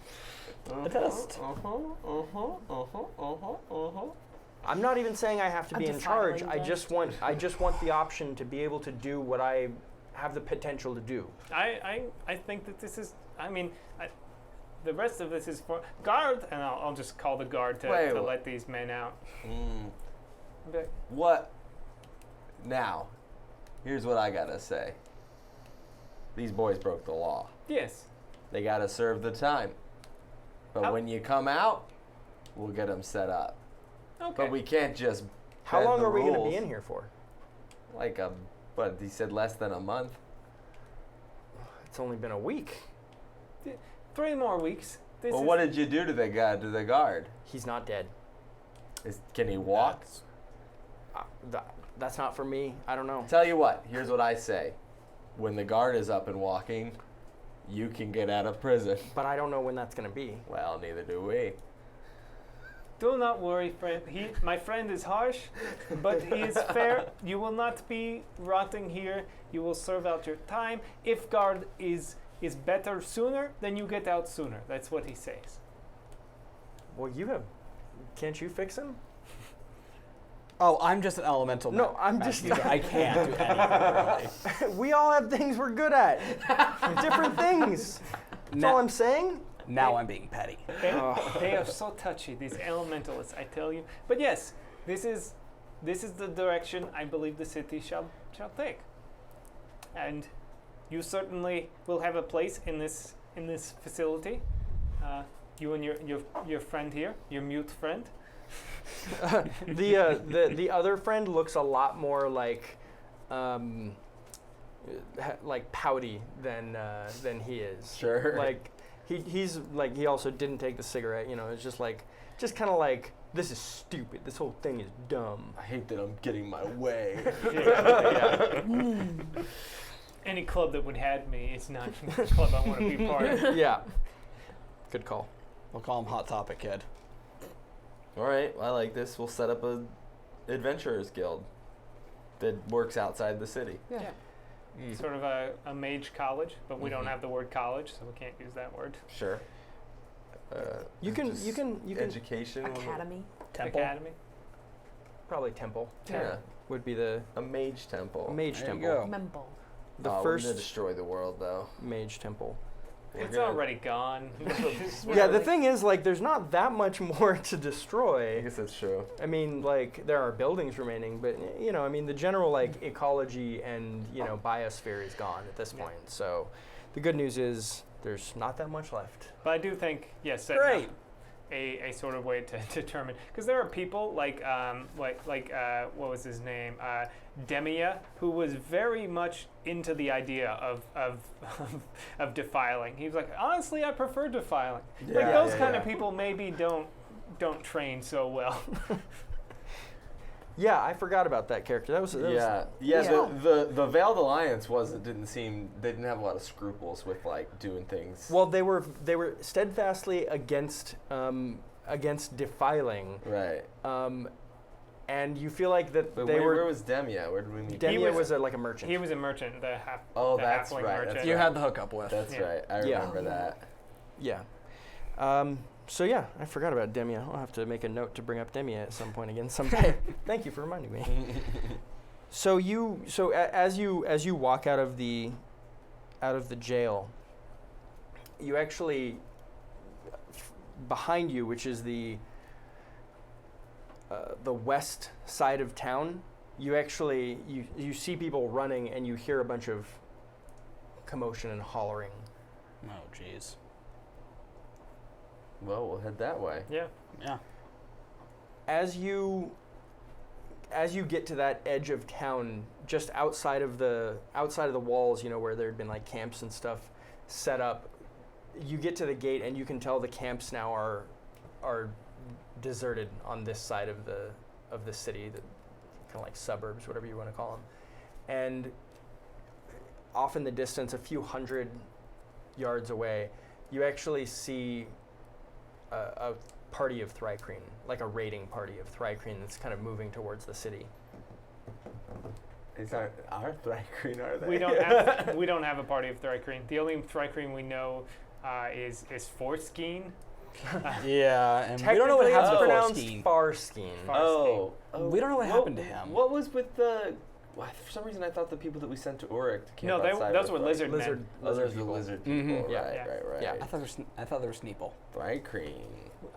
A test. I'm not even saying I have to A be in charge. defiling I just want the option to be able to do what I have the potential to do. I think that this is. I mean, the rest of this is for guard, and I'll just call the guard to Wait, let these men out. But What? Now, here's what I gotta say. These boys broke the law. yes, They gotta serve the time. But How- when you come out, we'll get them set up. okay. But we can't just. How bend long the are we going to rules be in here for? Like but he said less than a month. It's only been a week. 3 more weeks. This Well, is what did you do to the guy, to the guard? He's not dead. Can he walk? That's not for me. I don't know. Tell you what, here's what I say. When the guard is up and walking, you can get out of prison. But I don't know when that's going to be. Well, neither do we. Do not worry, friend. My friend is harsh, but he is fair. You will not be rotting here. You will serve out your time. If guard is better sooner, then you get out sooner. That's what he says. Well, can't you fix him? Oh, I'm just an elemental. No, I'm just. I can't do anything really. We all have things we're good at. Different things. That's all I'm saying. Now I'm being petty. They are so touchy, these elementalists, I tell you. But yes, this is the direction I believe the city shall take. And you certainly will have a place in this facility. You and your friend here, your mute friend. The other friend looks a lot more like pouty than he is. Sure. Like he's like he also didn't take the cigarette. You know, it's just kind of like this is stupid. This whole thing is dumb. I hate that I'm getting my way. Any club that would have me is not the club I want to be part of. Yeah. Good call. We'll call him Hot Topic Kid. All right, I like this. We'll set up a adventurers guild that works outside the city. Yeah. Sort of a mage college, but we don't have the word college, so we can't use that word. Sure. You can education. Academy. Temple. Academy. probably temple Yeah. would be the A mage temple. mage There you temple. go. Memble. The We're first gonna destroy the world, though. mage temple. We're It's gonna- already gone. Yeah, the thing is, like, there's not that much more to I destroy. guess that's true. I mean, like, there are buildings remaining, but, you know, I mean, the general, like, ecology and, you know, biosphere is gone at this point. So the good news is there's not that much left. But I do think, yes, setting Great. up a sort of way to determine, because there are people like what was his name, Demia, who was very much into the idea of defiling. He was like, honestly, I prefer defiling. Like Yeah, those yeah, kind yeah. of people maybe don't train so well. Yeah, I forgot about that character. That was Yeah. The Veiled Alliance they didn't have a lot of scruples with like doing things. Well, they were steadfastly against defiling, Right. and you feel like that But they where were. was Demia? Where did we meet? Demia was like a merchant. He was a merchant, the Oh, the that's halfling right, merchant. that's You had the hookup with. That's Yeah. right. I Yeah. remember that. Yeah. So yeah, I forgot about Demia. I'll have to make a note to bring up Demia at some point again someday. Thank you for reminding me. So as you walk out of the jail, you actually behind you, which is the west side of town, you actually you see people running and you hear a bunch of commotion and hollering. Oh, jeez. Well, we'll head that way. Yeah. Yeah. As you get to that edge of town, just outside of the walls, you know, where there had been like camps and stuff set up, you get to the gate and you can tell the camps now are deserted on this side of the city, the kind of like suburbs, whatever you want to call them. And off in the distance, a few hundred yards away, you actually see a party of Thrycreen, like a raiding party of Thrycreen that's kind of moving towards the city. These aren't our Thrycreen, are they? We don't have a party of Thrycreen. The only Thrycreen we know is Forskein. Yeah, and we don't know what Technically, happened it's to pronounced Forskein. Farskein. Oh, We don't know what happened to him. What was with the? Why, for some reason, I thought the people that we sent to Uruk to camp No, outside those were lizard men. Lizard Oh, those are the people. lizard people. Mhm. Yeah. Right, Yeah. right. Yeah. I thought there was Sneeple. Thrycreen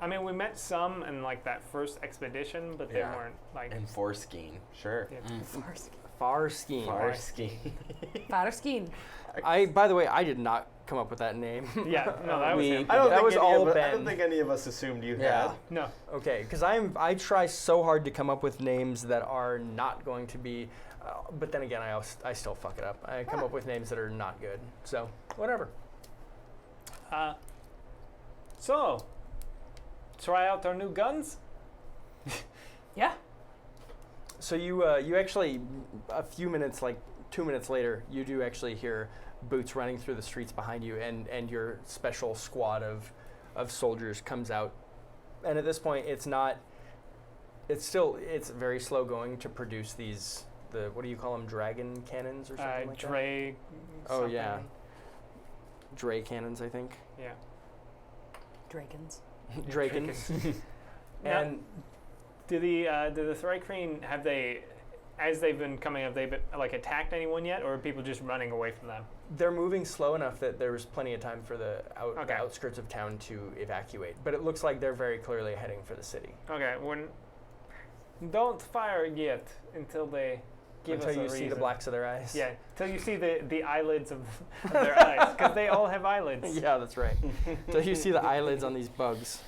I mean, we met some in like that first expedition, but they Yeah. weren't like. and Forskein. Sure. Yeah. Farskein. Forskein. Farskin. By the way, I did not come up with that name. Yeah, no, that was We- him. I don't That think was any all of, Ben. I don't think any of us assumed you Yeah. had. No. Okay, because I try so hard to come up with names that are not going to be, but then again, I still fuck it up. I come up with names that are not good. So whatever. So, try out our new guns. Yeah. So you actually a few minutes, like 2 minutes later, you do actually hear boots running through the streets behind you, and your special squad of soldiers comes out. And at this point, it's very slow going to produce these, what do you call them, dragon cannons or something like that? Dre. Oh, yeah. something. Dray cannons, I think. Yeah. Dragons. Drakens. Now, And do the Thrycreen, have they, as they've been coming, have they been, like attacked anyone yet, or are people just running away from them? they're moving slow enough that there was plenty of time for the Okay. outskirts of town to evacuate. But it looks like they're very clearly heading for the city. Okay, don't fire yet until they give Until us a you see the reason. blacks of their eyes. Yeah, till you see the eyelids of their eyes, because they all have eyelids. Yeah, that's right. Until you see the eyelids on these bugs.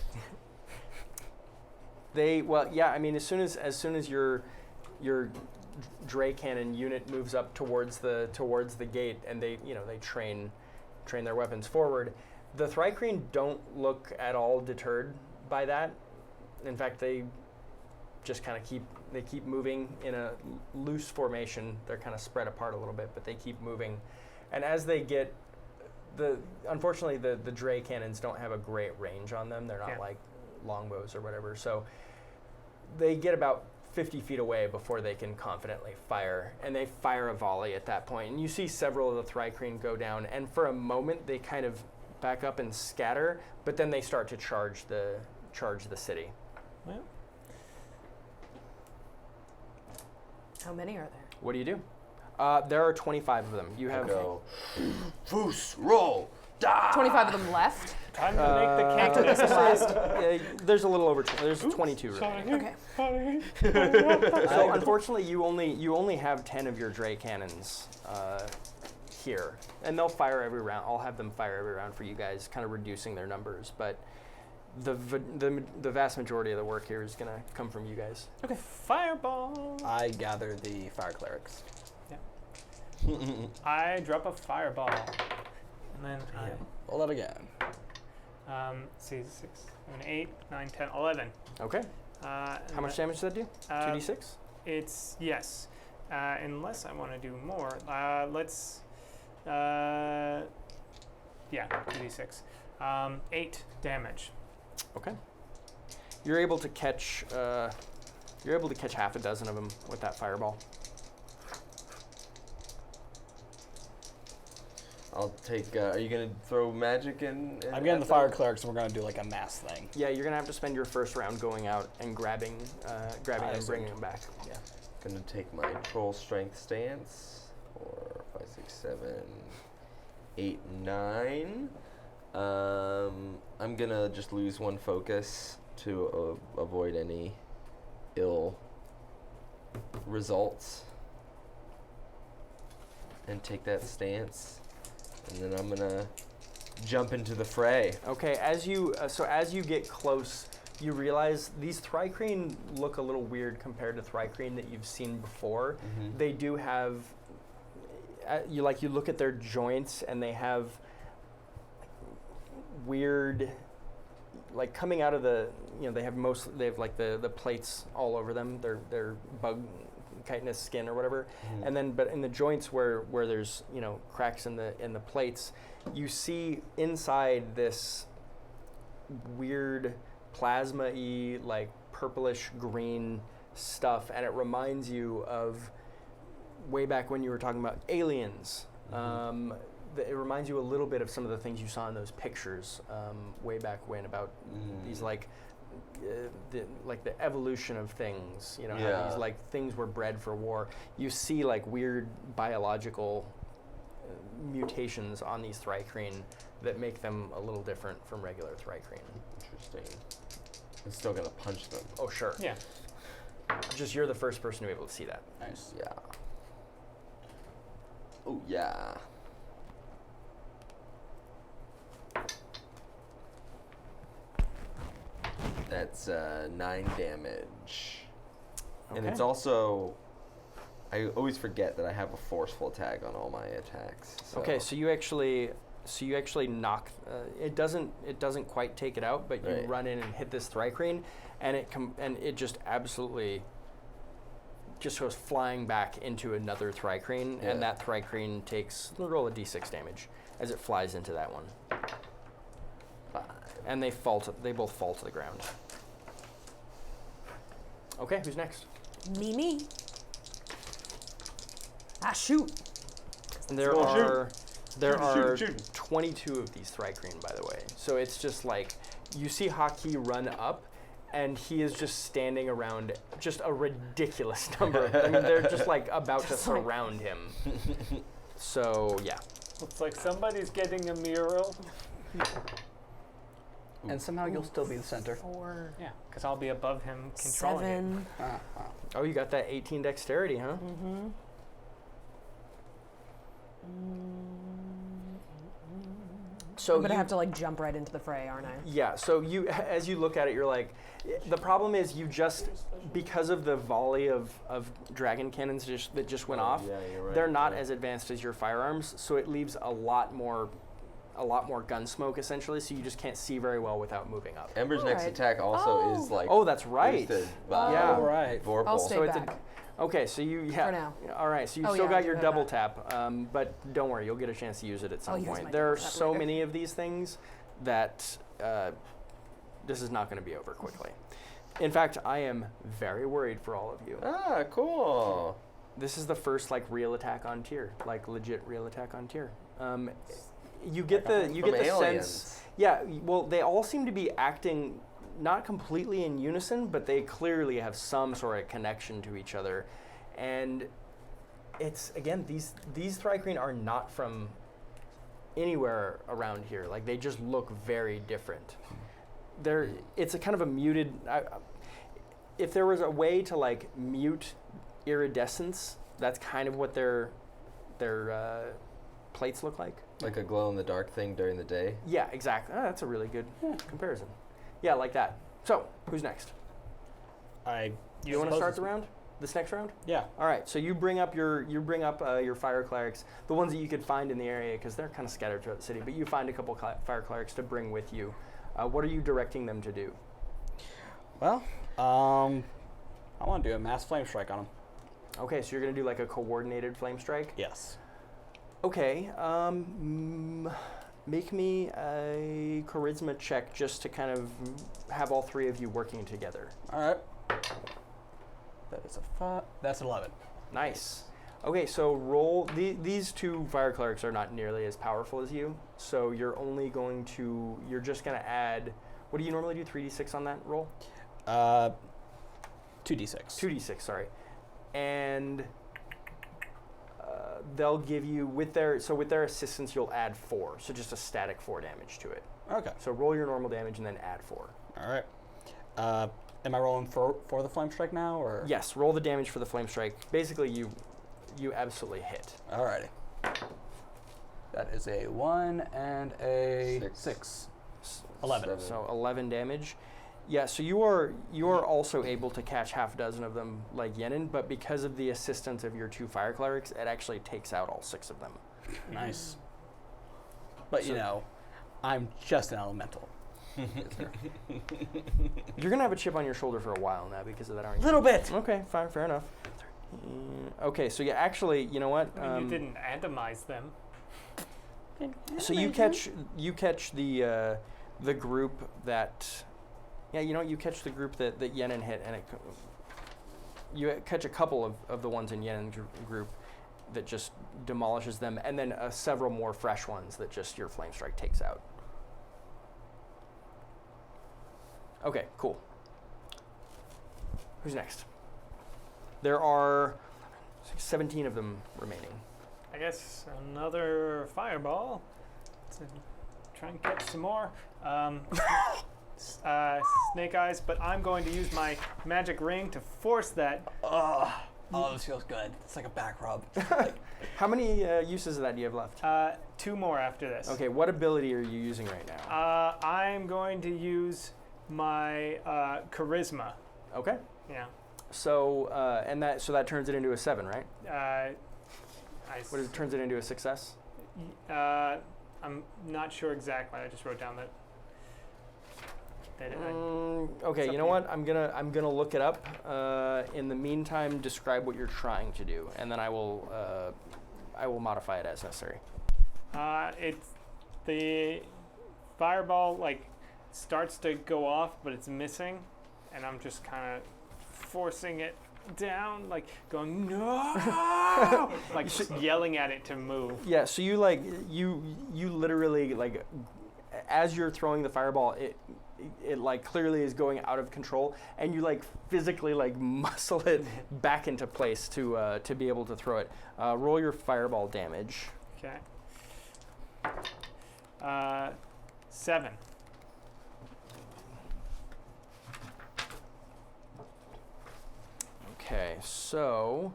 I mean, as soon as your Dray cannon unit moves up towards the gate, and they train their weapons forward, the Thrycreen don't look at all deterred by that. In fact, they just kind of keep moving in a loose formation. They're kind of spread apart a little bit, but they keep moving. And as they get unfortunately the Dray cannons don't have a great range on them. They're not like longbows or whatever. So they get about 50 feet away before they can confidently fire, and they fire a volley at that point. And you see several of the Thrycreen go down, and for a moment they kind of back up and scatter, but then they start to charge the city. Well, How many are there? What do you do? There are 25 of them. You have Go. Foos, roll, die. 25 of them left. time to make the cake. After this is last. there's a little over. There's 22 remaining. Okay. So unfortunately, you only have 10 of your Dray cannons here, and they'll fire every round. I'll have them fire every round for you guys, kind of reducing their numbers. But the vast majority of the work here is gonna come from you guys. Okay, fireball. I gather the fire clerics. I drop a fireball, and then Roll that again. see 6, 7, 8, 9, 10, 11. Okay. How How much damage does that do? 2d6. It's yes, unless I want to do more. Let's 2d6. 8 damage. Okay. You're able to catch half a dozen of them with that fireball. I'll take. Are you gonna throw magic in? I'm getting the fire clerics, and we're gonna do like a mass thing. Yeah, you're gonna have to spend your first round going out and grabbing them and see. bringing them back. Yeah. Gonna take my troll strength stance. 4, 5, 6, 7, 8, 9. I'm gonna just lose 1 focus to avoid any ill results, and take that stance, and then I'm gonna jump into the fray. Okay. As you get close, you realize these Thrycreen look a little weird compared to Thrycreen that you've seen before. Mm-hmm. They do have. You look at their joints, and they have weird, like coming out of the, they have like the plates all over them. They're bug chitinous skin or whatever. Mm-hmm. And then, but in the joints where there's cracks in the plates, you see inside this weird plasma-y, like purplish green stuff, and it reminds you of way back when you were talking about aliens. It reminds you a little bit of some of the things you saw in those pictures way back when about these like the evolution of things. You know, how these like things were bred for war. You see like weird biological mutations on these thri-kreen that make them a little different from regular thri-kreen. Interesting. I'm still gonna punch them. Oh sure. Yeah. Just you're the first person to be able to see that. Nice. Yeah. Oh yeah. That's 9 damage. And it's also, I always forget that I have a forceful tag on all my attacks. So. Okay, so you actually knock. It doesn't quite take it out, but you run in and hit this thri-kreen, and it just absolutely just goes flying back into another thri-kreen, and that thri-kreen takes roll a d6 damage as it flies into that one. 5. And they both fall to the ground. Okay, who's next? Me. Ah, shoot. And there are 22 of these thri-kreen, by the way. So it's just like you see Haki run up, and he is just standing around just a ridiculous number. I mean, they're just like about to surround him. So yeah. Looks like somebody's getting a mural. And somehow you'll still be the center. 4, Yeah, because I'll be above him controlling 7. Oh, you got that 18 dexterity, huh? Mm-hmm. So I'm gonna have to like jump right into the fray, aren't I? Yeah, so as you look at it, you're like, the problem is you just, because of the volley of dragon cannons that just went off, you're right. they're not as advanced as your firearms, so it leaves a lot more gun smoke essentially, so you just can't see very well without moving up. Ember's next Alright. attack also is like. Oh, that's right. boosted by Yeah. All right. Vorpal. I'll stay So it's back. Okay, so you For now. All right, so you've Oh, still yeah, got I your do have double that. tap, but don't worry, you'll get a chance to use it at some I'll use point. my There are double tap so later. many of these things that this is not going to be over quickly. In fact, I am very worried for all of you. Ah, cool. This is the first like real attack on tier, like legit real attack on tier. You get the From sense. aliens. Yeah, well, they all seem to be acting not completely in unison, but they clearly have some sort of connection to each other. And it's, again, these thri-kreen are not from anywhere around here. Like, they just look very different. It's a kind of a muted, if there was a way to like mute iridescence, that's kind of what their plates look like. Like a glow in the dark thing during the day. Yeah, exactly. Oh, that's a really good comparison. Yeah, like that. So, who's next? You want to start the round? This next round? Yeah. All right. So you bring up your fire clerics, the ones that you could find in the area, because they're kind of scattered throughout the city. But you find a couple fire clerics to bring with you. What are you directing them to do? Well, I want to do a mass flame strike on him. Okay, so you're gonna do like a coordinated flame strike. Yes. Okay. Make me a charisma check just to kind of have all three of you working together. All right. That is a 5. That's 11. Nice. Okay, so roll. These two fire clerics are not nearly as powerful as you, so you're just going to add, what do you normally do, 3d6 on that roll? 2d6. 2d6, sorry. And they'll give you, with their assistance, you'll add 4, so just a static 4 damage to it. Okay. So roll your normal damage and then add 4. All right. Am I rolling for the flame strike now, or? Yes, roll the damage for the flame strike. Basically, you absolutely hit. Alrighty. That is a 1 and a 6. 11. So 11 damage. Yeah, so you are also able to catch half a dozen of them like Yenin, but because of the assistance of your 2 fire clerics, it actually takes out all 6 of them. Nice. But So- I'm just an elemental. You're gonna have a chip on your shoulder for a while now because of that, aren't you? Little bit. Okay, fine, fair enough. Okay, so yeah, actually, you know what? I mean, you didn't atomize them. So you catch the the group that, yeah, you know, you catch the group that Yenin hit, and you catch a couple of the ones in Yenin's group that just demolishes them, and then several more fresh ones that just your flame strike takes out. Okay, cool. Who's next? There are 17 of them remaining. I guess another fireball to try and catch some more. Snake eyes, but I'm going to use my magic ring to force that. Oh, this feels good. It's like a back rub. How many uses of that do you have left? 2 more after this. Okay, what ability are you using right now? I'm going to use my charisma. Okay. Yeah. So so that turns it into a 7, right? What It turns it into a success? I'm not sure exactly. I just wrote down that. Okay, you know what? I'm gonna look it up. In the meantime, describe what you're trying to do, and then I will modify it as necessary. It's the fireball starts to go off, but it's missing, and I'm just kind of forcing it down, going no, yelling at it to move. Yeah. So you literally as you're throwing the fireball, it clearly is going out of control, and you physically muscle it back into place to be able to throw it. Roll your fireball damage. Okay. 7. Okay, so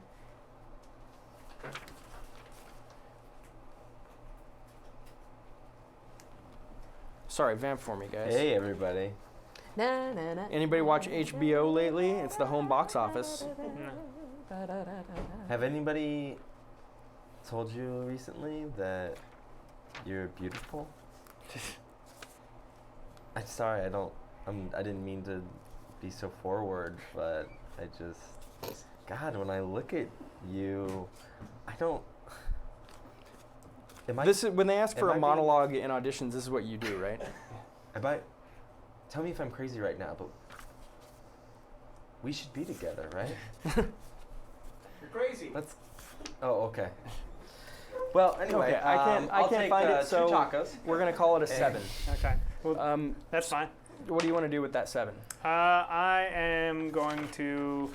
sorry, vamp for me, guys. Hey, everybody. Na, na, na, Anybody watch HBO lately? It's the home box office. Have anybody told you recently that you're beautiful? I'm sorry, I didn't mean to be so forward, but God, when I look at you, I don't. This is when they ask for a being- monologue in auditions. This is what you do, right? Tell me if I'm crazy right now, but we should be together, right? You're crazy. Oh, okay. Well, anyway, Okay, I can't find it, so 2 tacos. we're gonna call it a 7. Okay. Well, that's fine. What do you want to do with that 7? I am going to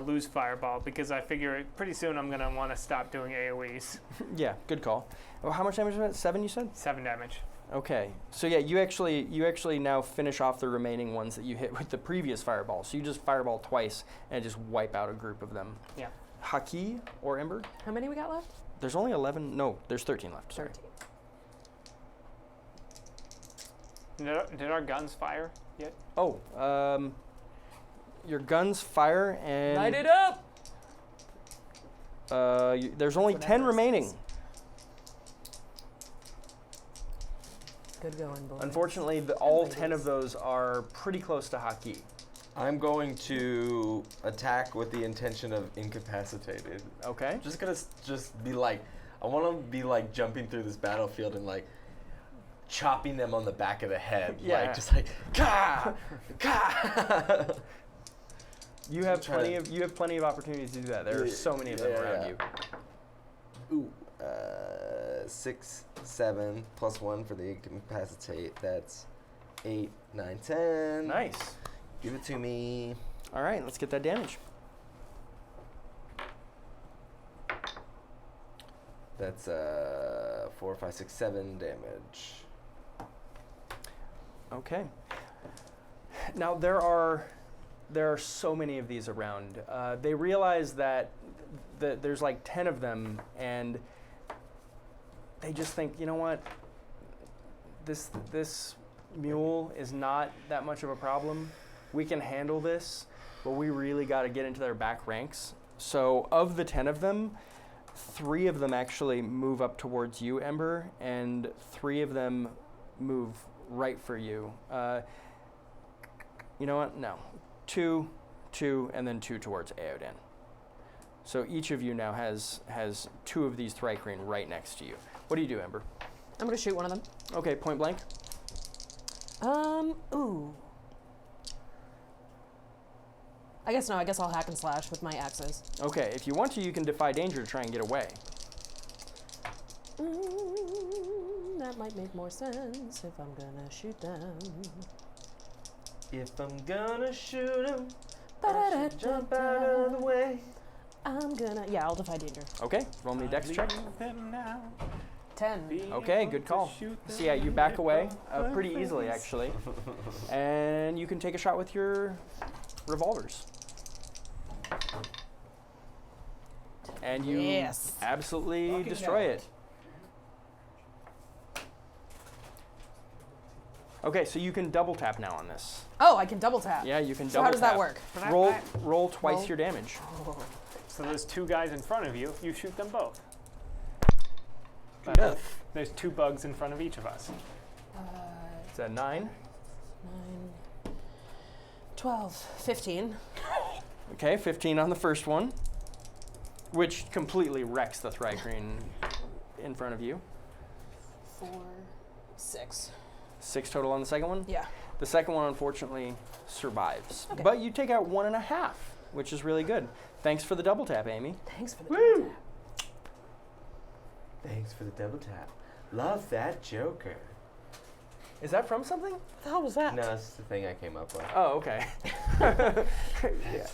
lose fireball because I figure pretty soon I'm gonna want to stop doing AOE's. Yeah, good call. Well, how much damage was that? 7, you said? 7 damage. Okay, so yeah, you actually now finish off the remaining ones that you hit with the previous fireball. So you just fireball twice and just wipe out a group of them. Yeah. Haki or Ember? How many we got left? There's only 11. No, there's 13 left. Sorry. 13. Did our guns fire yet? Oh, your guns fire and Light it up! there's only 10 remaining. Good going, boys. Unfortunately, all 10 of those are pretty close to Haki. I'm going to attack with the intention of incapacitated. Okay. Just gonna be I want to be jumping through this battlefield and chopping them on the back of the head. Yeah. Ka! Ka! You have plenty of opportunities to do that. There are so many of them around you. Ooh, 6, 7, plus 1 for the incapacitate. That's 8, 9, 10. Nice. Give it to me. All right, let's get that damage. That's 4, 5, 6, 7 damage. Okay. Now there are so many of these around. They realize that there's 10 of them, and they just think, you know what? This mule is not that much of a problem. We can handle this, but we really got to get into their back ranks. So of the 10 of them, 3 of them actually move up towards you, Ember, and 3 of them move right for you. You know what? No. 2, and then 2 towards Aodan. So each of you now has 2 of these Thrycreen right next to you. What do you do, Ember? I'm going to shoot one of them. Okay, point blank. Ooh. I guess I'll hack and slash with my axes. Okay, if you want to, you can defy danger to try and get away. That might make more sense if I'm gonna shoot them. If I'm gonna shoot him, Jump out of the way. I'll defy danger. Okay, roll me a dex check. 10. Okay, good call. So yeah, you back away pretty easily, actually. And you can take a shot with your revolvers. And you Yes. absolutely Fucking destroy hell. it. Okay, so you can double tap now on this. Oh, I can double tap. Yeah, you can So double how does that tap. work? Roll twice Roll. your damage. So there's 2 guys in front of you. You shoot them both. Death. There's 2 bugs in front of each of us. Is that 9? 9, 12, 15. Okay, 15 on the first one, which completely wrecks the Thrycreen in front of you. 4, 6. 6 total on the second one. Yeah. The second one, unfortunately, survives. Okay. But you take out 1.5, which is really good. Thanks for the double tap, Amy. Thanks for the double tap. Thanks for the double tap. Love that Joker. Is that from something? What the hell was that? No, it's the thing I came up with. Oh, okay. Yeah.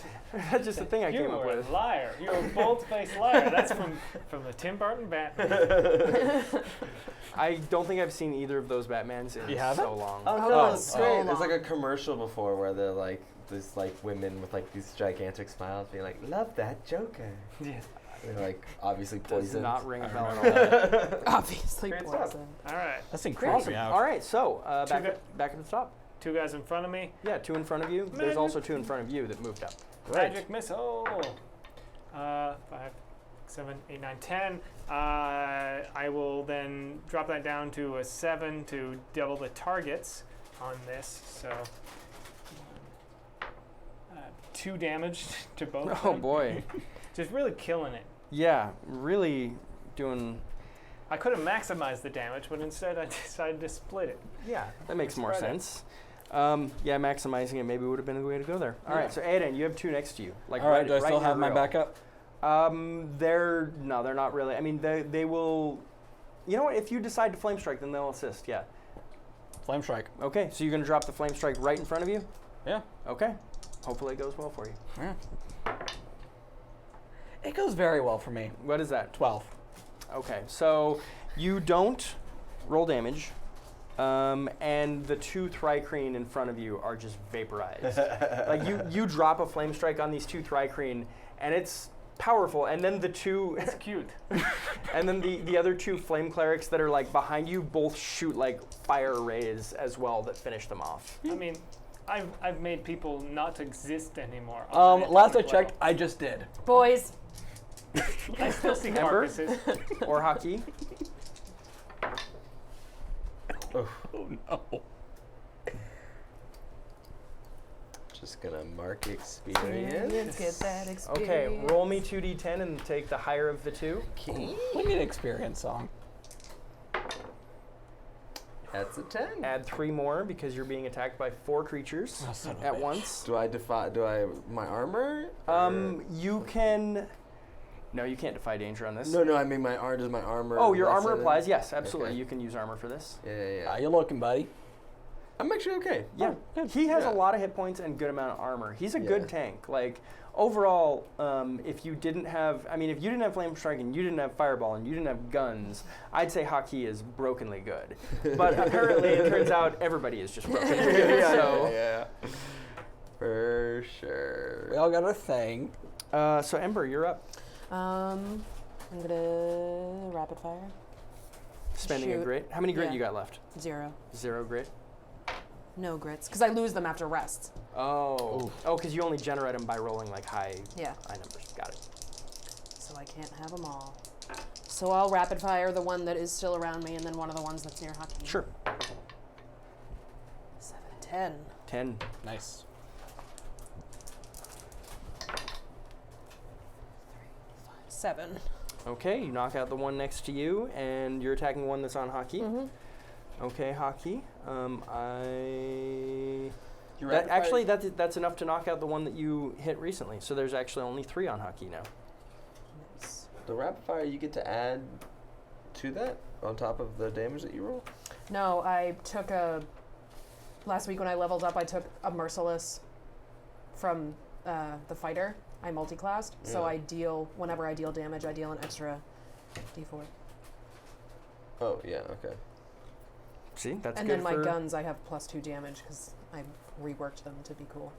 That's just the thing I You came up were with. a liar. You're a bold-faced liar. That's from the Tim Burton Batman. I don't think I've seen either of those Batmans in You haven't? so long. Oh, Oh, no, that's it's so great. long. There's like a commercial before where they're like, this like women with like these gigantic smiles being like, love that Joker. Yeah. They're like obviously Does poisoned. not ring a bell remember at all. Obviously Great stuff. poison. All right. That's incredible. Awesome. All right, so Two back at the top. 2 guys in front of me. Yeah, 2 in front of you. There's also 2 in front of you that moved up. Magic missile. 5, 7, 8, 9, 10. I will then drop that down to a 7 to double the targets on this. So 2 damage to both. of Oh them. boy. Just really killing it. Yeah, really doing. I could have maximized the damage, but instead I decided to split it. Yeah, that makes more Spread it. sense. Yeah, maximizing it maybe would have been the way to go there. All right, so Aiden, you have 2 next to you. Like All right, do I right still in your have my grill. backup? They're not really. I mean, they will. You know what? If you decide to flame strike, then they'll assist. Yeah. Flame strike. Okay, so you're gonna drop the flame strike right in front of you. Yeah. Okay. Hopefully it goes well for you. Yeah. It goes very well for me. What is that? 12. Okay, so you don't roll damage, and the 2 Thrycreen in front of you are just vaporized. Like you drop a flame strike on these 2 Thrycreen, and it's powerful. And then the 2, It's cute. and then the other 2 flame clerics that are like behind you both shoot like fire rays as well that finish them off. I mean, I've made people not exist anymore. Last I checked, I just did. Boys. I still see Ember? carcasses. Or hockey. Oh no. Just gonna mark experience. Get that experience. Okay, roll me 2d10 and take the higher of the 2. We need an experience song. That's a 10. Add 3 more because you're being attacked by 4 creatures Oh, son of a at bitch. once. Do I my armor? You can. No, you can't defy danger on this. No, I mean does my armor. Oh, your armor lessen? applies. Yes, absolutely. Okay. You can use armor for this. Yeah. How you looking, buddy? I'm actually okay. Yeah, good. he has Yeah. a lot of hit points and good amount of armor. He's a Yeah. good tank. Like overall, if you didn't have flame strike and you didn't have fireball and you didn't have guns, I'd say hockey is brokenly good. But apparently, it turns out everybody is just brokenly good. So, yeah. For sure. We all got our thing. so Ember, you're up. I'm gonna rapid fire. Spending a Shoot. grit. How many grit Yeah. you got left? 0. 0 grit. No grits, because I lose them after rest. Oh, because you only generate them by rolling like high Yeah. numbers. Got it. So I can't have them all. So I'll rapid fire the one that is still around me, and then one of the ones that's near hockey. Sure. 7, 10. 10. Nice. 7. Okay, you knock out the one next to you, and you're attacking one that's on hockey. Mm-hmm. Okay, hockey. That's enough to knock out the one that you hit recently. So there's actually only 3 on Haki now. Nice. The rapid fire you get to add to that on top of the damage that you roll? No, I took last week when I leveled up, I took a Merciless from the fighter. I multi-classed, so whenever I deal damage, I deal an extra d4. Oh, yeah, okay. See, that's And good then my for guns, I have +2 damage because I reworked them to be cool.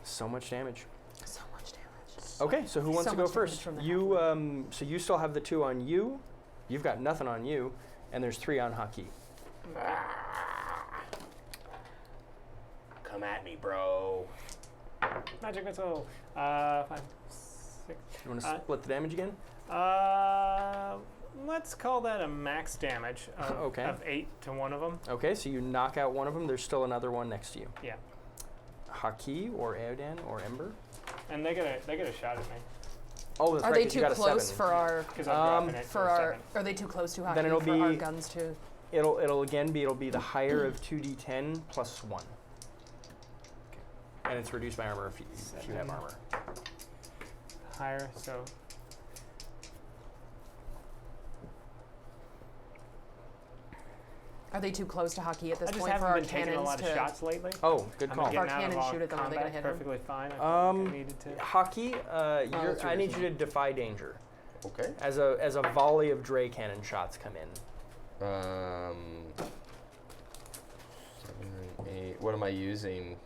so much damage. So much damage. Okay, so who wants So to go much damage first? from the You, so you still have the 2 on you. You've got nothing on you, and there's 3 on Haki. Come at me, bro. Magic missile. 5, 6. You want to split the damage again? Let's call that a max damage Okay. of 8 to one of them. Okay, so you knock out one of them. There's still another one next to you. Yeah. Haki or Eodan or Ember. And they get a shot at me Oh, that's Are right. they 'cause you too got a close 7. for our because I'm dropping it for to a our? 7. Are they too close to hockey Then it'll for our be- guns too? It'll be the higher of 2d10 plus 1. And it's reduced by armor if you have armor. Higher, so Are they too close to hockey at this I just point for haven't our been taking a cannons lot of to? shots lately. Oh, good I've call. been getting Our out of cannons all shoot at them, are they gonna combat hit 'em? perfectly fine. I think I needed to. Hockey, that's I need you to defy danger Okay. as a volley of Dray cannon shots come in. 7, 8. What am I using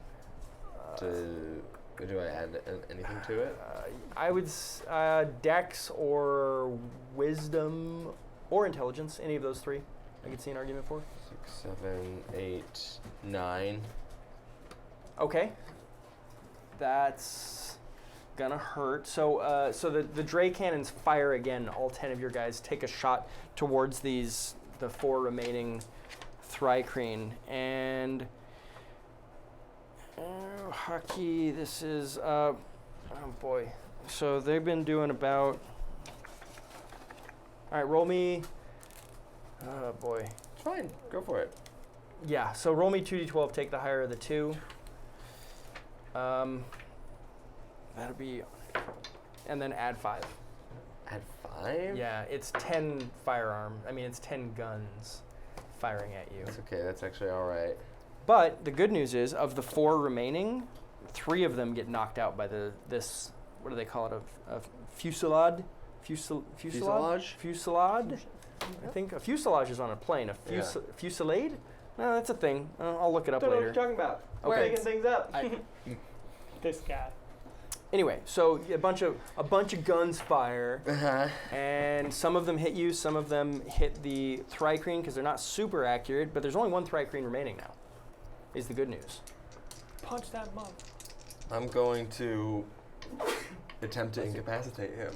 to? Do I add anything to it? I would Dex or Wisdom or Intelligence, any of those 3. I could see an argument for. 6, 7, 8, 9. Okay. That's gonna hurt. So the Dray cannons fire again. All 10 of your guys take a shot towards the 4 remaining Thrycreen. And Haki, this is oh boy. So they've been doing about. All right, roll me. Oh boy. It's fine. Go for it. Yeah, so roll me 2d12, take the higher of the 2. That'll be, and then add 5. Add 5? Yeah, it's 10 it's 10 guns firing at you. That's okay. That's actually all right. But the good news is, of the 4 remaining, 3 of them get knocked out by this, what do they call it, a fusillade? Fuselage? Fuselade? I think a fuselage is on a plane. A fusillade? No, that's a thing. I'll look it up Don't know what later. you're talking about. Okay. We're making things up. This guy. Anyway, so a bunch of guns fire, and some of them hit you, some of them hit the Thrycreen because they're not super accurate, but there's only 1 Thrycreen remaining now, is the good news. Punch that mug. I'm going to attempt to incapacitate him.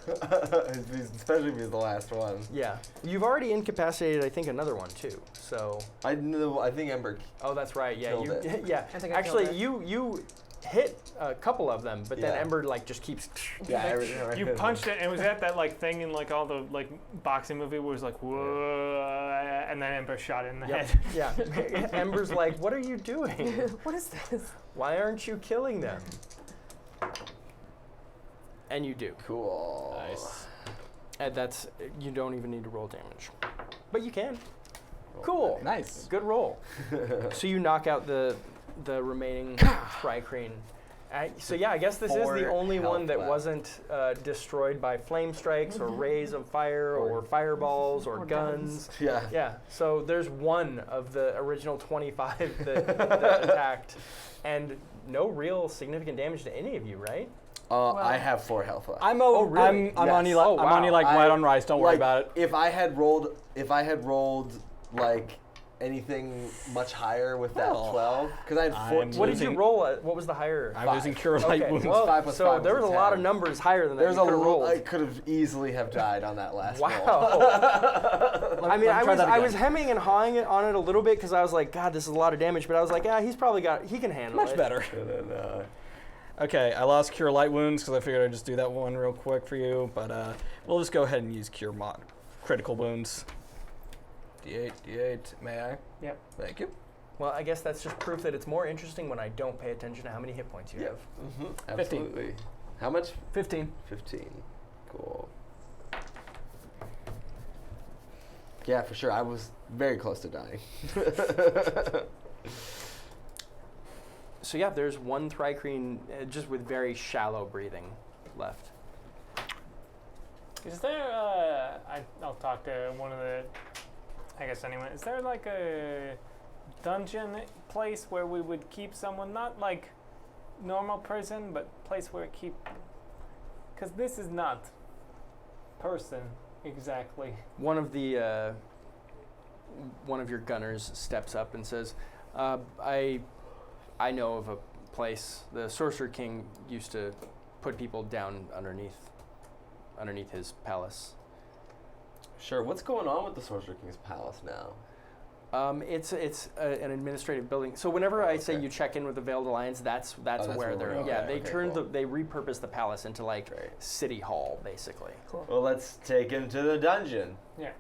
Especially if he's the last one. Yeah. You've already incapacitated, I think, another one, too, so. I think Ember. Oh, that's right, yeah. Killed it. Yeah. I think I Actually, killed you hit a couple of them, but then Yeah. Ember, just keeps. Yeah, everything. You punched it, and was that thing in all the boxing movie where it was whoa, and then Ember shot it in the head. Yeah. Ember's like, what are you doing? What is this? Why aren't you killing them? And you do. Cool. Nice. And you don't even need to roll damage. But you can. Cool. Nice. Good roll. So you knock out the remaining Thrycreen. So yeah, I guess this is 4 the only health one that left. wasn't destroyed by flame strikes or rays of fire or fireballs or guns. Yeah. Yeah, so there's 1 of the original 25 that attacked, and no real significant damage to any of you, right? I have 4 health left. I'm really? I'm on you Yes. I'm on you white on rice. Don't worry about it. If I had rolled anything much higher with that Well, 12, because I had I'm 14. What did you Losing- roll at? What was the higher? I'm using cure light Okay, wounds. well, 5 plus so 5 there was was a a lot of 10. numbers higher than that. There's you could've rolled. I could have easily have died on that last roll. Wow. I mean, try that I again. was hemming and hawing on it a little bit because I was like, God, this is a lot of damage. But I was like, yeah, he can handle it. Much better. And then, Okay, I lost cure light wounds because I figured I'd just do that one real quick for you. But we'll just go ahead and use cure critical wounds. D8, may I? Yep. Thank you. Well, I guess that's just proof that it's more interesting when I don't pay attention to how many hit points you have. Mm-hmm. Absolutely. How much? 15. 15. Cool. Yeah, for sure. I was very close to dying. So yeah, there's one Thrycreen just with very shallow breathing left. Is there, I'll talk to one of the, I guess anyone, is there like a dungeon place where we would keep someone, not like normal prison, but place where it keep, because this is not person exactly. One of your gunners steps up and says, I know of a place. The Sorcerer King used to put people down underneath his palace. Sure. What's going on with the Sorcerer King's palace now? It's an administrative building. So whenever I say you check in with the Veiled Alliance, that's that's where where they're. we're- Yeah, okay, they okay, cool. they repurposed the palace into like Great. city hall basically. Cool. Well, let's take him to the dungeon. Yeah.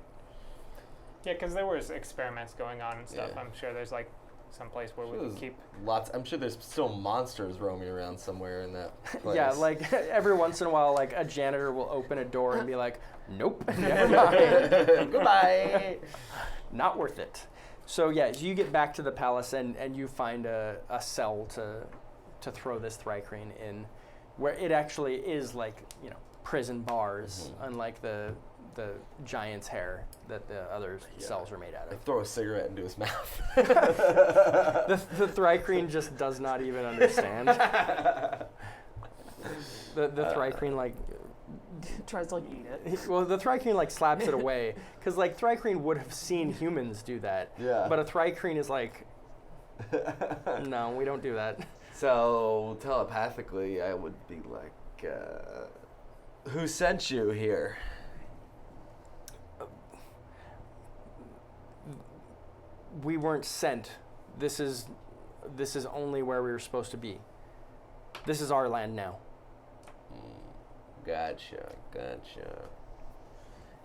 Yeah, because there was experiments going on and stuff. Yeah. I'm sure there's like some place where we Sure could keep. Lots. I'm sure there's still monsters roaming around somewhere in that place. Yeah, like every once in a while, like a janitor will open a door and be like, "Nope, never mind, Goodbye. not worth it." So yeah, so you get back to the palace and you find a cell to throw this Thrycreen in, where it actually is like prison bars, unlike the giant's hair that the other cells are made out I of. throw a cigarette into his mouth. The Thrycreen just does not even understand. The Thrycreen like. Tries to like eat it. Well, the Thrycreen like slaps it away because like Thrycreen would have seen humans do that. Yeah. But a Thrycreen is like, no, we don't do that. So telepathically, I would be like, "Who sent you here?" We weren't sent. This is only where we were supposed to be. This is our land now. Gotcha.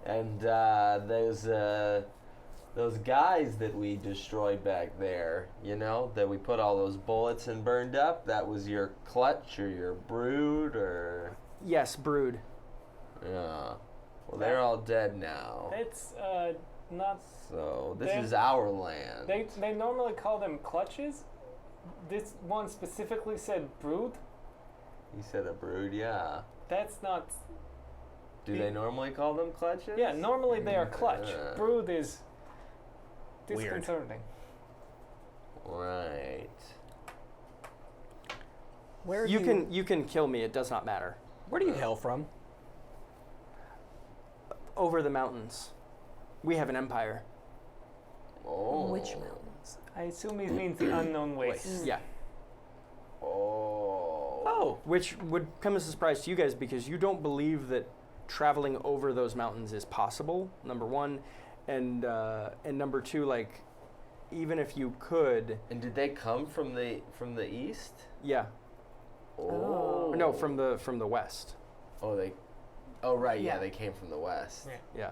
And those guys that we destroyed back there, that we put all those bullets and burned up, that was your clutch or your brood or? Yes, brood. Yeah. Well, they're all dead now. It's not. So this They- is our land. They normally call them clutches. This one specifically said brood. You said a brood, yeah. That's not. Do they normally call them clutches? Yeah, normally they are clutch. Yeah. Brood is Weird. disconcerting. Right. Where You can kill me. It does not matter. Where do you hail from? Over the mountains, we have an empire. Oh. Which mountains? I assume he means the unknown wastes. Yeah. Oh. Which would come as a surprise to you guys because you don't believe that traveling over those mountains is possible, number one. And number two, like, even if you could, And did they come from the east? yeah. Oh. No, from the west. Oh right, yeah, Yeah. they came from the west. Yeah. Yeah.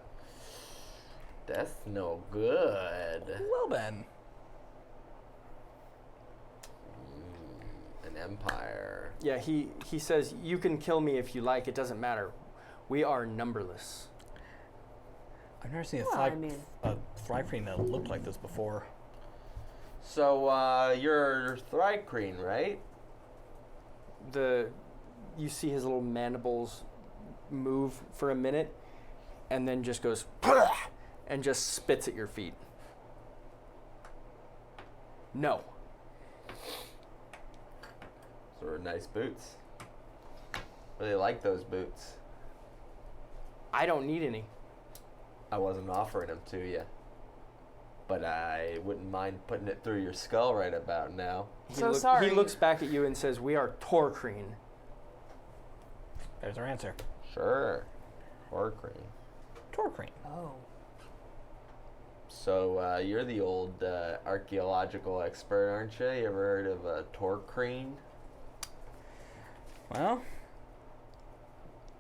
That's no good. Well then. An empire. Yeah, he says, you can kill me if you like, it doesn't matter. We are numberless. I've never seen Well, I mean, a Thrycreen that looked like this before. So you're Thrycreen, right? You see his little mandibles move for a minute and then just goes and just spits at your feet. No. Those are nice boots. Really like those boots. I don't need any. I wasn't offering them to you, but I wouldn't mind putting it through your skull right about now. So sorry. He looks back at you and says, we are Torcreen. There's our answer. Sure. Thrycreen. Torcreen. oh. So you're the old archaeological expert, aren't you? You ever heard of a Torcreen? Well,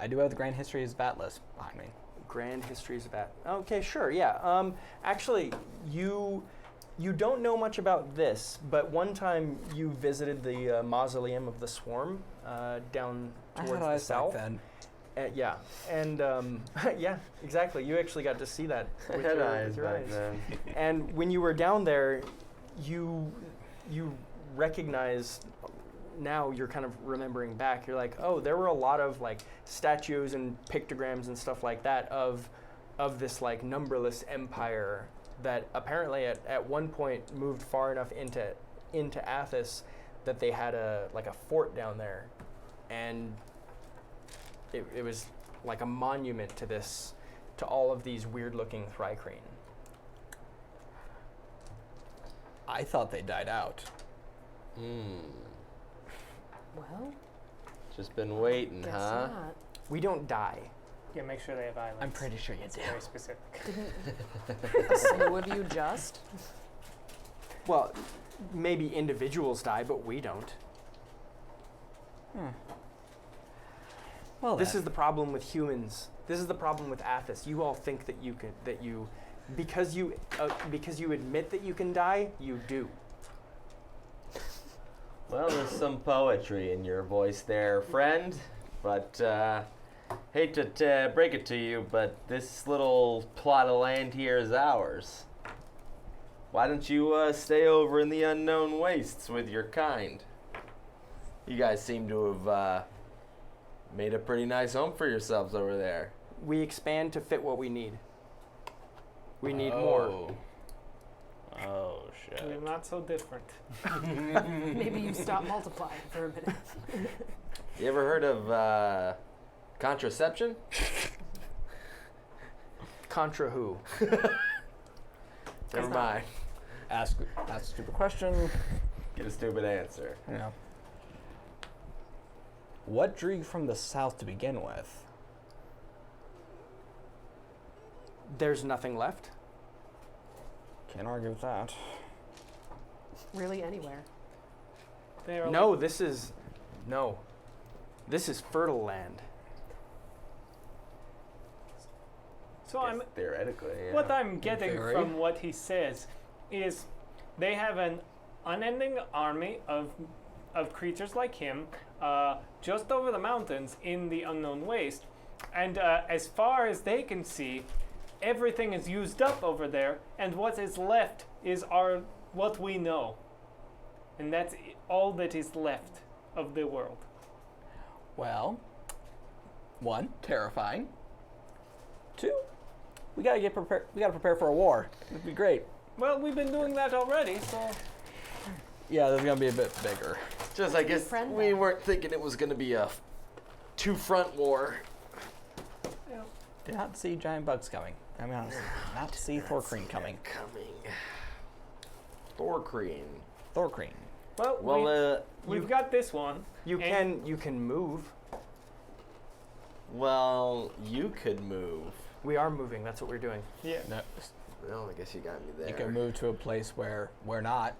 I do have the grand history of Vatlas behind me. grand histories of that. Okay, sure, yeah. Actually, you don't know much about this, but one time you visited the mausoleum of the Swarm down I towards had the eyes south. back then. Yeah, and yeah, exactly. You actually got to see that I with had your, eyes with your back eyes. then. And when you were down there, you recognize. Now you're kind of remembering back. You're like, oh, there were a lot of like statues and pictograms and stuff like that of this like numberless empire that apparently at one point moved far enough into Athos that they had a fort down there, and it was like a monument to all of these weird looking Thrycrane. I thought they died out. Well, Just been waiting, guess huh? not. We don't die. Yeah, make sure they have eyelids. I'm pretty sure you It's do. very specific. Didn't a slew of you just? Well, maybe individuals die, but we don't. Well, This is the problem with humans. This is the problem with Athos. You all think that because you admit that you can die, you do. Well, there's some poetry in your voice there, friend. But hate to break it to you, but this little plot of land here is ours. Why don't you stay over in the unknown wastes with your kind? You guys seem to have made a pretty nice home for yourselves over there. We expand to fit what we need. We need more. Oh shit. We're not so different. Maybe you stop multiplying for a minute. You ever heard of contraception? Contra who? Never mind. Ask a stupid question. Get a stupid answer. Yeah. What drew you from the south to begin with? There's nothing left. Can't argue with that. Really, anywhere. They are No, this is fertile land. So I'm Theoretically, yeah. what I'm getting theory. from what he says is they have an unending army of creatures like him just over the mountains in the unknown waste, and as far as they can see, everything is used up over there, and what is left is what we know, and that's all that is left of the world. Well, one, terrifying. Two, we gotta get prepared. We gotta prepare for a war. It'd be great. Well, we've been doing that already, so Yeah, there's gonna be a bit bigger. Just, I guess friend we them. weren't thinking it was going to be a two-front war. Did not see giant bugs coming. I mean, honestly, did not see Thorcreen coming. Thorcreen. Thorcreen. Well, we've got this one. You can move. well, you could move. We are moving. That's what we're doing. Yeah. No, Well, I guess you got me there. you can move to a place where we're not.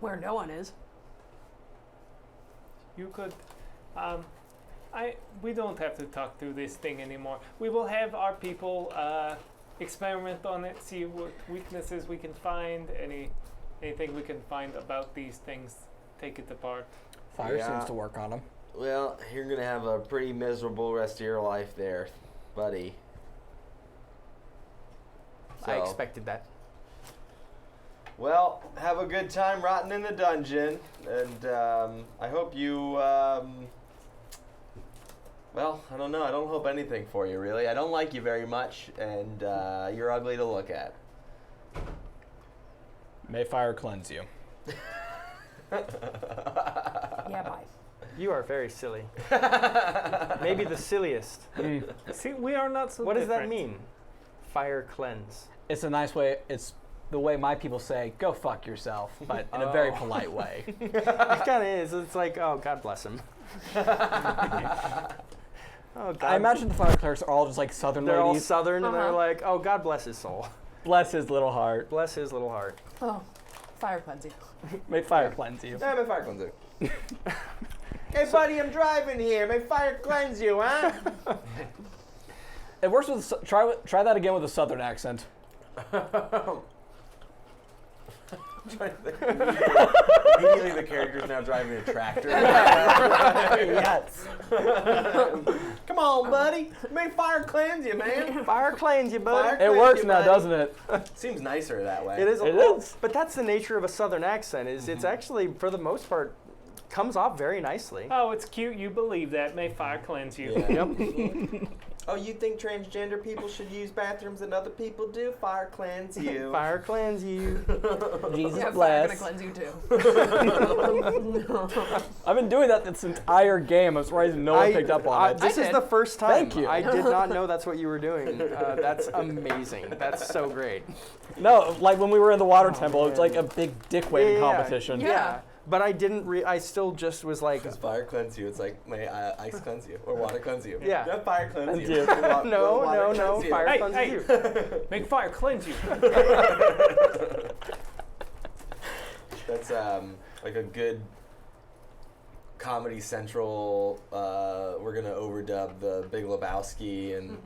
Where no one is. You could. We don't have to talk through this thing anymore. We will have our people experiment on it, see what weaknesses we can find, anything we can find about these things, take it apart. Fire Yeah. seems to work on them. Well, you're going to have a pretty miserable rest of your life there, buddy. I So- expected that. Well, have a good time rotting in the dungeon, and I hope you, well, I don't know. I don't hope anything for you, really. I don't like you very much, and you're ugly to look at. May fire cleanse you. Yeah, bye. You are very silly. Maybe the silliest. See, we are not so What does that different. mean? Fire cleanse. It's a nice way. It's the way my people say, "Go fuck yourself," but in a very Oh. polite way. It kind of is. It's like, oh, God bless him. Oh, God. I imagine the fire clerics are all just like southern they're all ladies. southern, and they're Uh-huh. like, oh, God bless his soul. Bless his little heart. Bless his little heart. Oh, fire cleanse you. May fire cleanse you. May fire cleanse you. Hey, buddy, I'm driving here. May fire cleanse you, huh? It works with try that again with a southern accent. Immediately the character's now driving a tractor. Yes. Come on, buddy. May fire cleanse you, man. Fire cleanse you, bud. Fire It cleanse works you, now, buddy. doesn't it? Seems nicer that way. It is. It well, is. But that's the nature of a southern accent. Is it's actually for the most part comes off very nicely. Oh, it's cute. You believe that. May fire cleanse you. Yeah. Yep. Oh, you think transgender people should use bathrooms that other people do? Fire cleanse you. Fire cleanse you. Jesus Yeah, fire gonna bless. cleanse you too. I've been doing that this entire game. I'm surprised no one picked up on it. This is did. the first time. Thank you. I did not know that's what you were doing. That's amazing. That's so great. No, like when we were in the water temple, it was like a big dick waving Yeah. competition. Yeah. But I didn't. I still just was like. Because fire cleanse you, it's like, may ice cleanse you or water cleanse you. Yeah. Fire cleanse Cleanse you. you. No. Fire Hey, cleanses hey. you. Make fire cleanse you. That's like a good Comedy Central. We're gonna overdub the Big Lebowski, and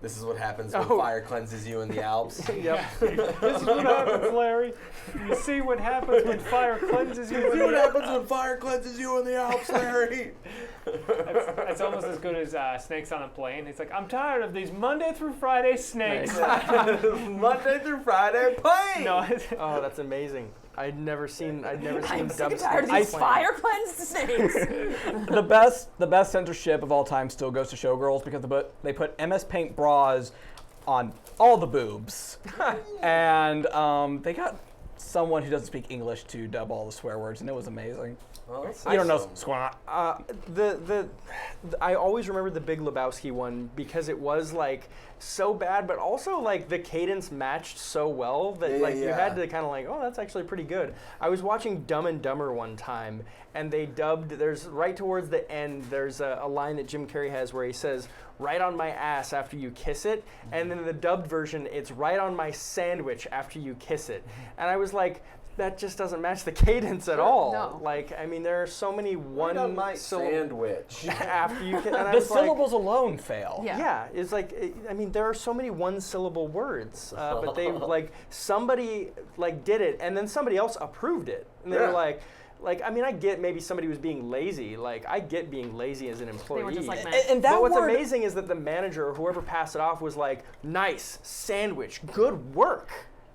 this is what happens when Oh. fire cleanses you in the Alps. Yep. This is what happens, Larry. You see what happens when fire cleanses you. See what happens when fire cleanses you in the Alps, Larry? That's almost as good as Snakes on a Plane. It's like, I'm tired of these Monday through Friday snakes. Monday through Friday, plane. No, Oh, that's amazing. I'd never seen I'm sick dub and tired of snakes these playing. fire cleansed snakes. The best censorship of all time still goes to Showgirls because they put MS Paint bras on all the boobs, and they got someone who doesn't speak English to dub all the swear words, and it was amazing. Well, that's You don't know awesome. squat. I always remember the Big Lebowski one because it was like so bad, but also like the cadence matched so well that Yeah, like you yeah. had to kind of like, oh, that's actually pretty good. I was watching Dumb and Dumber one time, and they dubbed. There's right towards the end. There's a line that Jim Carrey has where he says, "Right on my ass after you kiss it," and then in the dubbed version, it's "Right on my sandwich after you kiss it," and I was like. That just doesn't match the cadence at all. no. Like, I mean, there are so many Right on my syllables sandwich. after you can. And I The was like, syllables alone fail. Yeah. yeah, it's like I mean, there are so many one-syllable words, but they like somebody like did it, and then somebody else approved it, and they were Yeah. like I mean, I get maybe somebody was being lazy. Like I get being lazy as an employee. They were just like, And, man. and that But what's word, amazing is that the manager or whoever passed it off was like, "Nice sandwich, good work."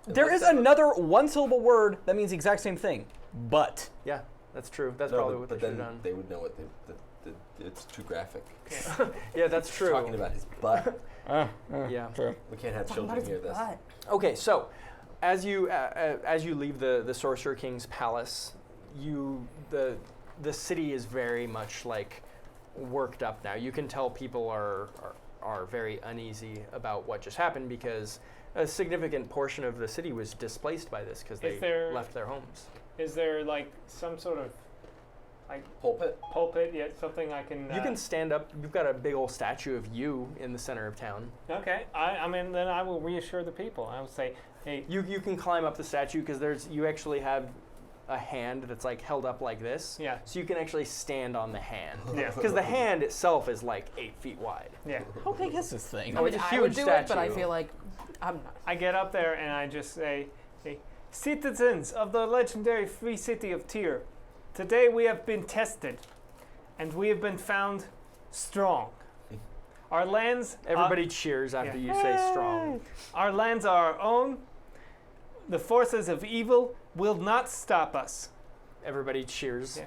there is another one-syllable word that means the exact same thing, but. Yeah, that's true. That's No, probably but, what they but should have then done. they would know what it's too graphic. Yeah, that's true. Talking about his butt. Yeah. True. We can't have Talking about children his hear this. butt. Okay, so as you leave the Sorcerer King's palace, the city is very much like worked up now. You can tell people are very uneasy about what just happened because a significant portion of the city was displaced by this because they there- left their homes. is there like some sort of Pulpit. pulpit yet? Something I can. You can stand up. You've got a big old statue of you in the center of town. Okay. I mean, then I will reassure the people. I will say, hey, You can climb up the statue because you actually have a hand that's like held up like this. Yeah. So you can actually stand on the hand. Yeah. Because the hand itself is like 8 feet wide. yeah. How big is this thing? Oh, it's a I huge would do it, but I statue. feel like I'm not. I get up there and I just say, hey, citizens of the legendary free city of Tyr, today we have been tested, and we have been found strong. Our lands, Everybody cheers after yeah. you say strong. our lands are our own. The forces of evil will not stop us. Everybody cheers. Yeah.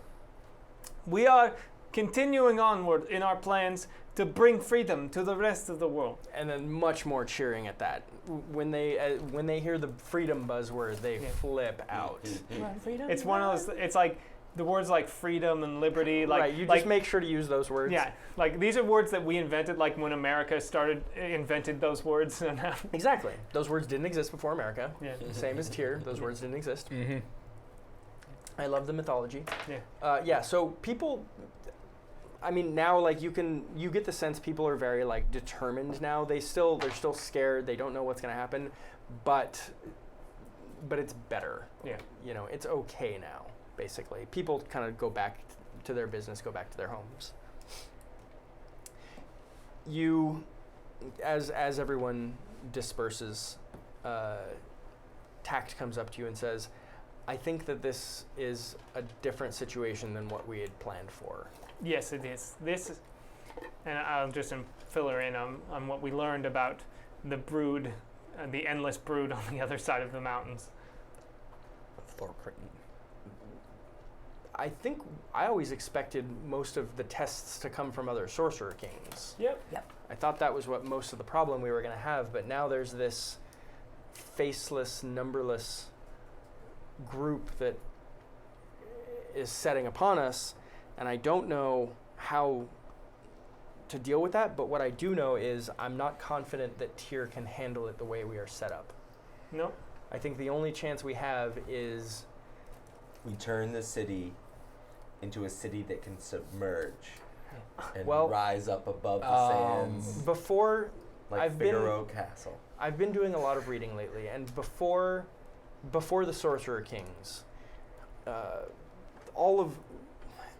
We are continuing onward in our plans to bring freedom to the rest of the world. And then much more cheering at that. When they hear the freedom buzzword, they Yeah. flip out. Run, freedom, It's one of those. It's like the words like freedom and liberty. Like right, you like, just make sure to use those words. Yeah, like these are words that we invented, like when America invented those words. And Exactly. Those words didn't exist before America. yeah, Same as Tyr. Those words didn't exist. Mm-hmm. I love the mythology. yeah. Yeah, so people, I mean, now like you get the sense people are very like determined now. They're still scared. They don't know what's gonna happen, but it's better. Yeah. You know, it's okay now. Basically, people kind of go back to their business, go back to their homes. as everyone disperses, Tact comes up to you and says, I think that this is a different situation than what we had planned for. Yes, it is. This is, and I'll just fill her in on what we learned about the brood, the endless brood on the other side of the mountains. I think I always expected most of the tests to come from other sorcerer kings. Yep. I thought that was what most of the problem we were going to have, but now there's this faceless, numberless group that is setting upon us, and I don't know how to deal with that, but what I do know is I'm not confident that Tyr can handle it the way we are set up. No. I think the only chance we have is We turn the city into a city that can submerge and Well, rise up above the sands before like I've been- Figaro Castle. I've been doing a lot of reading lately, and before the Sorcerer Kings, all of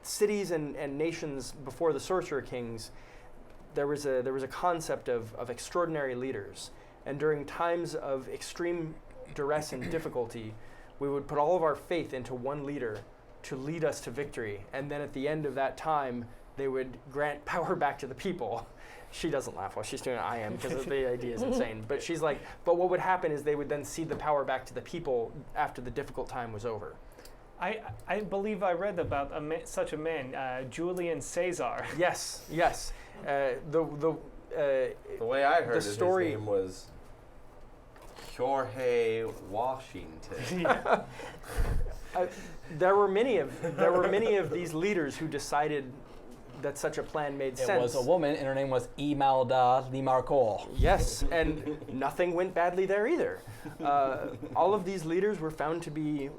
cities and nations before the Sorcerer Kings, there was a concept of extraordinary leaders, and during times of extreme duress and difficulty, we would put all of our faith into one leader to lead us to victory, and then at the end of that time, they would grant power back to the people. She doesn't laugh while she's doing it. I am, because the idea is insane. But she's like, but what would happen is they would then cede the power back to the people after the difficult time was over. I believe I read about such a man, Julian Caesar. Yes. The way I heard the it, story- his name was Jorge Washington. Yeah. there were many of these leaders who decided that such a plan made It sense. was a woman, and her name was Imelda Limarcol. Yes, and nothing went badly there either. All of these leaders were found to be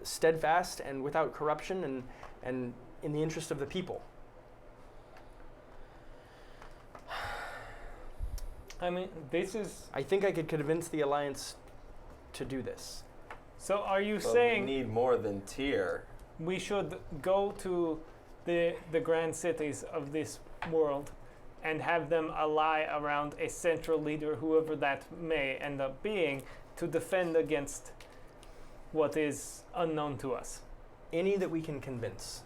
steadfast and without corruption and in the interest of the people. I mean, this is. I think I could convince the Alliance to do this. So are you But saying we need more than Tyr. we should go to the grand cities of this world and have them ally around a central leader, whoever that may end up being, to defend against what is unknown to us? Any that we can convince.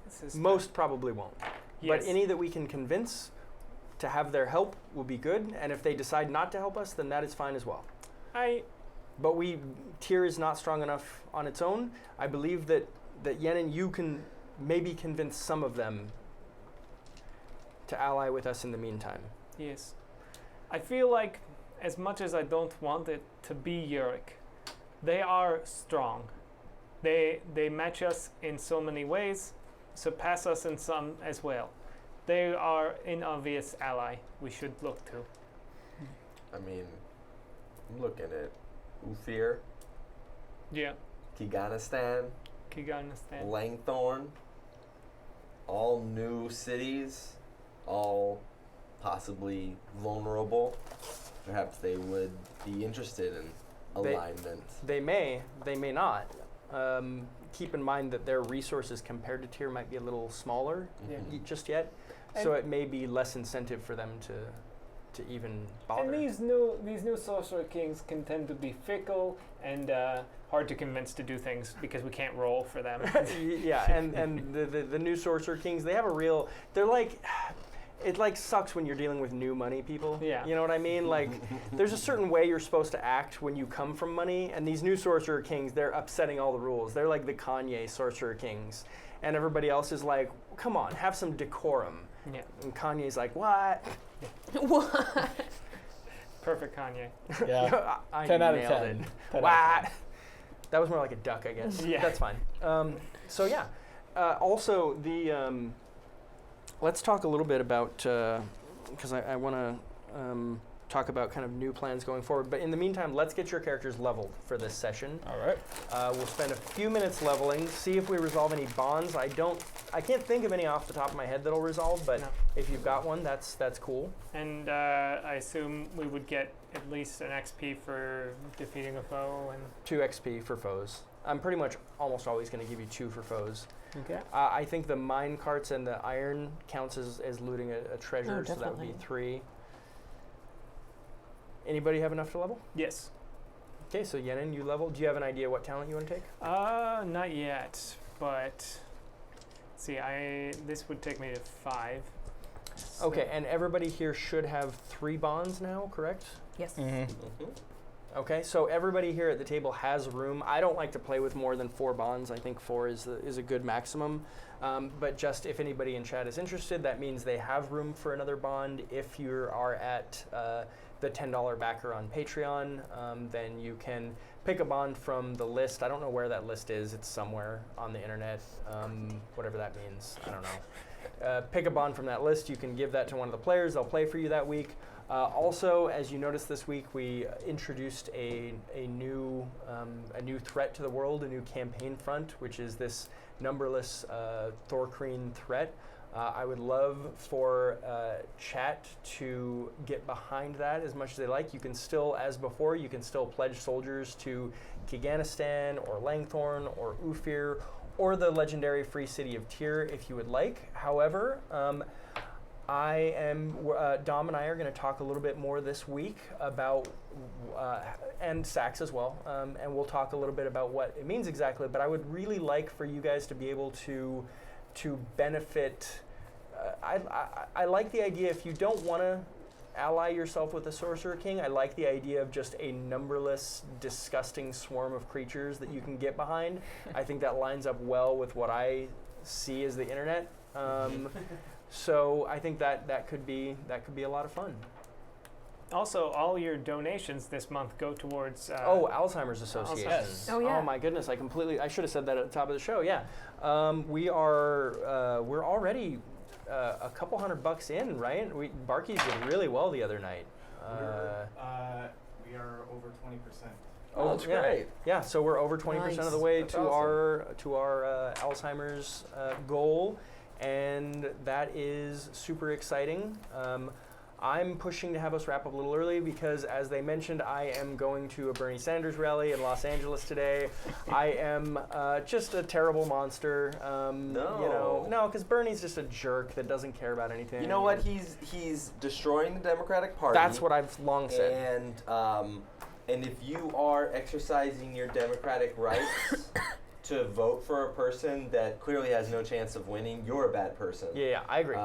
This is Most probably won't. yes. But any that we can convince to have their help will be good, and if they decide not to help us, then that is fine as well. But Tyr is not strong enough on its own. I believe that Yen and you can maybe convince some of them to ally with us in the meantime. Yes. I feel like, as much as I don't want it to be Yurik, they are strong. They match us in so many ways, surpass us in some as well. They are an obvious ally we should look to. I mean, I'm looking at Uthir, Yeah. Kiganistan, Kiganistan. Langthorn, all new cities, all possibly vulnerable. Perhaps they would be interested in alignment. They may not. Keep in mind that their resources compared to Tyr might be a little smaller Yeah. just yet, so it may be less incentive for them to even bother. And these new sorcerer kings can tend to be fickle and hard to convince to do things because we can't roll for them. Yeah, and the new sorcerer kings, they have a real. They're like. It like sucks when you're dealing with new money people. Yeah. You know what I mean? Like, there's a certain way you're supposed to act when you come from money, and these new sorcerer kings, they're upsetting all the rules. They're like the Kanye sorcerer kings, and everybody else is like, come on, have some decorum. Yeah. And Kanye's like, what? What? Perfect Kanye. Yeah. I 10 out of nailed 10. it. 10 out of What? That was more like a duck, I guess. Yeah. That's fine. So yeah. Also, the let's talk a little bit about because I want to talk about kind of new plans going forward. But in the meantime, let's get your characters leveled for this session. All right. We'll spend a few minutes leveling, see if we resolve any bonds. I can't think of any off the top of my head that'll resolve, but No. if you've got one, that's cool. And I assume we would get at least an XP for defeating a foe and 2 XP for foes. I'm pretty much almost always going to give you 2 for foes. Okay. I think the mine carts and the iron counts as looting a treasure, so that would be definitely. 3. Anybody have enough to level? Yes. Okay, so Yenin, you level. Do you have an idea what talent you want to take? Not yet, but see, this would take me to 5. So- Okay, and everybody here should have 3 bonds now, correct? Yes. Mm-hmm. Okay, so everybody here at the table has room. I don't like to play with more than 4 bonds. I think 4 is a good maximum. But just if anybody in chat is interested, that means they have room for another bond. If you are at the $10 backer on Patreon, then you can pick a bond from the list. I don't know where that list is. It's somewhere on the internet, whatever that means. I don't know. Pick a bond from that list. You can give that to one of the players. They'll play for you that week. Also, as you noticed this week, we introduced a new threat to the world, a new campaign front, which is this numberless Thorkreen threat. I would love for chat to get behind that as much as they like. You can still, as before, you can still pledge soldiers to Kiganistan or Langthorn or Ufir or the legendary free city of Tyr if you would like. However, Dom and I are going to talk a little bit more this week about, and Sax as well, and we'll talk a little bit about what it means exactly, but I would really like for you guys to be able to benefit. I like the idea, if you don't want to ally yourself with a Sorcerer King, I like the idea of just a numberless, disgusting swarm of creatures that you can get behind. I think that lines up well with what I see as the internet. So I think that could be a lot of fun. Also, all your donations this month go towards. Alzheimer's Association. Yes. Oh, yeah. Oh my goodness! I should have said that at the top of the show. Yeah, we're already a couple $100 in, right? Barkeys did really well the other night. We are over 20%. Oh, that's yeah. great. Yeah, so we're over 20% of the way That's to awesome. our Alzheimer's goal, and that is super exciting. I'm pushing to have us wrap up a little early because, as they mentioned, I am going to a Bernie Sanders rally in Los Angeles today. I am just a terrible monster. No, because Bernie's just a jerk that doesn't care about anything. You know what? He's destroying the Democratic Party. That's what I've long said. And if you are exercising your democratic rights to vote for a person that clearly has no chance of winning, you're a bad person. Yeah, I agree.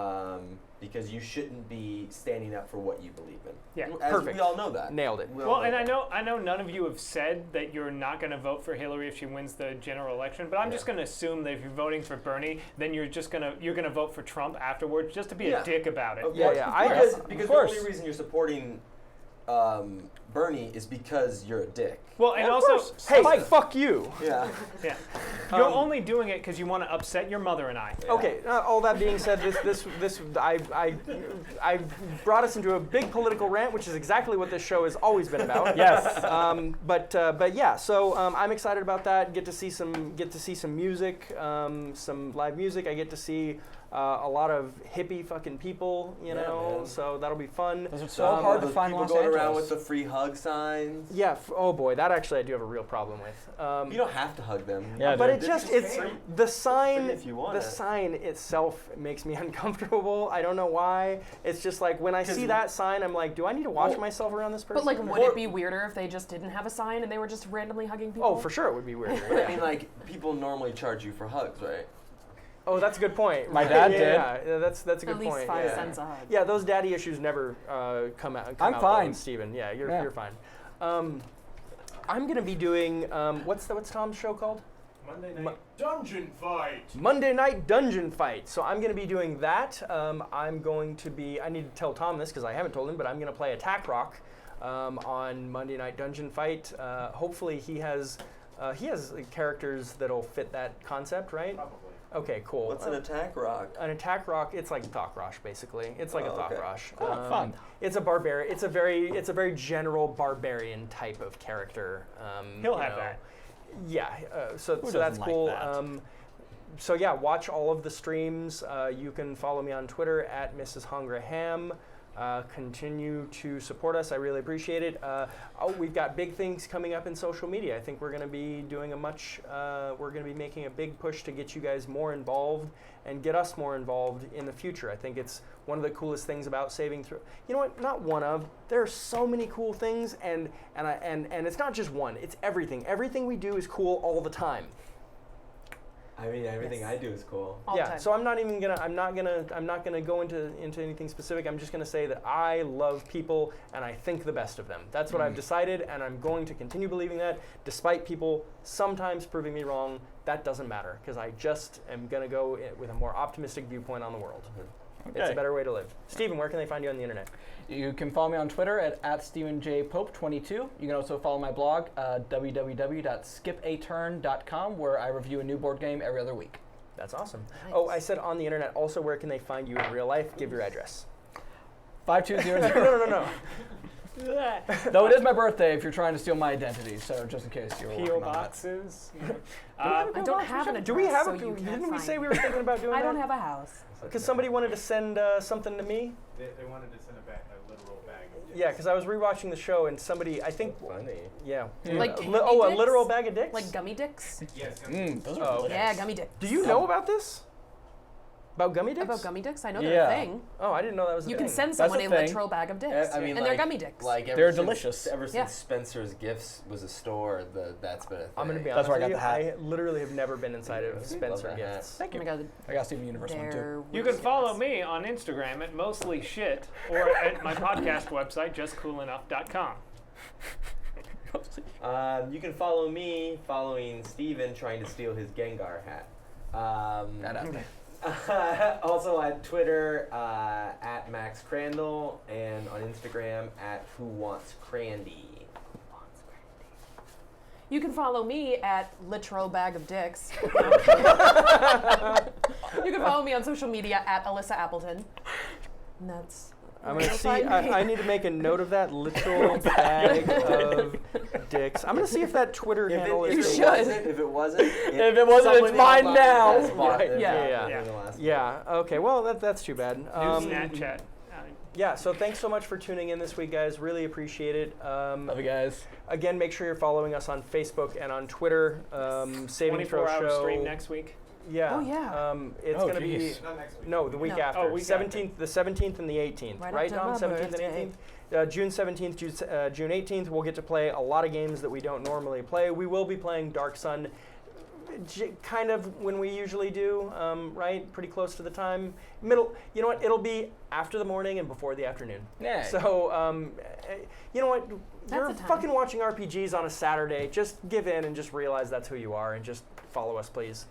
Because you shouldn't be standing up for what you believe in. Yeah. As Perfect. We all know that. Nailed it. We all Well, know and that. I know none of you have said that you're not going to vote for Hillary if she wins the general election, but I'm just going to assume that if you're voting for Bernie, then you're gonna vote for Trump afterwards, just to be Yeah. a dick about it. Of Yeah, course. yeah, I- Because of the course. only reason you're supporting Bernie is because you're a dick. Well, and Of also, course. Hey, fuck you. Yeah. yeah, you're only doing it because you want to upset your mother and I. Okay. All that being said, I brought us into a big political rant, which is exactly what this show has always been about. Yes. But yeah. So I'm excited about that. Get to see some music, some live music. I get to see a lot of hippie fucking people, you Yeah, know. man. So that'll be fun. Those are so hard to Those find in people Los going around Angeles. with the free hug signs. Yeah. Oh boy, that actually I do have a real problem with. You don't have to hug them. Yeah, But dude. it just Free. it's the sign. Free if you want The it. sign itself makes me uncomfortable. I don't know why. It's just like when I see 'Cause- that sign, I'm like, do I need to watch Well, myself around this person? But like, would Or- it be weirder if they just didn't have a sign and they were just randomly hugging people? Oh, for sure it would be weird. But I mean, like, people normally charge you for hugs, right? Oh, that's a good point. My Right, dad yeah, did. Yeah, that's a good At least point. 5 yeah. cents a hug. Yeah, those daddy issues never come out. I'm out fine. though, Steven. Yeah, you're Yeah. fine. I'm gonna be doing what's Tom's show called? Monday night dungeon fight. Monday Night Dungeon Fight. So I'm going to be doing that. I need to tell Tom this because I haven't told him, but I'm going to play Attack Rock on Monday Night Dungeon Fight. Hopefully he has characters that'll fit that concept, right? Probably. Okay, cool. What's an attack rock? An Attack Rock, it's like Thokrosh, basically. It's like a Oh, okay. Thokrosh. Oh, fun. It's a barbarian. It's a very general barbarian type of character. He'll you have know. that. Yeah, so Who that's doesn't like cool. that? So yeah, watch all of the streams. You can follow me on Twitter at Mrs. Hungraham. Continue to support us. I really appreciate it. We've got big things coming up in social media. I think we're going to be doing we're going to be making a big push to get you guys more involved and get us more involved in the future. I think it's one of the coolest things about saving through. You know what? Not one of. There are so many cool things, and it's not just one. It's everything. Everything we do is cool all the time. I mean, everything I do is cool. All the Yeah, time. so I'm not gonna go into anything specific. I'm just gonna say that I love people and I think the best of them. That's what I've decided, and I'm going to continue believing that, despite people sometimes proving me wrong. That doesn't matter, because I just am gonna go with a more optimistic viewpoint on the world. It's a better way to live. Steven, where can they find you on the internet? You can follow me on Twitter at StephenJPope22. You can also follow my blog, www.skipaturn.com, where I review a new board game every other week. That's awesome. Nice. Oh, I said on the internet. Also, where can they find you in real life? Give your address. 5200. No. Though it is my birthday if you're trying to steal my identity, so just in case you're P.O. working on that. boxes. I don't have an address. Do we have so a? you can't Didn't we find say we me. were thinking about doing that? I don't have a house. Because somebody wanted to send something to me. They wanted to send a literal bag of dicks. Yeah, because I was rewatching the show and somebody, I think, Funny. yeah. Like a candy a dicks? literal bag of dicks? Like gummy dicks? Yes. Those are Oh, delicious. Yeah, gummy dicks. Do you know about this? About gummy dicks? About gummy dicks? I know they're Yeah. a thing. Oh, I didn't know that was a You thing. can send That's someone a a thing. literal bag of dicks. I mean, and like, they're gummy dicks. Like They're since, delicious. Ever since Yeah. Spencer's Gifts was a store, that's been a thing. I'm going to be That's honest where I with got you. the hat. I literally have never been inside of Love Spencer that hat. Gifts. Thank Oh you. my god, I got Steven Universe one too. they're You can follow ridiculous. me on Instagram at mostly shit, or at my podcast website, justcoolenough.com. You can follow me following Steven trying to steal his Gengar hat. Also at Twitter at Max Crandall, and on Instagram at Who Wants Crandy. You can follow me at literal bag of dicks. You can follow me on social media at Alyssa Appleton. And that's. I'm going to where see, you'll find me. I need to make a note of that literal bag of dicks. I'm going to see if that Twitter handle is You still- should. If it wasn't, If it wasn't, someone it's mine else now. has bought Right, this yeah. in the last Yeah, okay, well, that's too bad. New Snapchat. Yeah, so thanks so much for tuning in this week, guys. Really appreciate it. Love you guys. Again, make sure you're following us on Facebook and on Twitter. Saving Throw 24-hour Show. stream next week. Yeah. Oh, yeah. It's Oh, going to be geez. Not next week. no, the week No. after. Oh, week 17th, the 17th and the 18th. Right Right, after Dom? my 17th birthday. and 18th. June 17th, June 18th, we'll get to play a lot of games that we don't normally play. We will be playing Dark Sun, kind of when we usually do, right? Pretty close to the time. Middle. You know what? It'll be after the morning and before the afternoon. Yeah. So, you know what? You're the time. fucking watching RPGs on a Saturday. Just give in and just realize that's who you are and just follow us, please.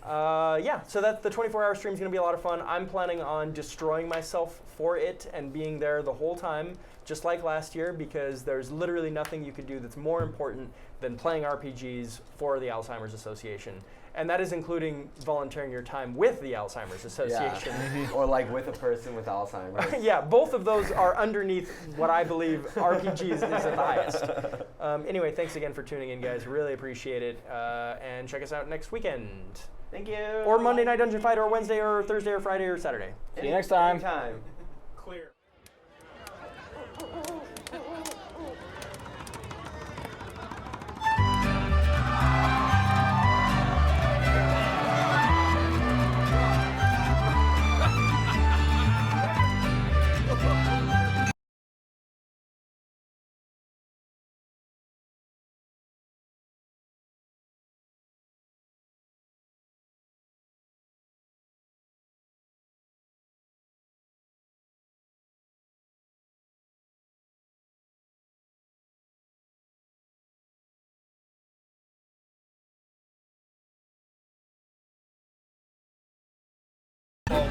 Yeah, so that the 24-hour stream is going to be a lot of fun. I'm planning on destroying myself for it and being there the whole time, just like last year, because there's literally nothing you could do that's more important than playing RPGs for the Alzheimer's Association. And that is including volunteering your time with the Alzheimer's Association. Or like with a person with Alzheimer's. Yeah, both of those are underneath what I believe RPGs is at the highest. Anyway, thanks again for tuning in, guys. Really appreciate it. And check us out next weekend. Thank you. Or Monday Night Dungeon Fight, or Wednesday, or Thursday, or Friday, or Saturday. See you next time. Anytime. Clear.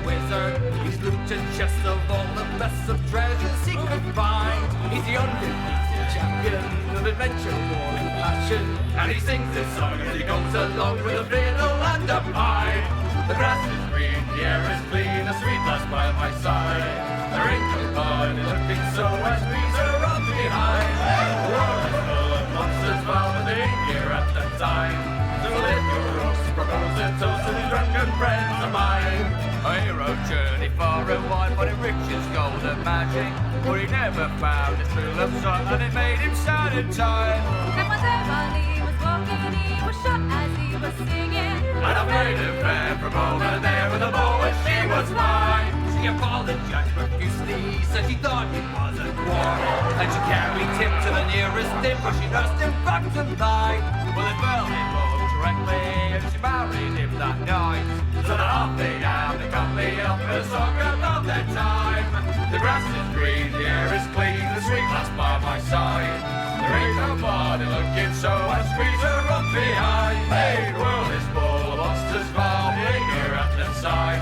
Wizard, he's looted chests of all the best of treasures he could find. He's the undefeated champion of adventure, war and passion, and he sings this song as he goes along with a fiddle and a pipe. The grass is green, the air is clean, a sweet lass by my side. The wrinkled bud is looking so as breeze are up behind. The world is full of monsters, well, but they ain't here at the time. So lift your ropes, propose a toast to these drunken friends of mine. A hero journey far and wide, but in riches, gold and magic. But he never found a true love song, and it made him sad in time. And whenever he was walking, he was shot as he was singing. And I made him fair from over there with a bow, and she was mine. She apologized profusely, said she thought he was a quarrel, and she carried him to the nearest inn, where she nursed him back to life. Well, they fell in love directly, and she married him that night. So they're off they down the company up for a song about their time. The grass is green, the air is clean, the sweet lass by my side. There ain't nobody looking, so I squeeze her up behind. Hey, the world is full of monsters, foul, here at the side.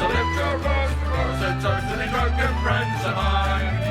So lift your rose and toast to the drunken friends of mine.